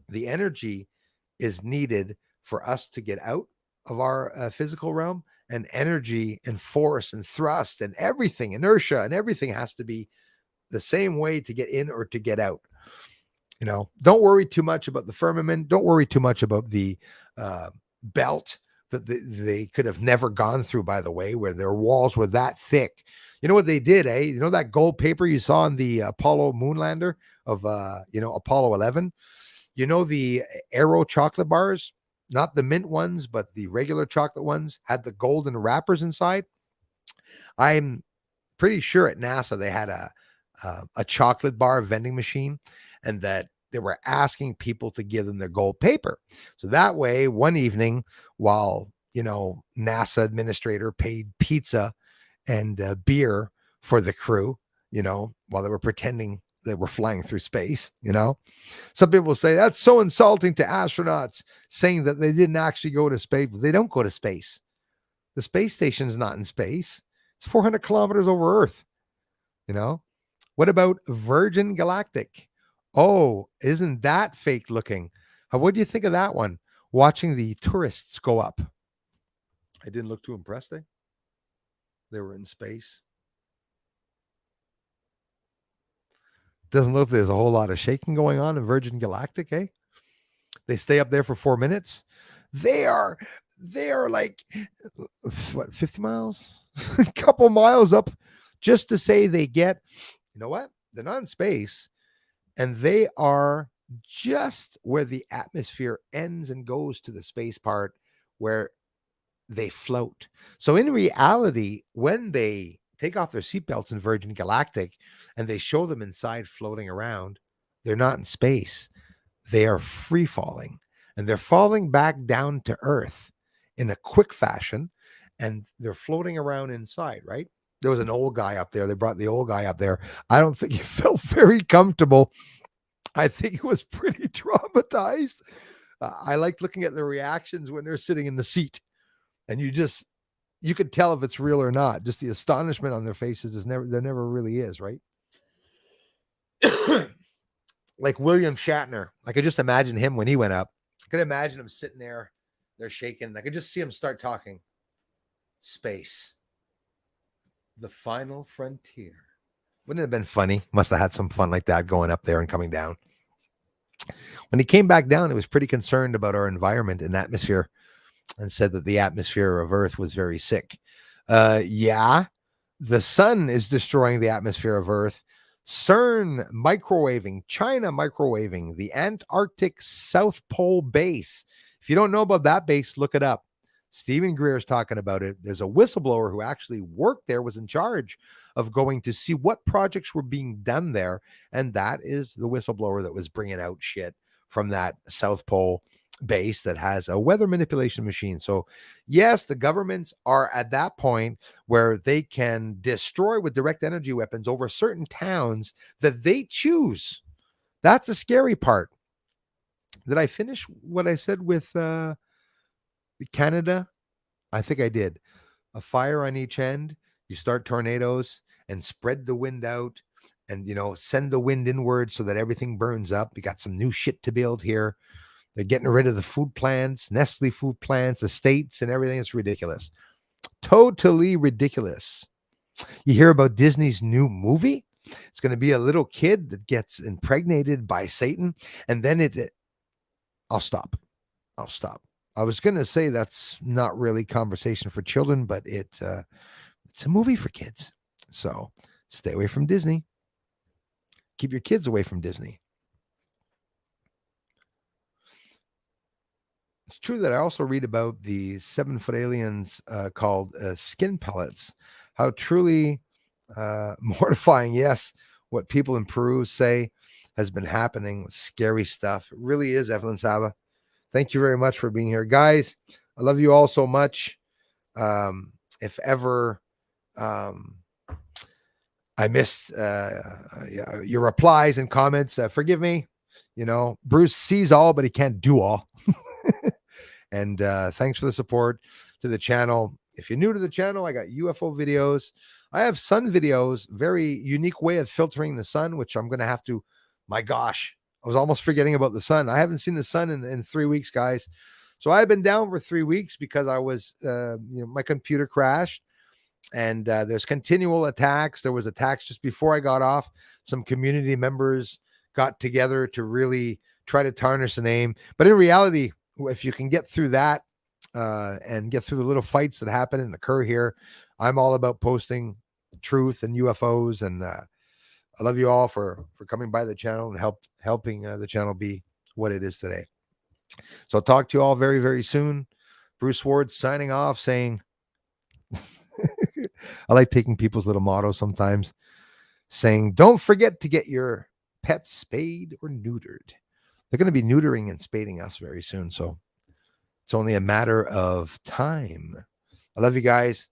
The energy is needed for us to get out of our physical realm, and energy and force and thrust and everything, inertia and everything has to be the same way to get in or to get out. Don't worry too much about the firmament. Don't worry too much about the belt that they could have never gone through, by the way, where their walls were that thick. You know what they did, eh? You know that gold paper you saw in the Apollo moonlander of, Apollo 11? You know the Aero chocolate bars, not the mint ones, but the regular chocolate ones had the golden wrappers inside. I'm pretty sure at NASA they had a chocolate bar vending machine, and that they were asking people to give them their gold paper. So that way, one evening, while, NASA administrator paid pizza and beer for the crew, while they were pretending they were flying through space, some people say that's so insulting to astronauts, saying that they didn't actually go to space. They don't go to space. The space station's not in space. It's 400 kilometers over Earth. What about Virgin Galactic? Oh, isn't that fake looking? What do you think of that one? Watching the tourists go up. I didn't look too impressed, eh? They were in space. Doesn't look like there's a whole lot of shaking going on in Virgin Galactic, eh? They stay up there for 4 minutes. They are like, 50 miles? A couple miles up just to say they get, you know what? They're not in space, and they are just where the atmosphere ends and goes to the space part where they float. So in reality, when they take off their seatbelts in Virgin Galactic and they show them inside floating around, they're not in space. They are free falling, and they're falling back down to Earth in a quick fashion, and they're floating around inside, right? There was an old guy up there. They brought the old guy up there. I don't think he felt very comfortable. I think he was pretty traumatized. I liked looking at the reactions when they're sitting in the seat, and you could tell if it's real or not. Just the astonishment on their faces there never really is, right? Like William Shatner. I could just imagine him when he went up. I could imagine him sitting there. They're shaking. I could just see him start talking. Space. The final frontier. Wouldn't it have been funny? Must have had some fun like that going up there and coming down. When he came back down, he was pretty concerned about our environment and atmosphere and said that the atmosphere of Earth was very sick. Yeah, the sun is destroying the atmosphere of Earth. CERN microwaving, China microwaving, the Antarctic South Pole base. If you don't know about that base, look it up. Stephen Greer is talking about it. There's a whistleblower who actually worked there, was in charge of going to see what projects were being done there. And that is the whistleblower that was bringing out shit from that South Pole base that has a weather manipulation machine. So yes, the governments are at that point where they can destroy with direct energy weapons over certain towns that they choose. That's the scary part. Did I finish what I said with Canada? I think I did. A fire on each end. You start tornadoes and spread the wind out and, send the wind inward so that everything burns up. You got some new shit to build here. They're getting rid of the food plants, Nestle food plants, the states and everything. It's ridiculous. Totally ridiculous. You hear about Disney's new movie? It's going to be a little kid that gets impregnated by Satan. And then I'll stop. I was going to say that's not really conversation for children, but it's a movie for kids. So stay away from Disney. Keep your kids away from Disney. It's true that I also read about the 7-foot aliens called skin pellets. How truly mortifying, yes, what people in Peru say has been happening. Scary stuff. It really is, Evelyn Saba. Thank you very much for being here. Guys, I love you all so much. If ever I missed your replies and comments, forgive me. Bruce sees all, but he can't do all. And thanks for the support to the channel. If you're new to the channel, I got UFO videos. I have sun videos, very unique way of filtering the sun, which I'm going to have to, my gosh, I was almost forgetting about the sun. I haven't seen the sun in 3 weeks, guys. So I've been down for 3 weeks because I was, my computer crashed and there's continual attacks. There was attacks just before I got off. Some community members got together to really try to tarnish the name. But in reality, if you can get through that and get through the little fights that happen and occur here, I'm all about posting truth and UFOs. And I love you all for coming by the channel and helping the channel be what it is today. So I'll talk to you all very, very soon. Bruce Ward signing off, saying, I like taking people's little mottos sometimes, saying, don't forget to get your pets spayed or neutered. They're going to be neutering and spading us very soon. So it's only a matter of time. I love you guys.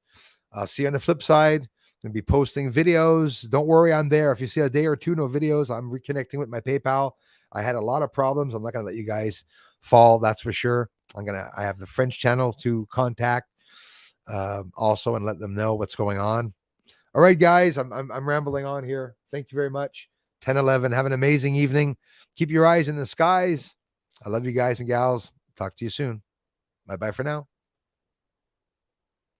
I'll see you on the flip side. I'm going to be posting videos. Don't worry, I'm there. If you see a day or two, no videos, I'm reconnecting with my PayPal. I had a lot of problems. I'm not going to let you guys fall. That's for sure. I have the French channel to contact also and let them know what's going on. All right, guys, I'm rambling on here. Thank you very much. 10/11. Have an amazing evening. Keep your eyes in the skies. I love you guys and gals. Talk to you soon. Bye-bye for now.